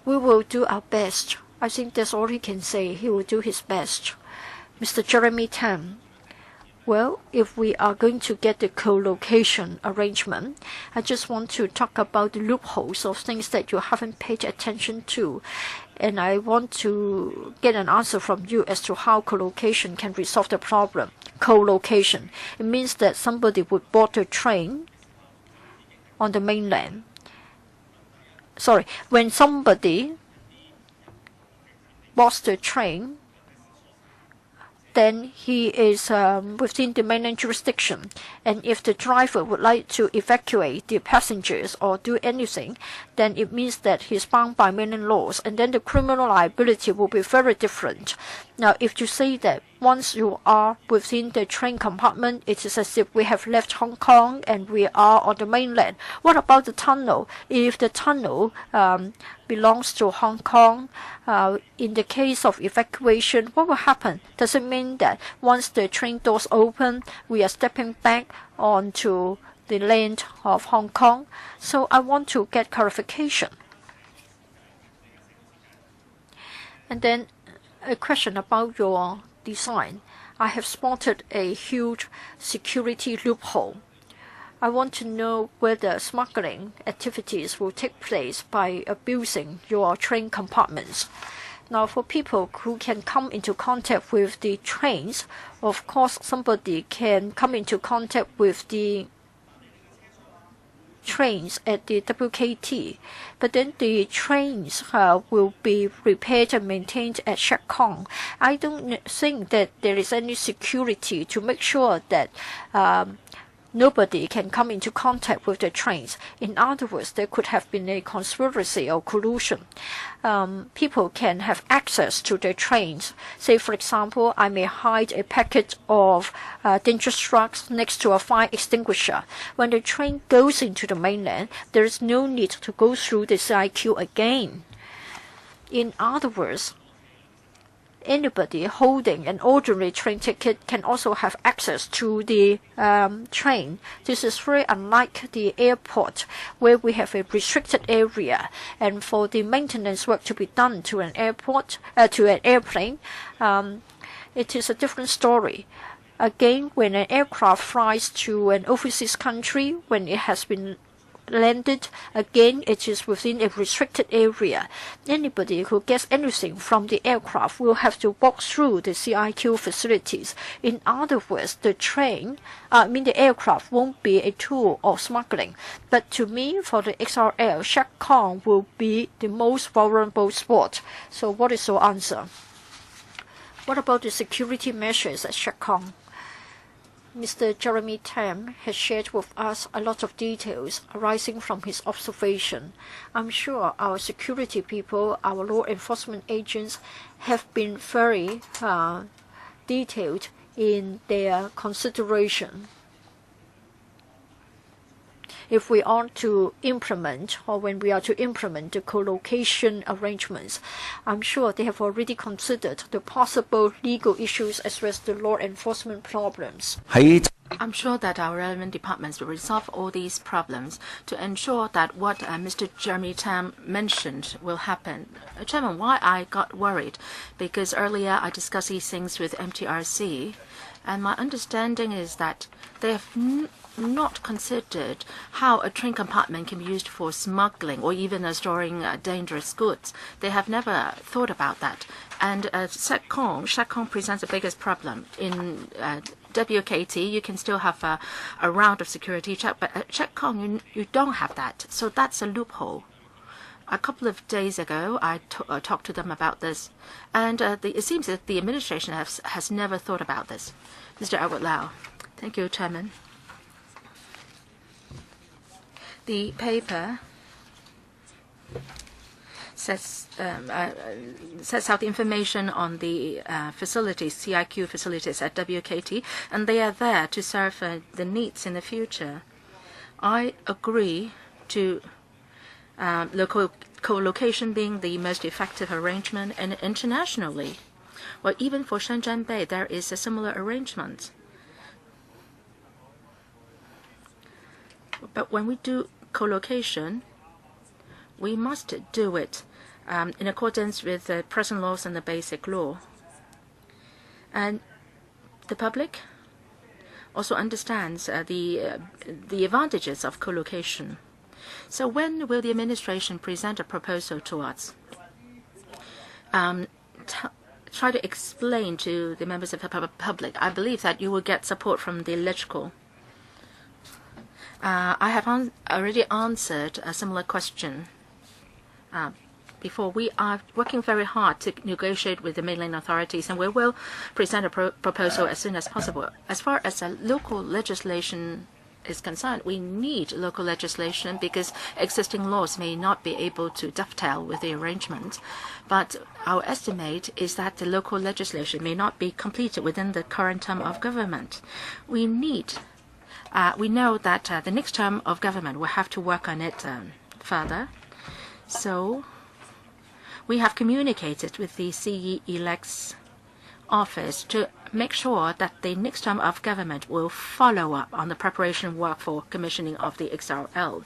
We will do our best. I think that's all he can say. He will do his best. Mr. Jeremy Tam. Well, if we are going to get the co-location arrangement, I just want to talk about the loopholes of things that you haven't paid attention to. And I want to get an answer from you as to how co-location can resolve the problem. Co-location. It means that somebody would board a train on the mainland. Sorry, when somebody boards the train, then he is within the mainland jurisdiction. And if the driver would like to evacuate the passengers or do anything, then it means that he's bound by mainland laws, and then the criminal liability will be very different. Now, if you say that once you are within the train compartment, it is as if we have left Hong Kong and we are on the mainland. What about the tunnel? If the tunnel belongs to Hong Kong, in the case of evacuation, what will happen? Does it mean that once the train doors open, we are stepping back onto the land of Hong Kong? So I want to get clarification. And then a question about your design. I have spotted a huge security loophole. I want to know whether smuggling activities will take place by abusing your train compartments. Now, for people who can come into contact with the trains, of course, somebody can come into contact with the trains at the WKT, but then the trains will be repaired and maintained at Shek Kong. I don't think that there is any security to make sure that nobody can come into contact with the trains. In other words, there could have been a conspiracy or collusion. People can have access to the trains. Say, for example, I may hide a packet of dangerous drugs next to a fire extinguisher. When the train goes into the mainland, there is no need to go through the CIQ again. In other words, anybody holding an ordinary train ticket can also have access to the train. This is very unlike the airport, where we have a restricted area, and for the maintenance work to be done to an airport, to an airplane, it is a different story. Again, when an aircraft flies to an overseas country, when it has been landed, again, it is within a restricted area. Anybody who gets anything from the aircraft will have to walk through the CIQ facilities. In other words, the aircraft won't be a tool of smuggling. But to me, for the XRL, Shek Kong will be the most vulnerable spot. So what is your answer? What about the security measures at Shek Kong? Mr. Jeremy Tam has shared with us a lot of details arising from his observation. I'm sure our security people, our law enforcement agents, have been very detailed in their consideration. If we are to implement, or when we are to implement the co-location arrangements, I'm sure they have already considered the possible legal issues as well as the law enforcement problems. I'm sure that our relevant departments will resolve all these problems to ensure that what Mr. Jeremy Tam mentioned will happen. Chairman, why I got worried? Because earlier I discussed these things with MTRC, and my understanding is that they have not considered how a train compartment can be used for smuggling or even storing dangerous goods. They have never thought about that. And Shek Kong presents the biggest problem. In WKT, you can still have a round of security check, but at Shek Kong, you don't have that. So that's a loophole. A couple of days ago, I talked to them about this, and it seems that the administration has never thought about this. Mr. Edward Lau. Thank you, Chairman. The paper sets out the information on the facilities, CIQ facilities at WKT, and they are there to serve the needs in the future. I agree to local co-location being the most effective arrangement, and internationally, well, even for Shenzhen Bay, there is a similar arrangement. But when we do co-location, we must do it in accordance with the present laws and the basic law. And the public also understands the advantages of co-location. So when will the administration present a proposal to us? Try to explain to the members of the public. I believe that you will get support from the electrical. I have already answered a similar question before. We are working very hard to negotiate with the mainland authorities, and we will present a proposal as soon as possible. As far as local legislation is concerned, we need local legislation because existing laws may not be able to dovetail with the arrangement. But our estimate is that the local legislation may not be completed within the current term of government. We know that the next term of government will have to work on it further. So we have communicated with the CE-Elect's office to make sure that the next term of government will follow up on the preparation work for commissioning of the XRL.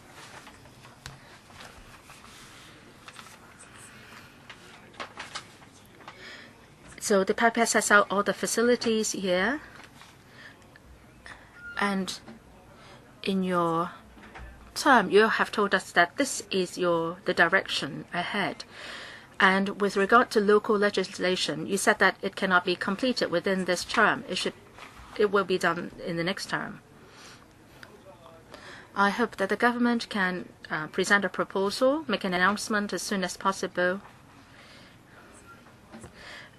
So the paper sets out all the facilities here, and in your term, you have told us that this is the direction ahead. And with regard to local legislation, you said that it cannot be completed within this term. It will be done in the next term. I hope that the government can present a proposal, make an announcement as soon as possible.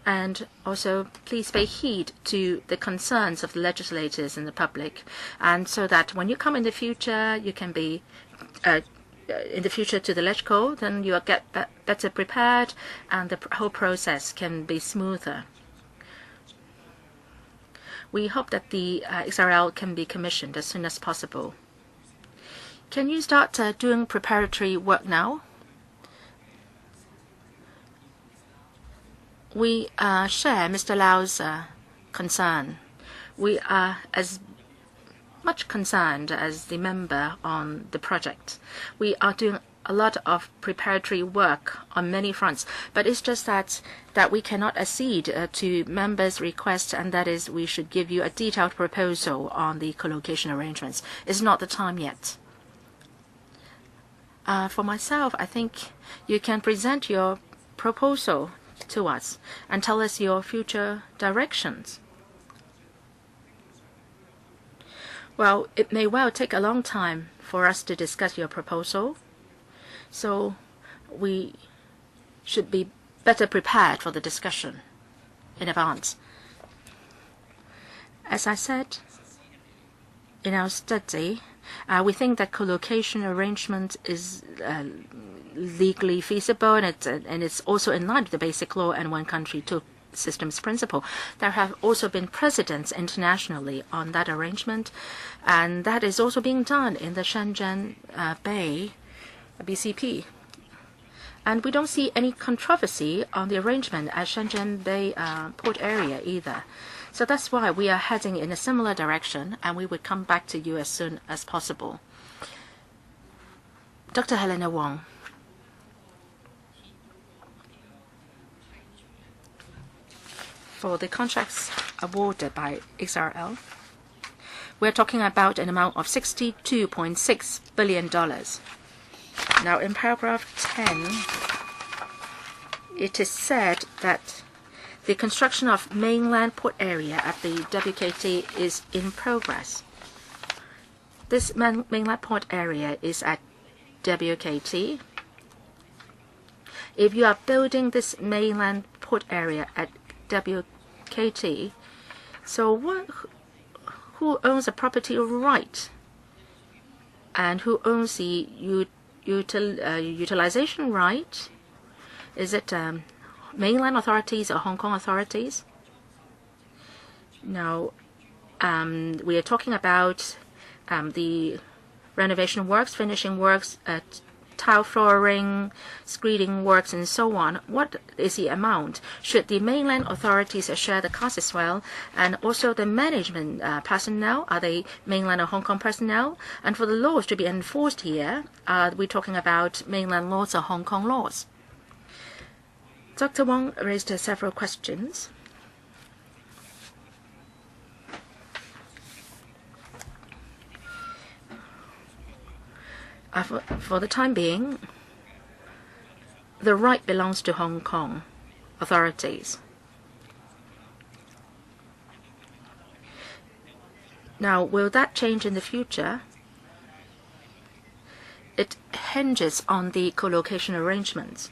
And also, please pay heed to the concerns of the legislators and the public, and so that when you come in the future, you can be in the future to the LegCo, then you will get better prepared, and the whole process can be smoother. We hope that the XRL can be commissioned as soon as possible. Can you start doing preparatory work now? We share Mr. Lau's concern. We are as much concerned as the member on the project. We are doing a lot of preparatory work on many fronts, but it's just that we cannot accede to members' requests, and that is we should give you a detailed proposal on the co-location arrangements. It's not the time yet. For myself, I think you can present your proposal to us and tell us your future directions. Well, it may well take a long time for us to discuss your proposal, so we should be better prepared for the discussion in advance. As I said, in our study, we think that co-location arrangement is legally feasible, and it's also in line with the basic law and one country, two systems principle. There have also been precedents internationally on that arrangement, and that is also being done in the Shenzhen Bay BCP. And we don't see any controversy on the arrangement at Shenzhen Bay port area either. So that's why we are heading in a similar direction, and we would come back to you as soon as possible. Dr. Helena Wong. For the contracts awarded by XRL, we're talking about an amount of $62.6 billion. Now, in paragraph 10, it is said that the construction of mainland port area at the WKT is in progress. This mainland port area is at WKT. If you are building this mainland port area at WKT, so who owns the property right? And who owns the utilization right? Is it mainland authorities or Hong Kong authorities? Now, we are talking about the renovation works, finishing works, tile flooring, screeding works, and so on. What is the amount? Should the mainland authorities share the cost as well? And also the management personnel, are they mainland or Hong Kong personnel? And for the laws to be enforced here, are we talking about mainland laws or Hong Kong laws? Dr. Wong raised several questions. For the time being, the right belongs to Hong Kong authorities. Now, will that change in the future? It hinges on the co-location arrangements.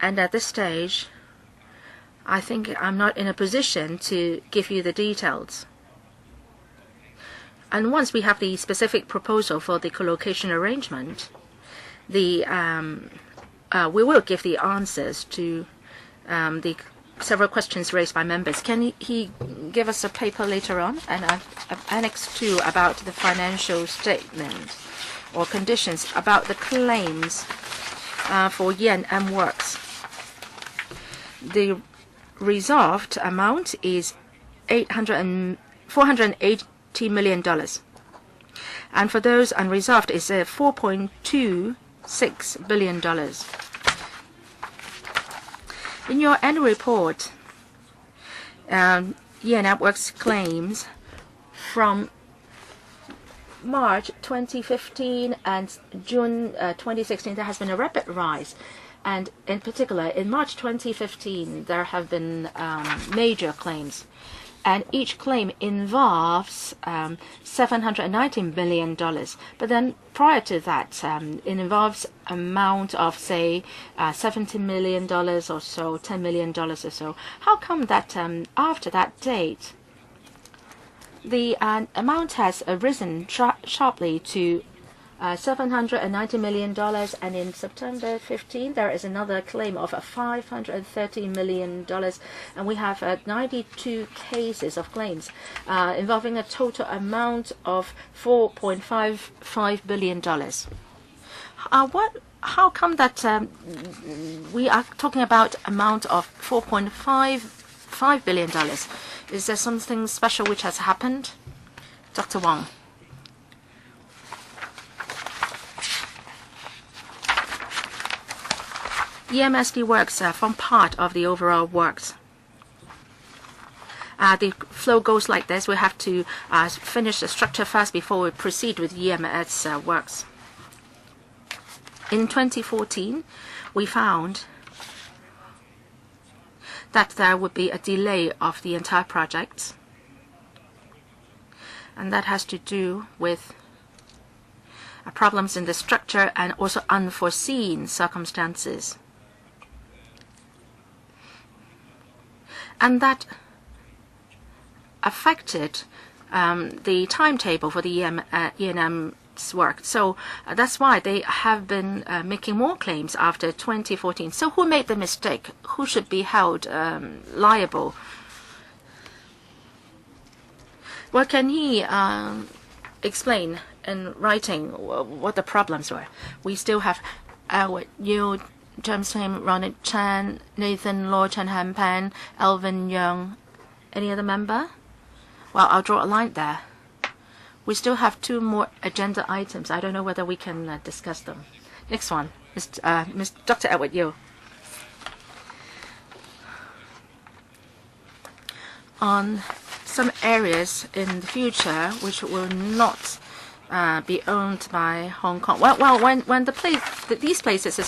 And at this stage, I think I'm not in a position to give you the details. And once we have the specific proposal for the co-location arrangement, we will give the answers to the several questions raised by members. Can he give us a paper later on? And I've annexed 2 about the financial statement or conditions about the claims for E&M works. The resolved amount is $480 million, and for those unresolved is $4.26 billion. In your annual report, E&M Works claims from March 2015 and June 2016, there has been a rapid rise. And in particular, in March 2015, there have been major claims. And each claim involves $719 million. But then prior to that, it involves amount of, say, $70 million or so, $10 million or so. How come that after that date, the amount has risen sharply to $790 million, and in September 15 there is another claim of $530 million, and we have 92 cases of claims involving a total amount of $4.55 billion. What how come that we are talking about amount of $4.5 billion? Is there something special which has happened? Dr. Wong. EMSD works form part of the overall works. The flow goes like this. We have to finish the structure first before we proceed with EMS works. In 2014, we found that there would be a delay of the entire project, and that has to do with problems in the structure and also unforeseen circumstances. And that affected the timetable for the E&M's work. So that's why they have been making more claims after 2014. So who made the mistake? Who should be held liable? Well, can he explain in writing what the problems were? We still have you, James Tim, Ronald Chan, Nathan Law, Chen Han-pan, Alvin Young. Any other member? Well, I'll draw a line there. We still have 2 more agenda items. I don't know whether we can discuss them. Next one, Dr. Edward Yiu. On some areas in the future which will not be owned by Hong Kong. Well, when these places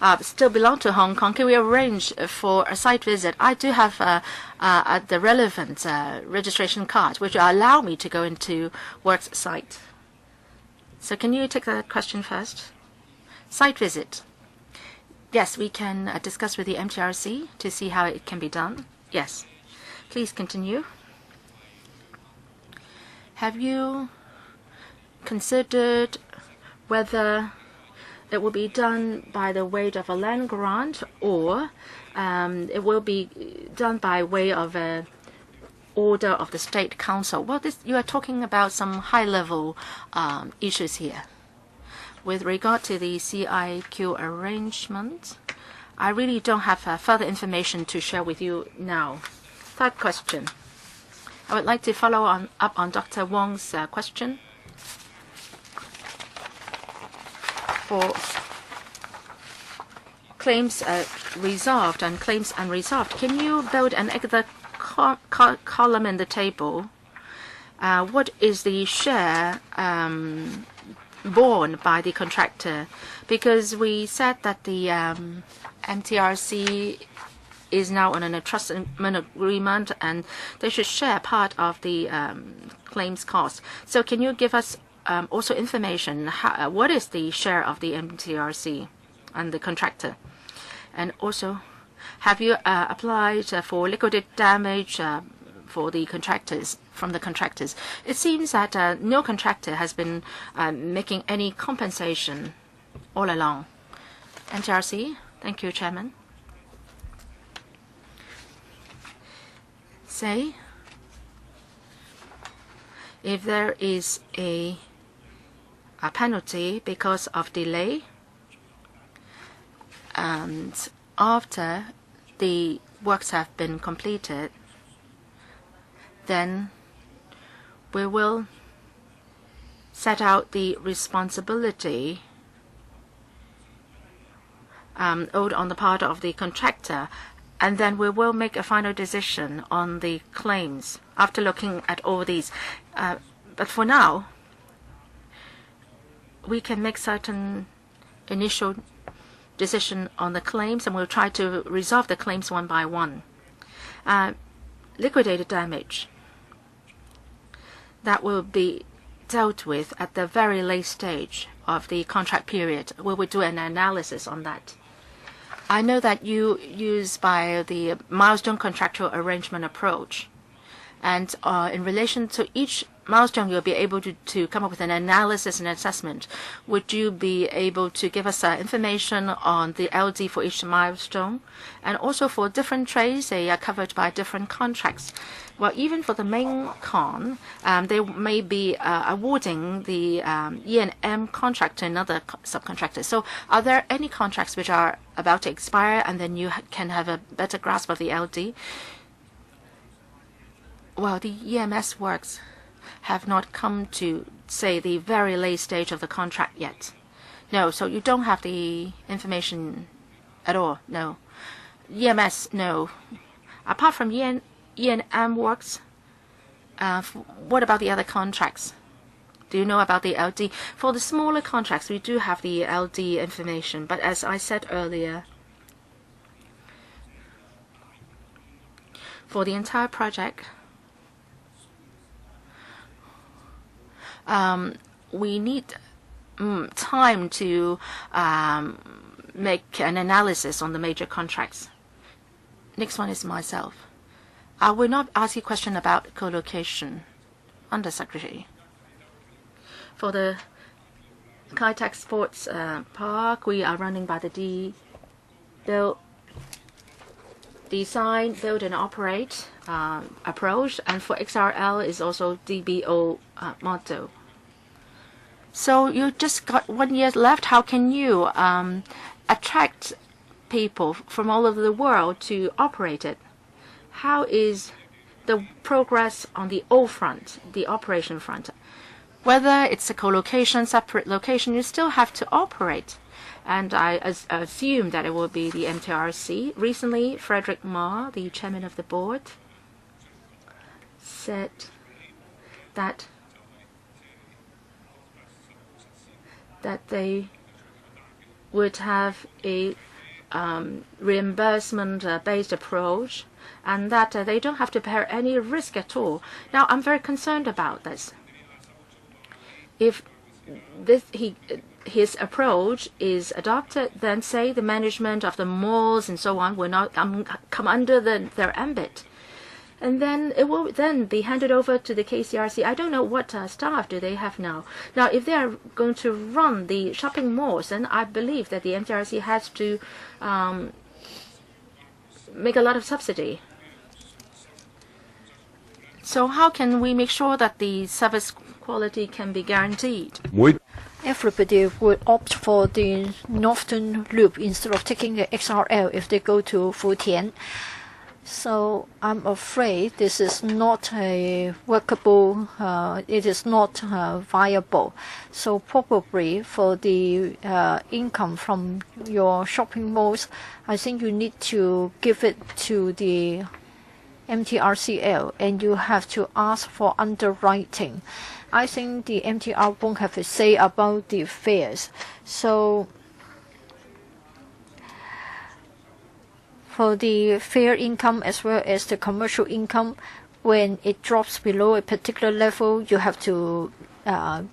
are still belong to Hong Kong, can we arrange for a site visit? I do have the relevant registration card, which will allow me to go into works site. So can you take that question first? Site visit. Yes, we can discuss with the MTRC to see how it can be done. Yes. Please continue. Have you considered whether it will be done by the way of a land grant or it will be done by way of an order of the State Council? Well, you are talking about some high-level issues here. With regard to the CIQ arrangement, I really don't have further information to share with you now. Third question. I would like to follow up on Dr. Wong's question. For claims resolved and claims unresolved, can you build an extra column in the table? What is the share borne by the contractor? Because we said that the MTRC is now on an entrustment agreement and they should share part of the claims cost. So can you give us also information, what is the share of the MTRC and the contractor? And also, have you applied for liquidated damage for the contractors, from the contractors? It seems that no contractor has been making any compensation all along. MTRC, thank you, Chairman. Say, if there is a penalty because of delay, and after the works have been completed, then we will set out the responsibility owed on the part of the contractor, and then we will make a final decision on the claims after looking at all these. But for now, we can make certain initial decision on the claims, and we'll try to resolve the claims one by one. Liquidated damage, that will be dealt with at the very late stage of the contract period. We will do an analysis on that. I know that you use by the milestone contractual arrangement approach, And in relation to each milestone, you'll be able to come up with an analysis and assessment. Would you be able to give us information on the LD for each milestone? And also for different trades, they are covered by different contracts. Well, even for the main con, they may be awarding the E&M contract to another subcontractor. So are there any contracts which are about to expire and then you can have a better grasp of the LD? Well, the EMS works have not come to, say, the very late stage of the contract yet. No, so you don't have the information at all, no. EMS, no. Apart from E&M works, what about the other contracts? Do you know about the LD? For the smaller contracts, we do have the LD information, but as I said earlier, for the entire project, we need time to make an analysis on the major contracts. Next one is myself. I will not ask you a question about co-location, Undersecretary. For the Kai Tak Sports Park, we are running by the design, build and operate approach, and for XRL is also DBO model. So you just got 1 year left. How can you attract people from all over the world to operate it? How is the progress on the O front, the operation front? Whether it's a co-location, separate location, you still have to operate. And I assume that it will be the MTRC. Recently, Frederick Ma, the chairman of the board, said that they would have a reimbursement-based approach, and that they don't have to bear any risk at all. Now, I'm very concerned about this. If his approach is adopted, then say the management of the malls and so on will not come under their ambit. And then it will then be handed over to the KCRC. I don't know what staff do they have now. Now, if they are going to run the shopping malls, then I believe that the MTRC has to make a lot of subsidy. So how can we make sure that the service quality can be guaranteed? Everybody would opt for the Northern Loop instead of taking the XRL if they go to Futian. So I'm afraid this is not a workable, it is not viable. So probably for the income from your shopping malls, I think you need to give it to the MTRCL and you have to ask for underwriting. I think the MTR won't have a say about the fares. So for the fare income as well as the commercial income, when it drops below a particular level, you have to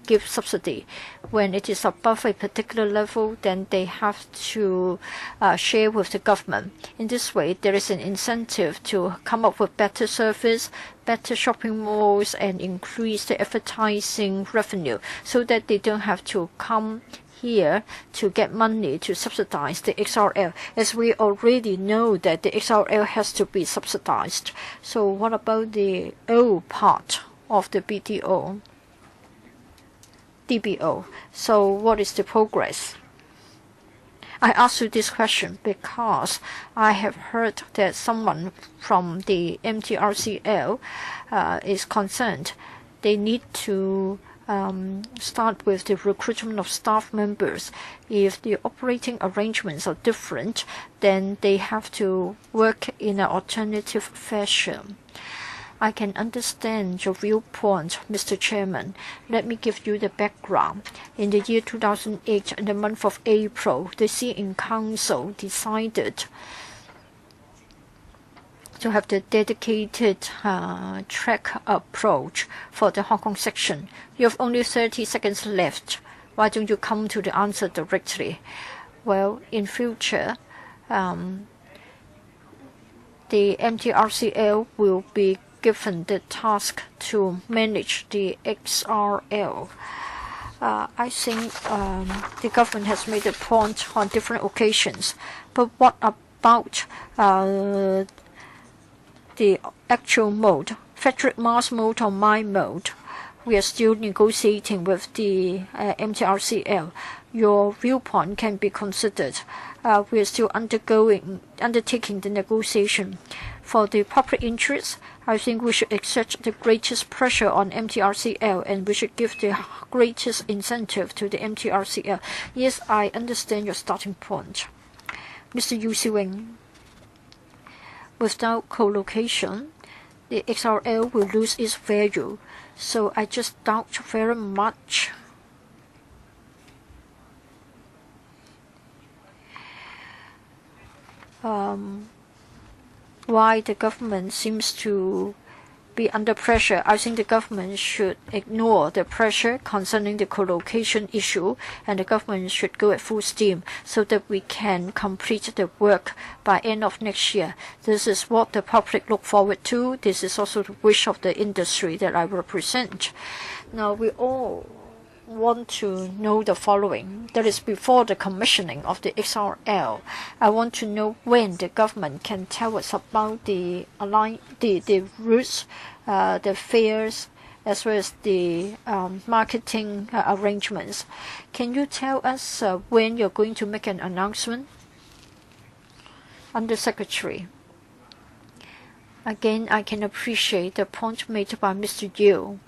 give subsidy. When it is above a particular level, then they have to share with the government. In this way, there is an incentive to come up with better service, better shopping malls, and increase the advertising revenue so that they don't have to come here to get money to subsidize the XRL, as we already know that the XRL has to be subsidized. So what about the O part of the DBO? So what is the progress? I ask you this question because I have heard that someone from the MTRCL is concerned. They need to start with the recruitment of staff members. If the operating arrangements are different, then they have to work in an alternative fashion. I can understand your viewpoint, Mr. Chairman. Let me give you the background. In the year 2008, in the month of April, the CN Council decided to have the dedicated track approach for the Hong Kong section. You have only 30 seconds left. Why don't you come to the answer directly? Well, in future, the MTRCL will be given the task to manage the XRL. I think the government has made a point on different occasions. But what about the actual mode, Frederick Mass mode or my mode? We are still negotiating with the MTRCL. Your viewpoint can be considered. We are still undertaking the negotiation. For the public interest, I think we should exert the greatest pressure on MTRCL, and we should give the greatest incentive to the MTRCL. Yes, I understand your starting point. Mr. Yu Siwing, without co-location, the XRL will lose its value. So I just doubt very much why the government seems to be under pressure. I think the government should ignore the pressure concerning the co-location issue, and the government should go at full steam so that we can complete the work by end of next year. This is what the public look forward to. This is also the wish of the industry that I represent. Now, we all want to know the following. That is, before the commissioning of the XRL, I want to know when the government can tell us about the routes, the fares, as well as the marketing arrangements. Can you tell us when you're going to make an announcement? Undersecretary. Again, I can appreciate the point made by Mr. Yiu.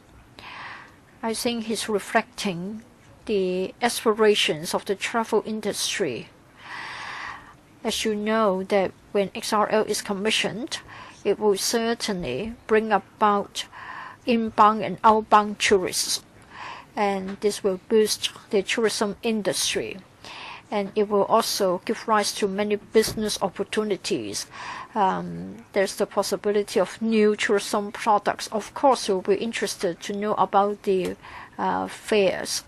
I think he's reflecting the aspirations of the travel industry. As you know, that when XRL is commissioned, it will certainly bring about inbound and outbound tourists, and this will boost the tourism industry, and it will also give rise to many business opportunities. There's the possibility of new tourism products. Of course, you'll be interested to know about the fares.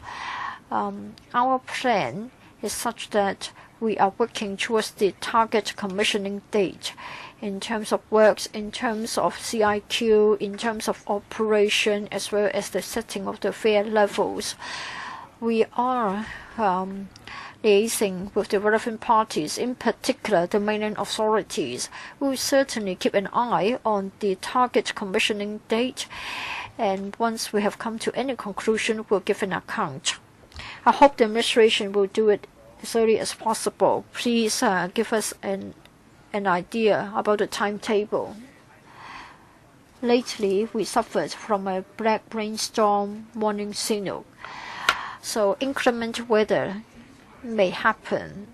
Our plan is such that we are working towards the target commissioning date in terms of works, in terms of CIQ, in terms of operation, as well as the setting of the fare levels. We are liaising with the relevant parties, in particular the mainland authorities. We will certainly keep an eye on the target commissioning date, and once we have come to any conclusion, we'll give an account. I hope the administration will do it as early as possible. Please give us an idea about the timetable. Lately, we suffered from a black rainstorm warning signal, so inclement weather may happen.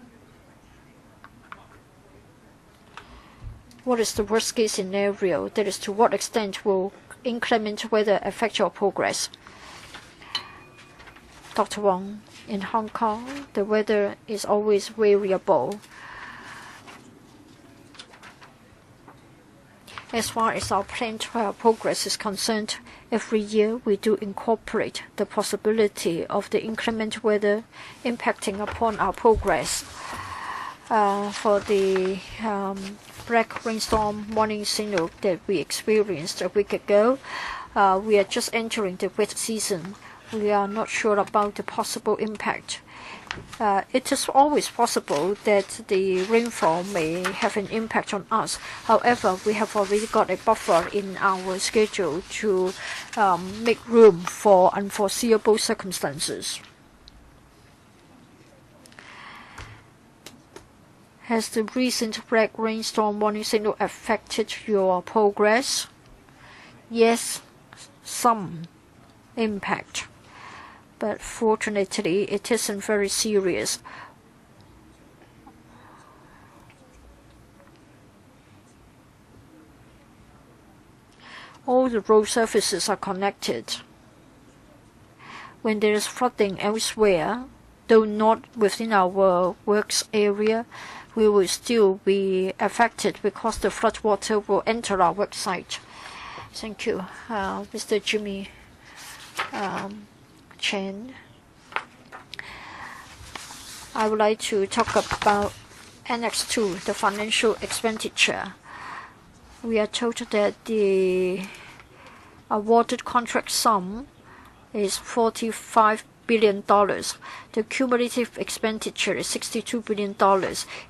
What is the worst case scenario? That is, to what extent will inclement weather affect your progress? Dr. Wong, in Hong Kong, the weather is always variable. As far as our planned progress is concerned, every year we do incorporate the possibility of the inclement weather impacting upon our progress. For the black rainstorm warning signal that we experienced a week ago, we are just entering the wet season. We are not sure about the possible impact. It is always possible that the rainfall may have an impact on us. However, we have already got a buffer in our schedule to make room for unforeseeable circumstances. Has the recent black rainstorm warning signal affected your progress? Yes, some impact, but fortunately it isn't very serious. All the road surfaces are connected. When there is flooding elsewhere, though not within our works area, we will still be affected because the flood water will enter our work site. Thank you. Mr. Jimmy Chen. I would like to talk about Annex 2, the financial expenditure. We are told that the awarded contract sum is $45 billion. The cumulative expenditure is $62 billion.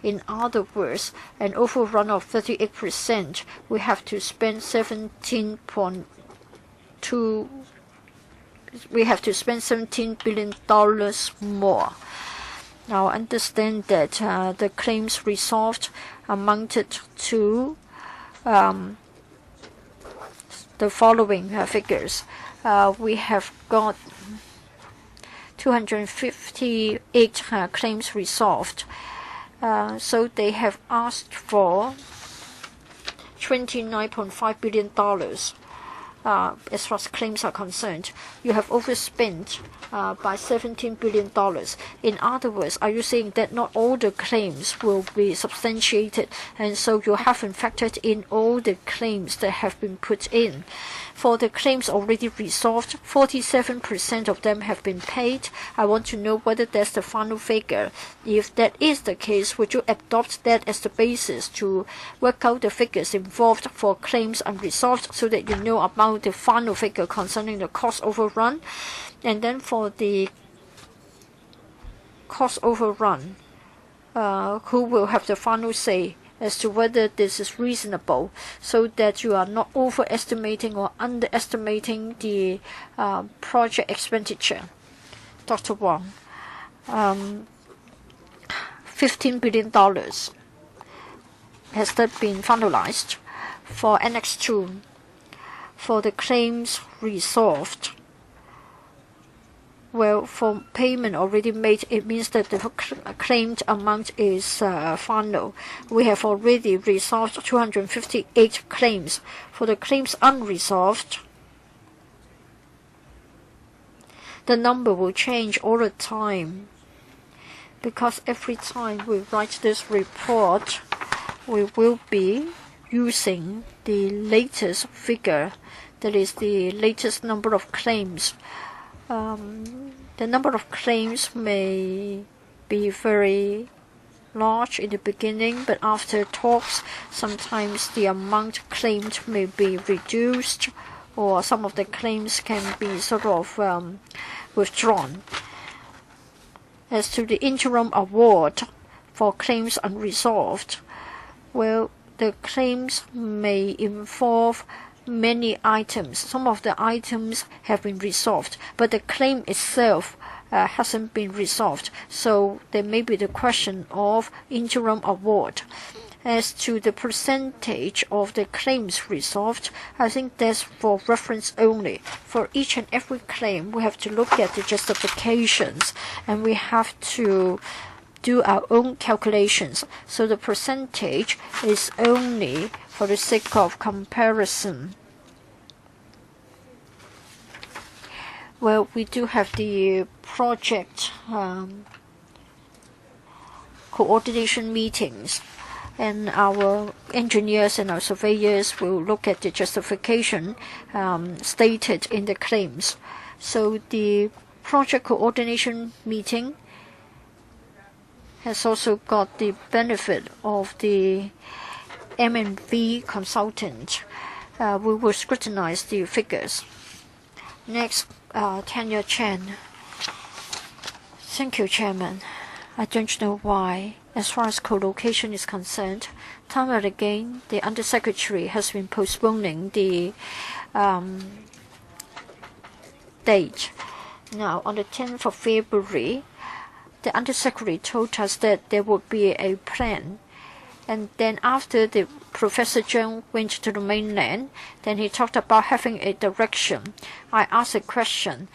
In other words, an overrun of 38%. We have to spend $17 billion more. Now understand that the claims resolved amounted to the following figures. We have got 258 claims resolved. So they have asked for $29.5 billion. As far as claims are concerned, you have overspent by $17 billion. In other words, are you saying that not all the claims will be substantiated, and so you haven't factored in all the claims that have been put in? For the claims already resolved, 47% of them have been paid. I want to know whether that's the final figure. If that is the case, would you adopt that as the basis to work out the figures involved for claims unresolved so that you know about the final figure concerning the cost overrun? And then for the cost overrun, who will have the final say as to whether this is reasonable, so that you are not overestimating or underestimating the project expenditure? Dr. Wong, $15 billion. Has that been finalized? For Annex 2, for the claims resolved, well, for payment already made, it means that the claimed amount is final. We have already resolved 258 claims. For the claims unresolved, the number will change all the time, because every time we write this report, we will be using the latest figure, that is the latest number of claims. The number of claims may be very large in the beginning, but after talks, sometimes the amount claimed may be reduced, or some of the claims can be sort of withdrawn. As to the interim award for claims unresolved, well, the claims may involve many items. Some of the items have been resolved, but the claim itself hasn't been resolved. So there may be the question of interim award. As to the percentage of the claims resolved, I think that's for reference only. For each and every claim, we have to look at the justifications, and we have to do our own calculations. So the percentage is only for the sake of comparison. Well, we do have the project coordination meetings, and our engineers and our surveyors will look at the justification stated in the claims. So the project coordination meeting has also got the benefit of the M&V consultant. We will scrutinize the figures. Next, Tanya Chen. Thank you, Chairman. I don't know why, as far as co-location is concerned, time and again, the Undersecretary has been postponing the date. Now, on the 10th of February, the Undersecretary told us that there would be a plan. And then after the Professor Chung went to the mainland, then he talked about having a direction. I asked a question,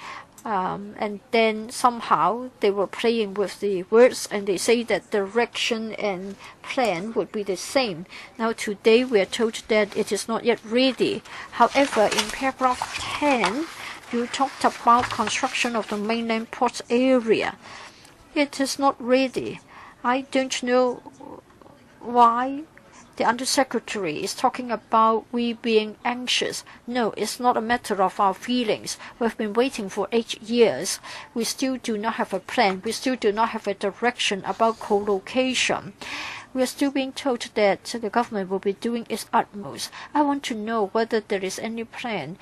and then somehow they were playing with the words, and they say that direction and plan would be the same. Now today we are told that it is not yet ready. However, in paragraph 10, you talked about construction of the mainland port area. It is not ready. I don't know why the Undersecretary is talking about we being anxious. No, it's not a matter of our feelings. We've been waiting for 8 years. We still do not have a plan. We still do not have a direction about co-location. We are still being told that the government will be doing its utmost. I want to know whether there is any plan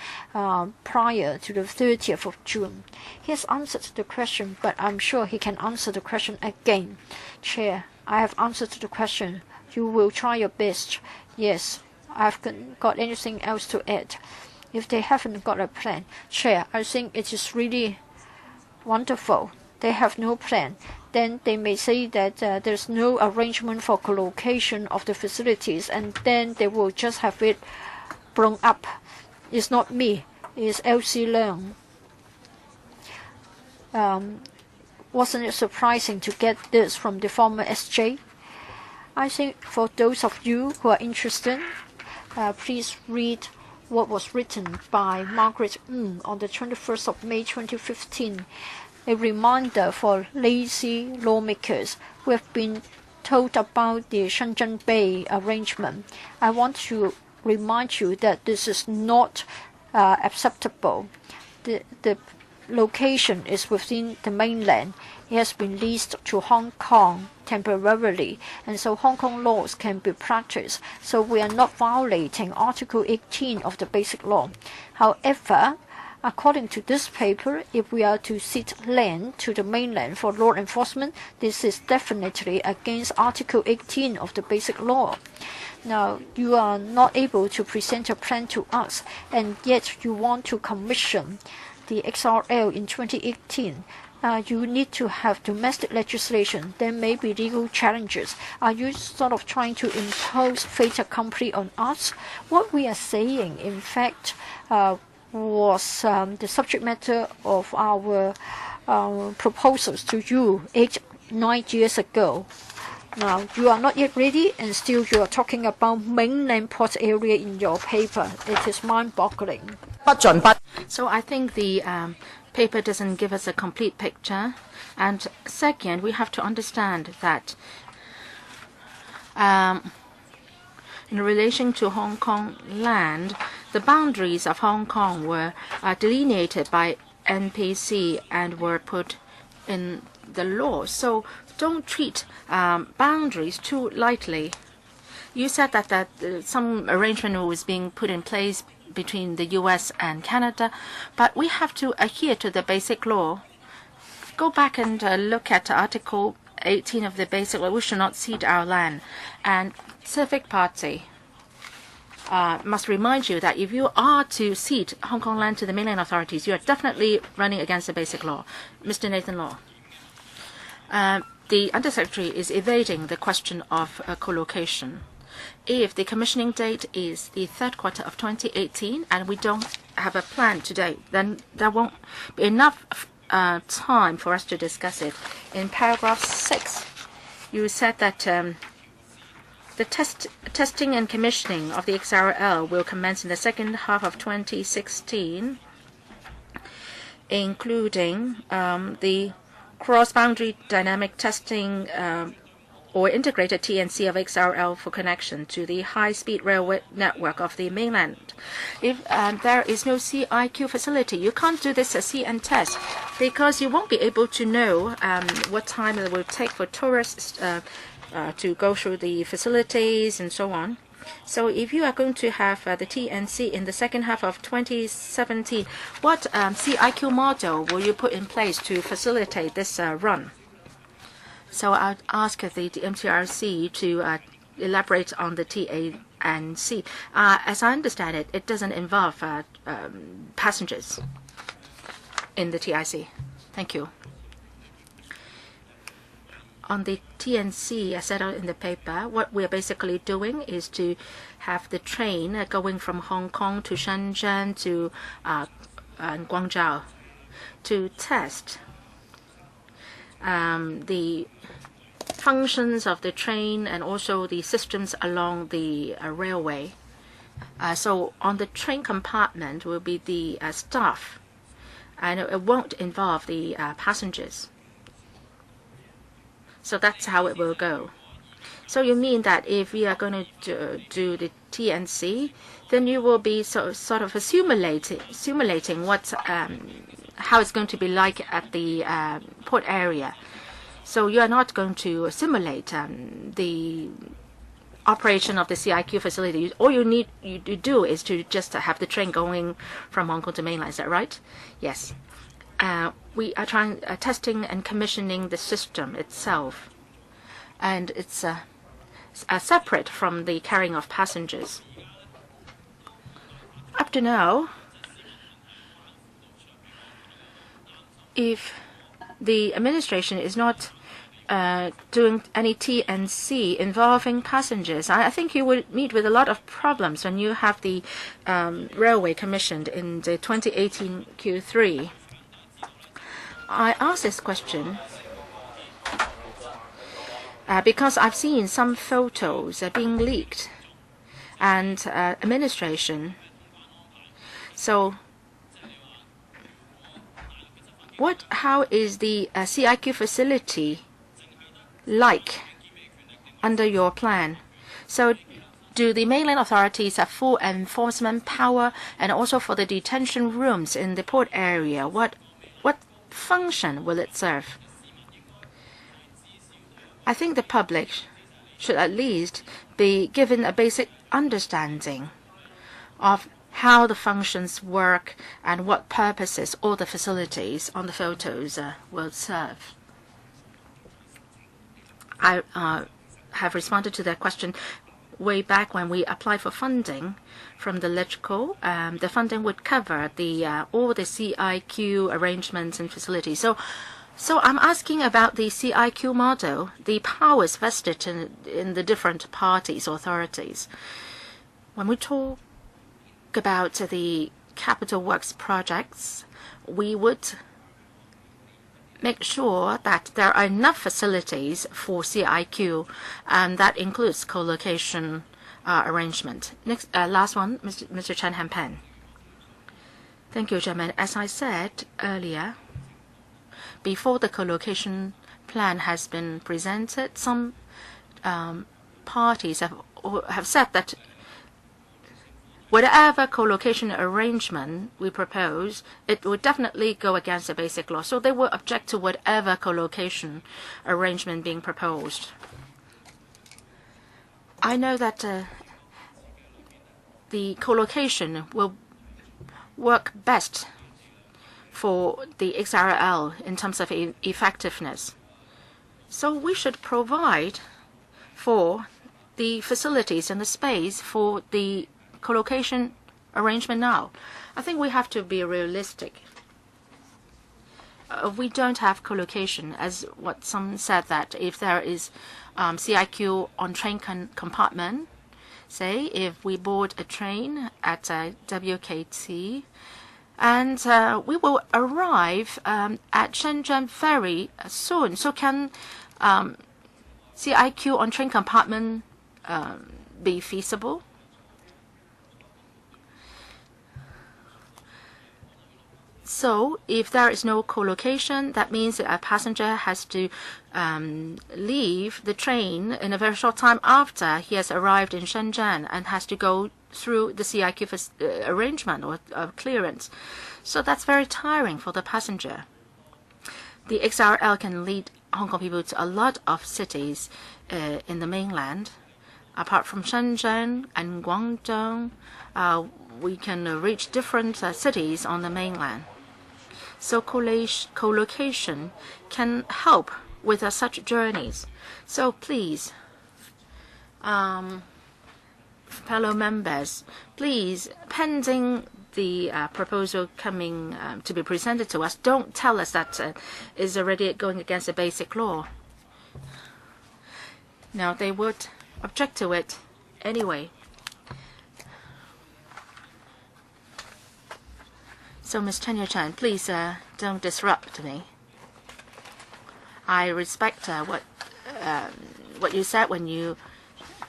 prior to the 30th of June. He has answered the question, but I'm sure he can answer the question again. Chair, I have answered the question. You will try your best. Yes, I haven't got anything else to add. If they haven't got a plan, Chair, I think it is really wonderful. They have no plan. Then they may say that there's no arrangement for collocation of the facilities, and then they will just have it blown up. It's not me. It's L.C. Leung. Wasn't it surprising to get this from the former SJ? I think for those of you who are interested, please read what was written by Margaret Ng on the 21st of May 2015, a reminder for lazy lawmakers who have been told about the Shenzhen Bay arrangement. I want to remind you that this is not acceptable. The location is within the mainland. It has been leased to Hong Kong temporarily, and so Hong Kong laws can be practiced. So we are not violating Article 18 of the Basic Law. However, according to this paper, if we are to cede land to the mainland for law enforcement, this is definitely against Article 18 of the Basic Law. Now, you are not able to present a plan to us, and yet you want to commission the XRL in 2018. You need to have domestic legislation. There may be legal challenges. Are you sort of trying to impose fait accompli on us? What we are saying, in fact, was the subject matter of our proposals to you 8-9 years ago. Now, you are not yet ready, and still you are talking about mainland port area in your paper. It is mind-boggling. So I think the paper doesn't give us a complete picture. And second, we have to understand that in relation to Hong Kong land, the boundaries of Hong Kong were delineated by NPC and were put in the law. So don't treat boundaries too lightly. You said that some arrangement was being put in place between the U.S. and Canada, but we have to adhere to the Basic Law. Go back and look at Article 18 of the Basic Law. We should not cede our land. And Civic Party must remind you that if you are to cede Hong Kong land to the mainland authorities, you are definitely running against the Basic Law. Mr. Nathan Law. The Undersecretary is evading the question of collocation. If the commissioning date is the third quarter of 2018 and we don't have a plan today, then there won't be enough time for us to discuss it. In paragraph 6, you said that the testing and commissioning of the XRL will commence in the second half of 2016, including the cross-boundary dynamic testing or integrated TNC of XRL for connection to the high-speed railway network of the mainland. If there is no CIQ facility, you can't do this see and test because you won't be able to know what time it will take for tourists to go through the facilities and so on. So if you are going to have the TNC in the second half of 2017, what CIQ model will you put in place to facilitate this run? So I'll ask the MTRC to elaborate on the TNC. As I understand it, it doesn't involve passengers in the TIC. Thank you. On the TNC, as set out in the paper, what we're basically doing is to have the train going from Hong Kong to Shenzhen to Guangzhou to test the functions of the train and also the systems along the railway. So on the train compartment will be the staff, and it won't involve the passengers. So that's how it will go. So you mean that if we are going to do the TNC, then you will be sort of simulating what how it's going to be like at the port area. So you are not going to simulate the operation of the CIQ facility. All you need to do is to just have the train going from Hong Kong to mainland. Is that right? Yes. We are testing and commissioning the system itself, and it's separate from the carrying of passengers. Up to now, if the administration is not doing any T&C involving passengers, I think you will meet with a lot of problems when you have the railway commissioned in the 2018 Q3. I ask this question because I've seen some photos being leaked and administration. So how is the CIQ facility like under your plan? So do the mainland authorities have full enforcement power, and also for the detention rooms in the port area, what function will it serve? I think the public should at least be given a basic understanding of how the functions work and what purposes all the facilities on the photos will serve. I have responded to that question way back when we applied for funding from the LegCo. The funding would cover all the CIQ arrangements and facilities. So I'm asking about the CIQ model, the powers vested in the different parties or authorities. When we talk about the capital works projects, we would make sure that there are enough facilities for CIQ, and that includes co-location arrangement. Next, last one, Mr. Chen Hanpan. Thank you, Chairman. As I said earlier, before the co-location plan has been presented, some parties have said that whatever co-location arrangement we propose, it would definitely go against the basic law. So they will object to whatever co-location arrangement being proposed. I know that the co-location will work best for the XRL in terms of effectiveness. So we should provide for the facilities and the space for the co-location arrangement now. I think we have to be realistic. We don't have co-location, as what some said, that if there is CIQ on train compartment, say if we board a train at WKT, and we will arrive at Shenzhen very soon. So can CIQ on train compartment be feasible? So if there is no co-location, that means that a passenger has to leave the train in a very short time after he has arrived in Shenzhen and has to go through the CIQ arrangement or clearance. So that's very tiring for the passenger. The XRL can lead Hong Kong people to a lot of cities in the mainland. Apart from Shenzhen and Guangdong, we can reach different cities on the mainland. So co-location can help with such journeys. So please, fellow members, please, pending the proposal coming to be presented to us, don't tell us that is already going against the basic law. Now, they would object to it anyway. So, Ms. Chen Yu-chan, please don't disrupt me. I respect what you said when you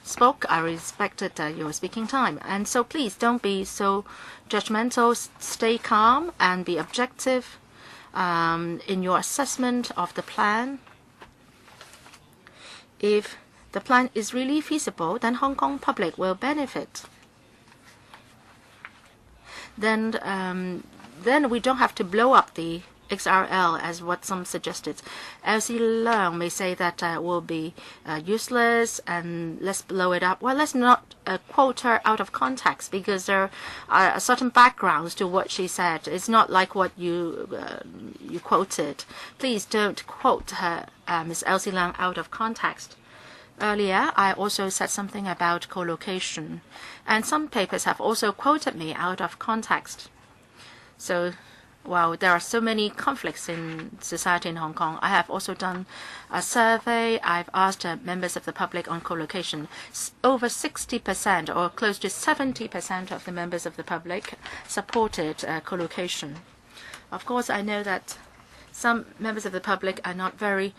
spoke. I respected your speaking time. And so please don't be so judgmental. Stay calm and be objective in your assessment of the plan. If the plan is really feasible, then Hong Kong public will benefit. Then we don't have to blow up the XRL, as what some suggested. LC Leung may say that will be useless and let's blow it up. Well, let's not quote her out of context, because there are certain backgrounds to what she said. It's not like what you quoted. Please don't quote her, Ms. LC Leung, out of context. Earlier, I also said something about co-location, and some papers have also quoted me out of context. So, well, there are so many conflicts in society in Hong Kong. I have also done a survey. I've asked members of the public on co-location. Over 60% or close to 70% of the members of the public supported co-location. Of course, I know that some members of the public are not very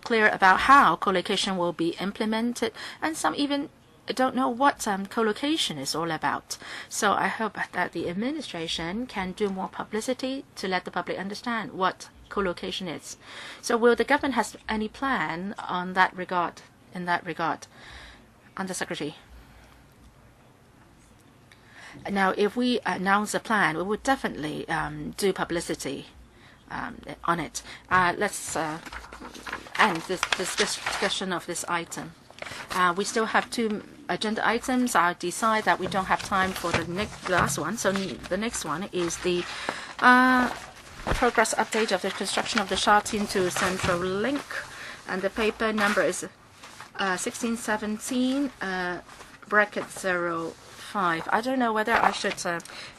clear about how co-location will be implemented, and some even don't know what co-location is all about. So I hope that the administration can do more publicity to let the public understand what co-location is. So will the government have any plan on that regard, Undersecretary? Now, if we announce a plan, we would definitely do publicity on it. Let's end this discussion of this item. We still have 2 agenda items. I'll decide that we don't have time for the last one. So the next one is the progress update of the construction of the Sha Tin to Central Link. And the paper number is 1617 /05. I don't know whether I should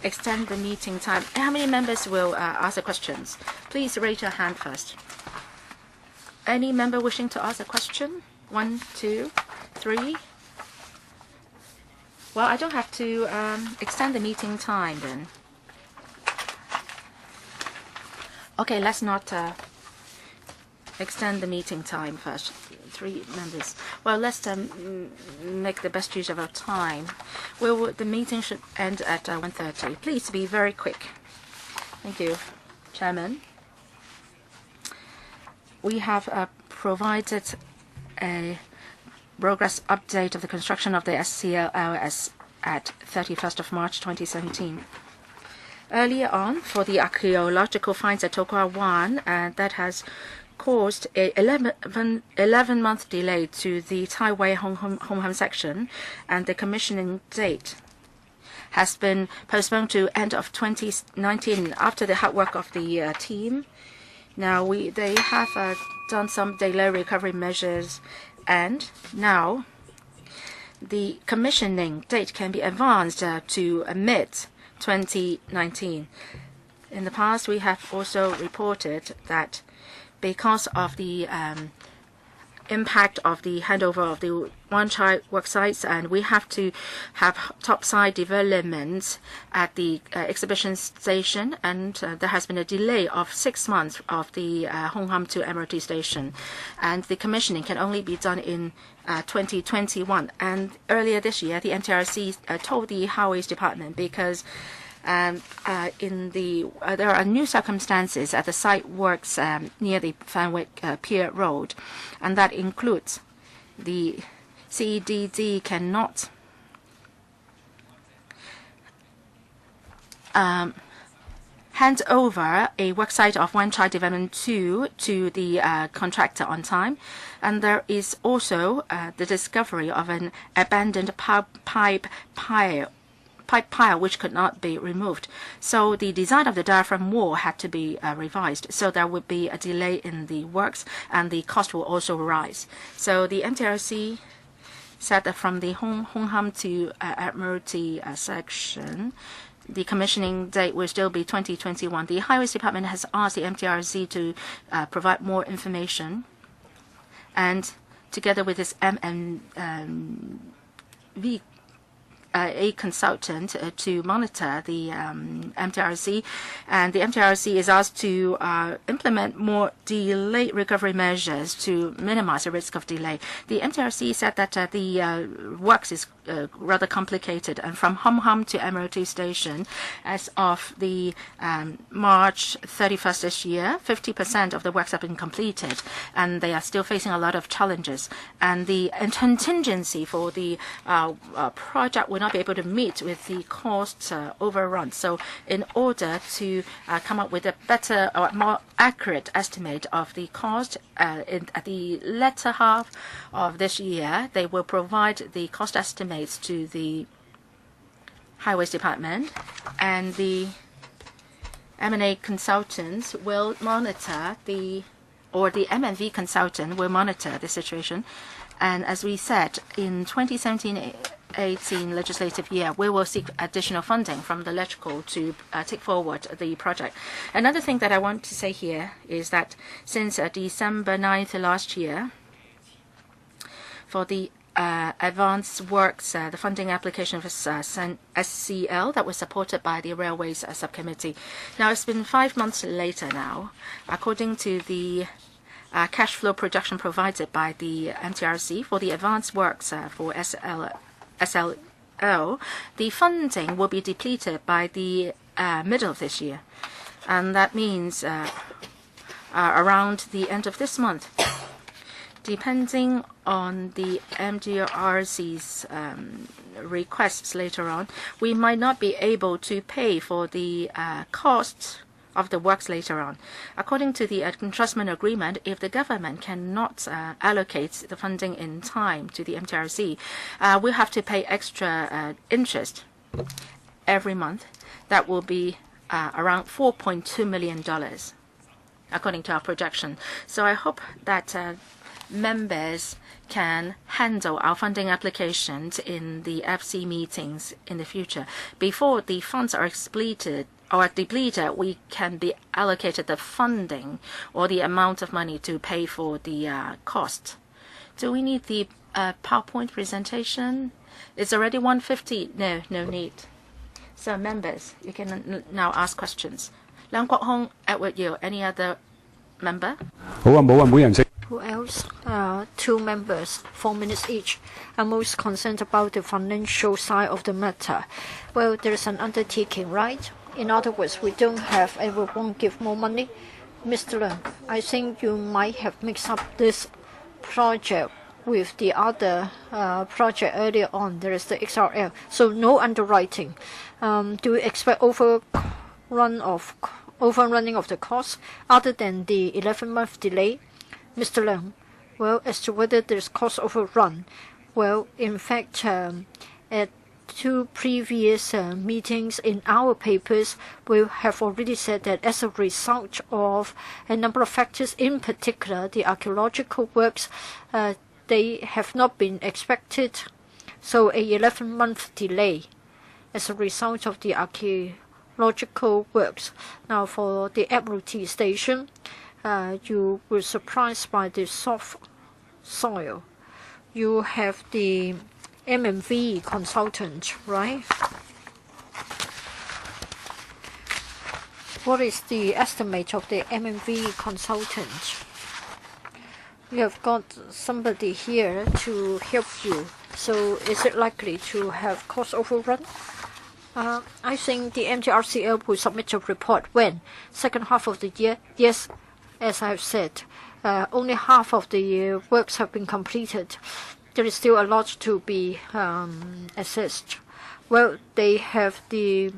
extend the meeting time. How many members will ask the questions? Please raise your hand first. Any member wishing to ask a question? 1, 2, 3. Well, I don't have to extend the meeting time then. Okay, let's not extend the meeting time first. 3 members. Well, let's make the best use of our time. The meeting should end at 1:30. Please be very quick. Thank you, Chairman. We have provided a progress update of the construction of the SCLLS at 31st of March 2017. Earlier on, for the archaeological finds at Tokwa 1, that has caused a 11-month delay to the Tai Wai Hong Hom section, and the commissioning date has been postponed to end of 2019 after the hard work of the team. Now they have done some delay recovery measures, and now the commissioning date can be advanced to mid-2019. In the past, we have also reported that because of the impact of the handover of the Wan Chai work sites, and we have to have topside development at the exhibition station, and there has been a delay of 6 months of the Hong Ham to Admiralty station, and the commissioning can only be done in 2021. And earlier this year, the MTRC told the Highways Department, because there are new circumstances at the site works near the Fanwick Pier Road, and that includes the CEDD cannot hand over a worksite of Wan Chai Development 2 to the contractor on time, and there is also the discovery of an abandoned pipe pile which could not be removed. So the design of the diaphragm wall had to be revised. So there would be a delay in the works, and the cost will also rise. So the MTRC said that from the Hong Ham to Admiralty section, the commissioning date will still be 2021. The Highways Department has asked the MTRC to provide more information, and together with this MNV a consultant to monitor the MTRC, and the MTRC is asked to implement more delay recovery measures to minimize the risk of delay. The MTRC said that the works is rather complicated, and from Hom Ham to Admiralty Station, as of the March 31st this year, 50% of the works have been completed, and they are still facing a lot of challenges. And the contingency for the project would not be able to meet with the cost overrun. So in order to come up with a better or more accurate estimate of the cost at the latter half of this year, they will provide the cost estimates to the Highways Department, and the M&A consultants will monitor the MNV consultant will monitor the situation. And as we said, in 2017-18 legislative year, we will seek additional funding from the electrical to take forward the project. Another thing that I want to say here is that since December 9th last year, for the advanced works, the funding application for SCL that was supported by the Railways Subcommittee. Now, it's been 5 months later now. According to the cash flow projection provided by the MTRC for the advanced works for SLL, the funding will be depleted by the middle of this year. And that means around the end of this month. Depending on the MTRC's requests later on, we might not be able to pay for the costs of the works later on. According to the entrustment agreement, if the government cannot allocate the funding in time to the MTRC, we'll have to pay extra interest every month. That will be around $4.2 million, according to our projection. So I hope that members can handle our funding applications in the FC meetings in the future. Before the funds are depleted, we can be allocated the funding or the amount of money to pay for the cost. Do we need the PowerPoint presentation? It's already 1:50. No need. So members, you can now ask questions. Dr Hon YIU, any other member? Who else? 2 members, 4 minutes each. I'm most concerned about the financial side of the matter. Well, there's an undertaking, right? In other words, we don't have and we won't give more money. Mr. Leung, I think you might have mixed up this project with the other project earlier on. There is the XRL. So no underwriting. Do you expect overrunning of the cost other than the 11-month delay? Mr. Leung, well, as to whether there's cost overrun, well, in fact, at 2 previous meetings in our papers, we have already said that as a result of a number of factors, in particular the archaeological works, they have not been expected. So a 11-month delay as a result of the archaeological works. Now for the Admiralty Station, you were surprised by the soft soil. You have the MMV consultant, right? What is the estimate of the MMV consultant? You have got somebody here to help you. So is it likely to have cost overrun? I think the MTRCL will submit a report when? Second half of the year? Yes. As I've said, only half of the works have been completed. There is still a lot to be assessed. Well, they have the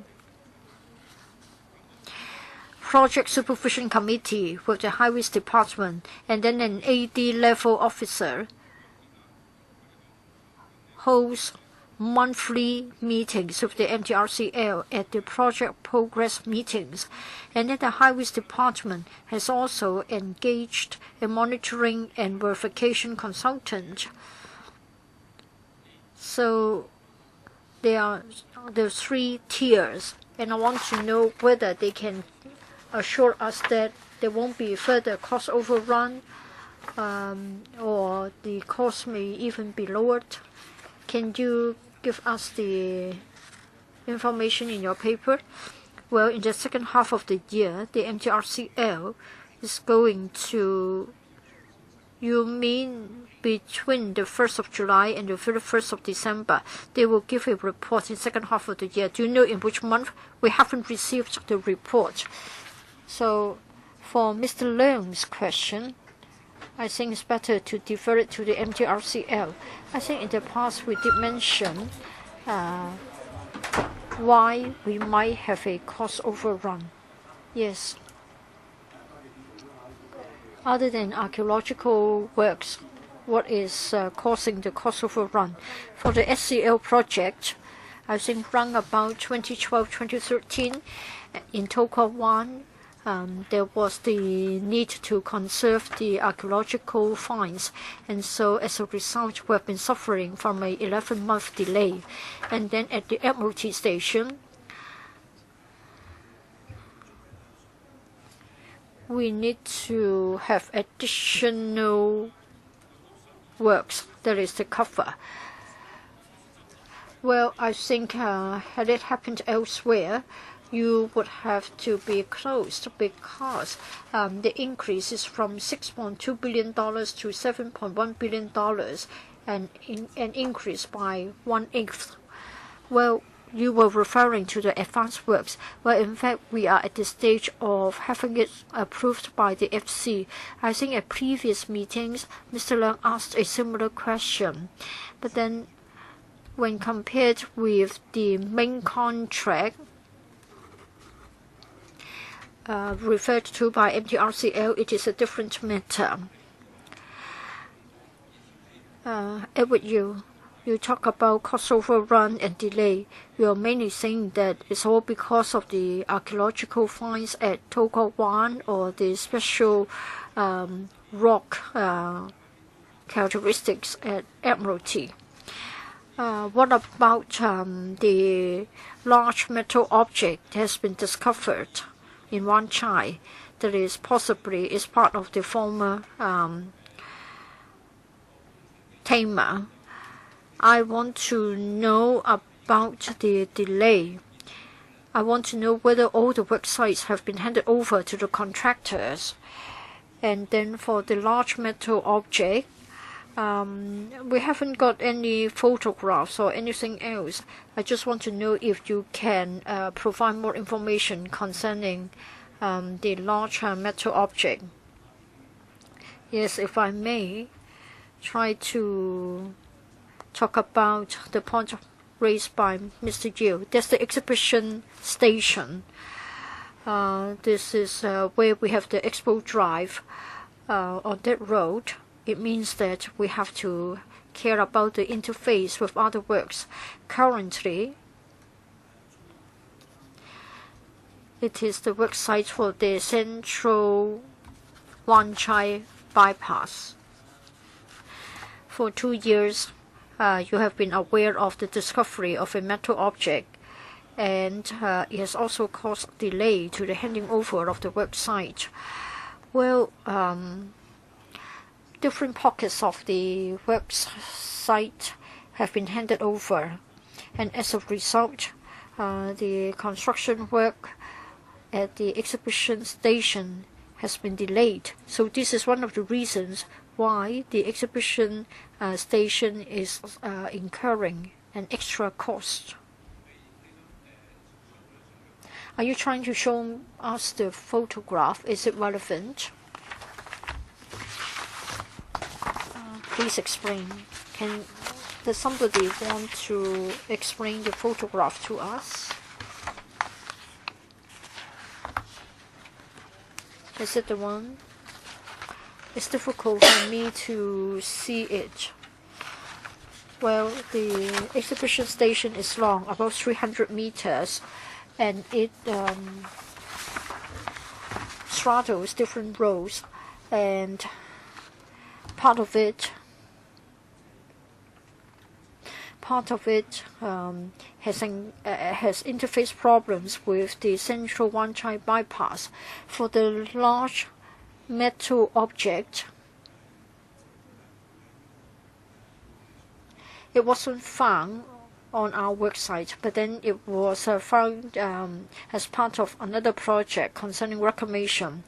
Project Supervision Committee with the Highways Department, and then an AD level officer holds monthly meetings with the MTRCL at the project progress meetings. And then the Highways Department has also engaged a monitoring and verification consultant. So there are the 3 tiers, and I want to know whether they can assure us that there won't be further cost overrun or the cost may even be lowered. Can you give us the information in your paper? Well, in the second half of the year, the MTRCL is going to, you mean between the 1st of July and the 31st of December, they will give a report in the second half of the year. Do you know in which month? We haven't received the report. So for Mr. Leung's question, I think it's better to defer it to the MTRCL. I think in the past we did mention why we might have a cost overrun. Yes. Other than archaeological works, what is causing the cost overrun? For the SCL project, I think around about 2012-2013, in Tokyo 1, there was the need to conserve the archaeological finds, and so as a result, we have been suffering from a 11-month delay. And then at the Admiralty Station, we need to have additional works, that is the cover. Well, I think had it happened elsewhere, you would have to be closed because the increase is from $6.2 billion to $7.1 billion, and an increase by 1/8. Well, you were referring to the advanced works. Well, in fact, we are at the stage of having it approved by the FC. I think at previous meetings, Mr. Leung asked a similar question. But then, when compared with the main contract referred to by MTRCL, it is a different matter. Edward Yiu, you talk about cost overrun and delay. You are mainly saying that it's all because of the archaeological finds at Tokyo 1 or the special rock characteristics at Admiralty. What about the large metal object that has been discovered in Wan Chai that is possibly is part of the former Tamer? I want to know about the delay. I want to know whether all the work sites have been handed over to the contractors. And then for the large metal object, we haven't got any photographs or anything else. I just want to know if you can provide more information concerning the large metal object. Yes, if I may try to talk about the point raised by Mr. Yiu. There's the exhibition station. This is where we have the Expo Drive on that road. It means that we have to care about the interface with other works. Currently, it is the work site for the Central Wan Chai bypass. For 2 years, you have been aware of the discovery of a metal object, and it has also caused delay to the handing over of the work site. Well, different pockets of the work site have been handed over, and as a result, the construction work at the exhibition station has been delayed. So this is one of the reasons why the exhibition station is incurring an extra cost. Are you trying to show us the photograph? Is it relevant? Please explain. Does somebody want to explain the photograph to us? Is it the one? It's difficult for me to see it. Well, the exhibition station is long, about 300 meters, and it straddles different roads, and part of it has interface problems with the Central Wan Chai bypass. For the large metal object, it wasn't found on our website, but then it was found as part of another project concerning reclamation.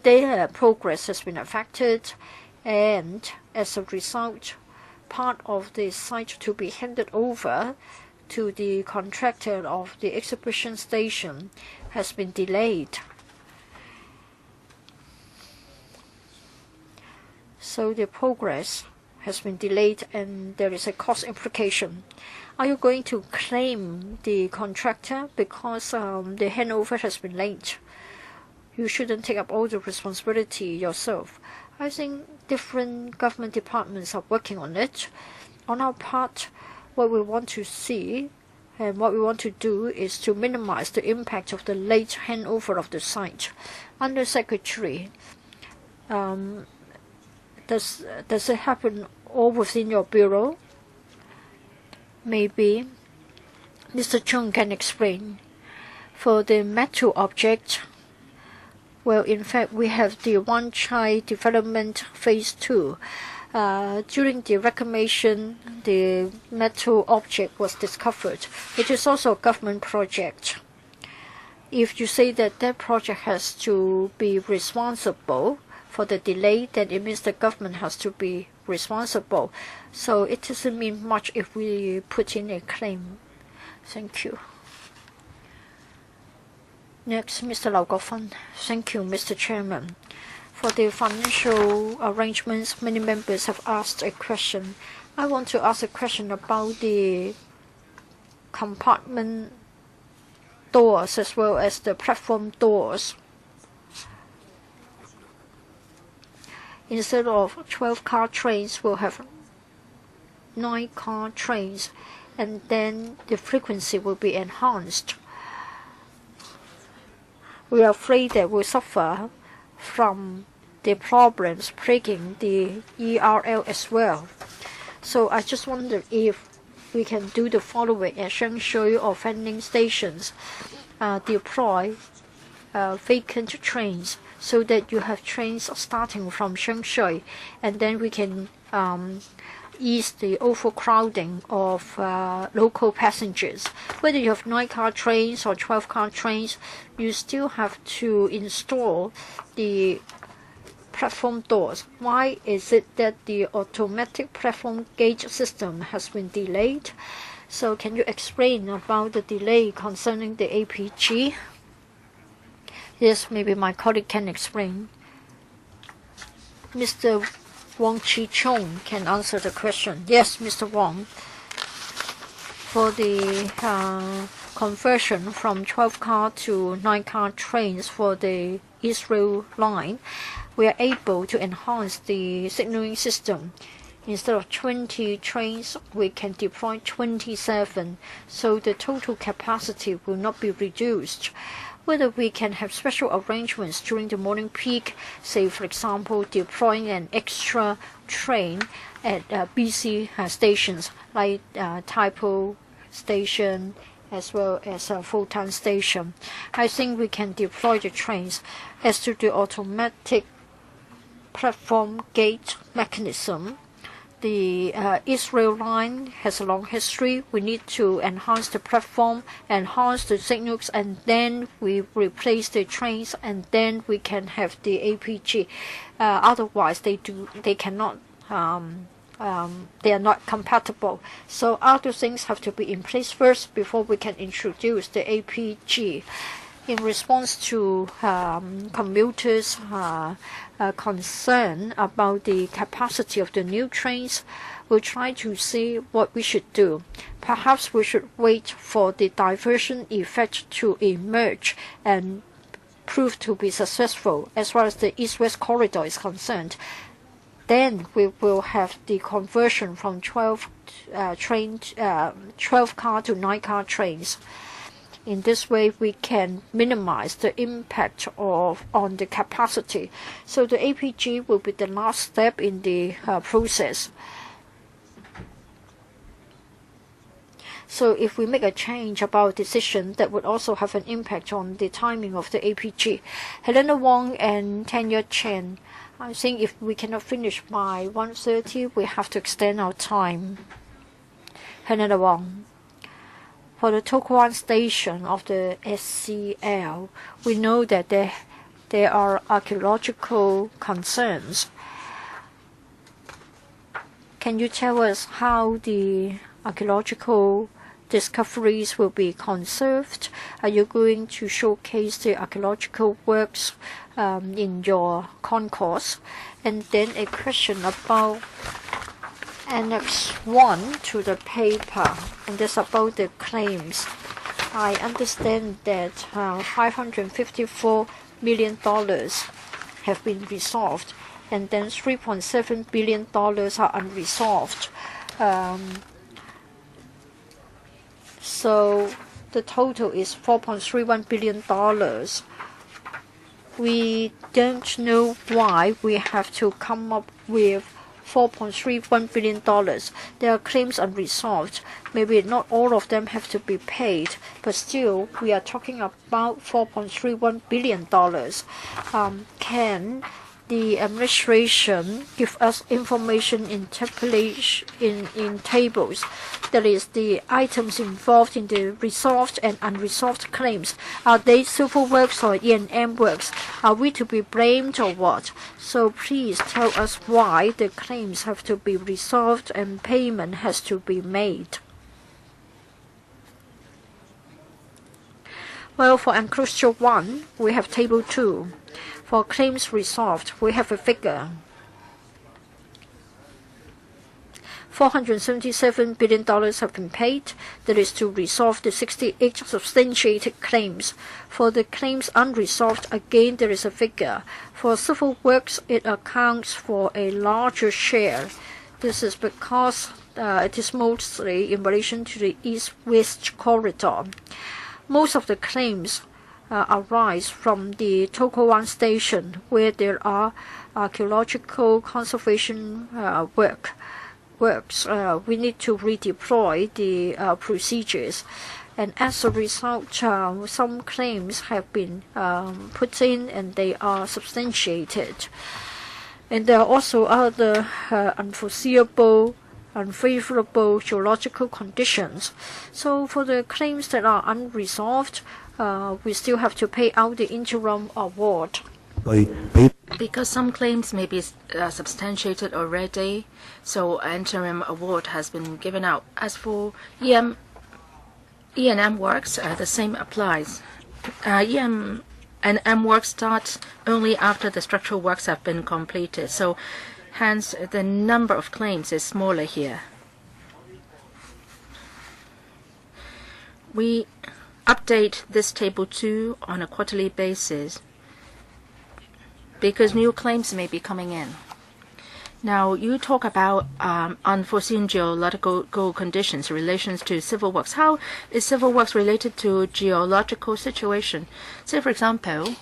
Their progress has been affected, and as a result, part of the site to be handed over to the contractor of the exhibition station has been delayed. So the progress has been delayed and there is a cost implication. Are you going to claim the contractor because the handover has been late? You shouldn't take up all the responsibility yourself. I think different government departments are working on it. On our part, what we want to see and what we want to do is to minimize the impact of the late handover of the site. Under Secretary, does it happen all within your bureau? Maybe Mr. Chung can explain. For the metal object, well, in fact, we have the Wan Chai Development Phase 2. During the reclamation, the metal object was discovered. It is also a government project. If you say that that project has to be responsible for the delay, then it means the government has to be responsible. So it doesn't mean much if we put in a claim. Thank you. Next, Mr. Lau Gofan. Thank you, Mr. Chairman. For the financial arrangements, many members have asked a question. I want to ask a question about the compartment doors as well as the platform doors. Instead of 12-car trains, we'll have 9-car trains, and then the frequency will be enhanced. We are afraid that we'll suffer from the problems plaguing the ERL as well. So I just wonder if we can do the following at Shengshui or Fanling stations, deploy vacant trains so that you have trains starting from Shengshui, and then we can ease the overcrowding of local passengers. Whether you have 9-car trains or 12-car trains, you still have to install the platform doors. Why is it that the automatic platform gate system has been delayed? So can you explain about the delay concerning the APG? Yes, maybe my colleague can explain. Mr. Wong Chi Chung can answer the question. Yes, Mr. Wong. For the conversion from 12-car to 9-car trains for the East Rail Line, we are able to enhance the signaling system. Instead of 20 trains, we can deploy 27, so the total capacity will not be reduced. Whether we can have special arrangements during the morning peak, say for example deploying an extra train at busy stations like Taipo Station as well as Futan Station. I think we can deploy the trains. As to the automatic platform gate mechanism, the East Rail Line has a long history. We need to enhance the platform, enhance the signals, and then we replace the trains, and then we can have the APG. Otherwise, they cannot. They are not compatible. So other things have to be in place first before we can introduce the APG. In response to commuters' concern about the capacity of the new trains, we'll try to see what we should do. Perhaps we should wait for the diversion effect to emerge and prove to be successful as far as the East-West corridor is concerned. Then we will have the conversion from 12-car to 9-car trains. In this way, we can minimize the impact on the capacity. So the APG will be the last step in the process. So if we make a change about a decision, that would also have an impact on the timing of the APG. Helena Wong and Tanya Chen, I think if we cannot finish by 1:30, we have to extend our time. Helena Wong. For the Tokuan station of the SCL, we know that there are archaeological concerns. Can you tell us how the archaeological discoveries will be conserved? Are you going to showcase the archaeological works in your concourse? And then a question about Annex 1 to the paper, and that's about the claims. I understand that $554 million have been resolved, and then $3.7 billion are unresolved. So the total is $4.31 billion. We don't know why we have to come up with $4.31 billion. There are claims unresolved. Maybe not all of them have to be paid, but still we are talking about $4.31 billion. Can the administration give us information in tables, that is, the items involved in the resolved and unresolved claims? Are they civil works or E&M works? Are we to be blamed or what? So please tell us why the claims have to be resolved and payment has to be made. Well, for enclosure 1, we have table 2. For claims resolved, we have a figure. $477 billion have been paid. That is to resolve the 68 substantiated claims. For the claims unresolved, again there is a figure. For civil works, it accounts for a larger share. This is because it is mostly in relation to the East-West corridor. Most of the claims arise from the Tokowan station, where there are archaeological conservation works. We need to redeploy the procedures, and as a result, some claims have been put in and they are substantiated. And there are also other unforeseeable, unfavorable geological conditions. So for the claims that are unresolved, we still have to pay out the interim award. Because some claims may be substantiated already, so interim award has been given out. As for E&M works, the same applies. E&M works start only after the structural works have been completed, so hence the number of claims is smaller here. We update this table 2 on a quarterly basis because new claims may be coming in. Now, you talk about unforeseen geological conditions in relation to civil works. How is civil works related to geological situation? Say, for example,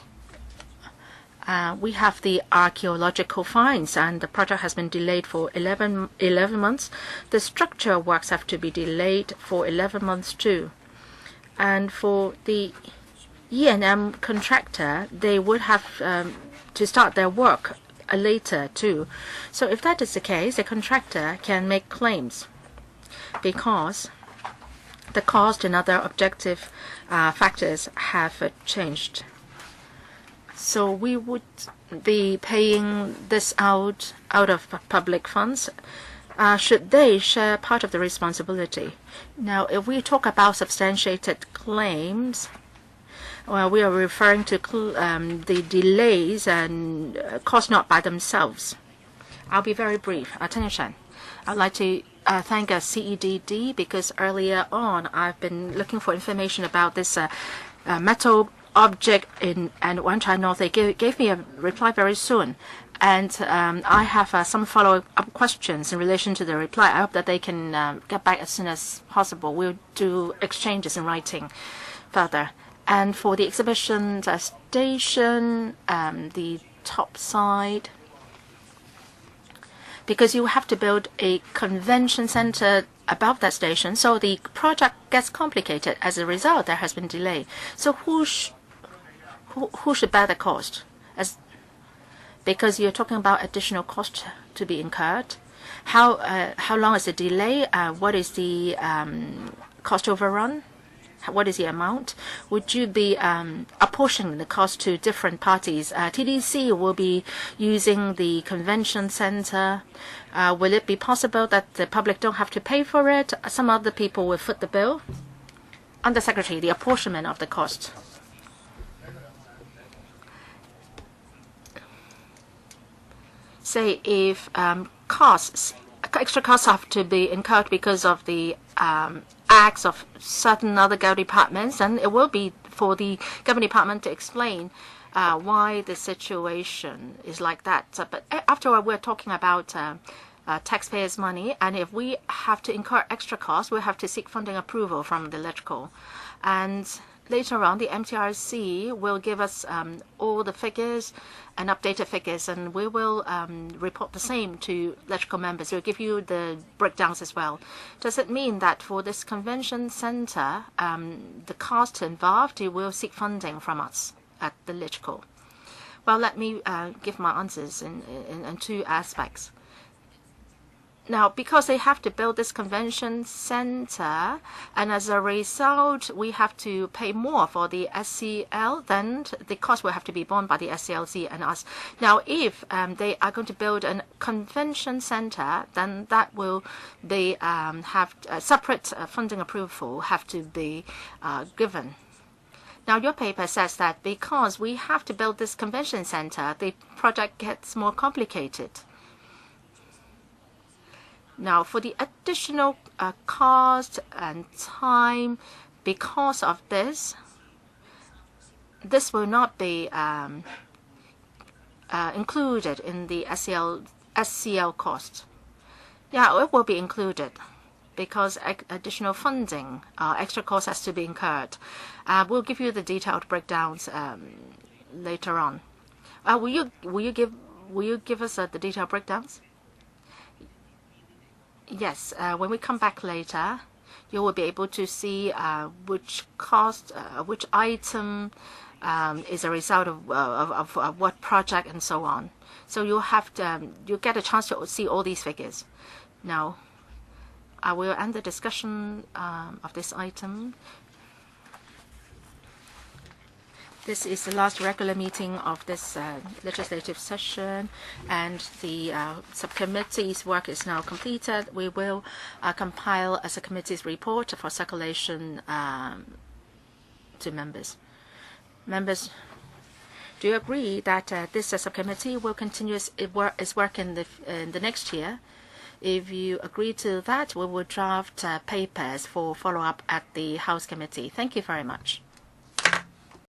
we have the archaeological finds, and the project has been delayed for 11 months. The structure works have to be delayed for 11 months too. And for the E&M contractor, they would have to start their work later too. So if that is the case, the contractor can make claims because the cost and other objective factors have changed. So we would be paying this out of public funds. Should they share part of the responsibility? Now, if we talk about substantiated claims, well, we are referring to the delays and caused not by themselves. I'll be very brief. Attention. I'd like to thank CEDD because earlier on I've been looking for information about this metal object in Wanchai North. They gave me a reply very soon. And I have some follow-up questions in relation to the reply. I hope that they can get back as soon as possible. We'll do exchanges in writing further. And for the exhibition station, the top side, because you have to build a convention center above that station, so the project gets complicated. As a result, there has been delay. So who should bear the cost? Because you're talking about additional cost to be incurred. How long is the delay? What is the cost overrun? What is the amount? Would you be apportioning the cost to different parties? TDC will be using the convention center. Will it be possible that the public don't have to pay for it? Some other people will foot the bill? Undersecretary, the apportionment of the cost. Say if extra costs have to be incurred because of the acts of certain other government departments, and it will be for the government department to explain why the situation is like that. But after all, we're talking about taxpayers' money, and if we have to incur extra costs, we have to seek funding approval from the electrical. And later on, the MTRC will give us all the figures and updated figures, and we will report the same to electrical members. We'll give you the breakdowns as well. Does it mean that for this convention center, the cost involved, you will seek funding from us at the electrical? Well, let me give my answers in two aspects. Now, because they have to build this convention center, and as a result, we have to pay more for the SCL, then the cost will have to be borne by the SCLC and us. Now, if they are going to build a convention center, then that will be have a separate funding approval have to be given. Now, your paper says that because we have to build this convention center, the project gets more complicated. Now, for the additional cost and time because of this, this will not be included in the SCL cost. Yeah, it will be included because additional funding, extra cost has to be incurred. We'll give you the detailed breakdowns later on. Will you give us the detailed breakdowns? Yes, when we come back later, you will be able to see which cost, which item is a result of what project and so on. So you'll get a chance to see all these figures. Now, I will end the discussion of this item. This is the last regular meeting of this legislative session, and the subcommittee's work is now completed. We will compile a subcommittee's report for circulation to members. Members, do you agree that this subcommittee will continue its work in the next year? If you agree to that, we will draft papers for follow-up at the House Committee. Thank you very much.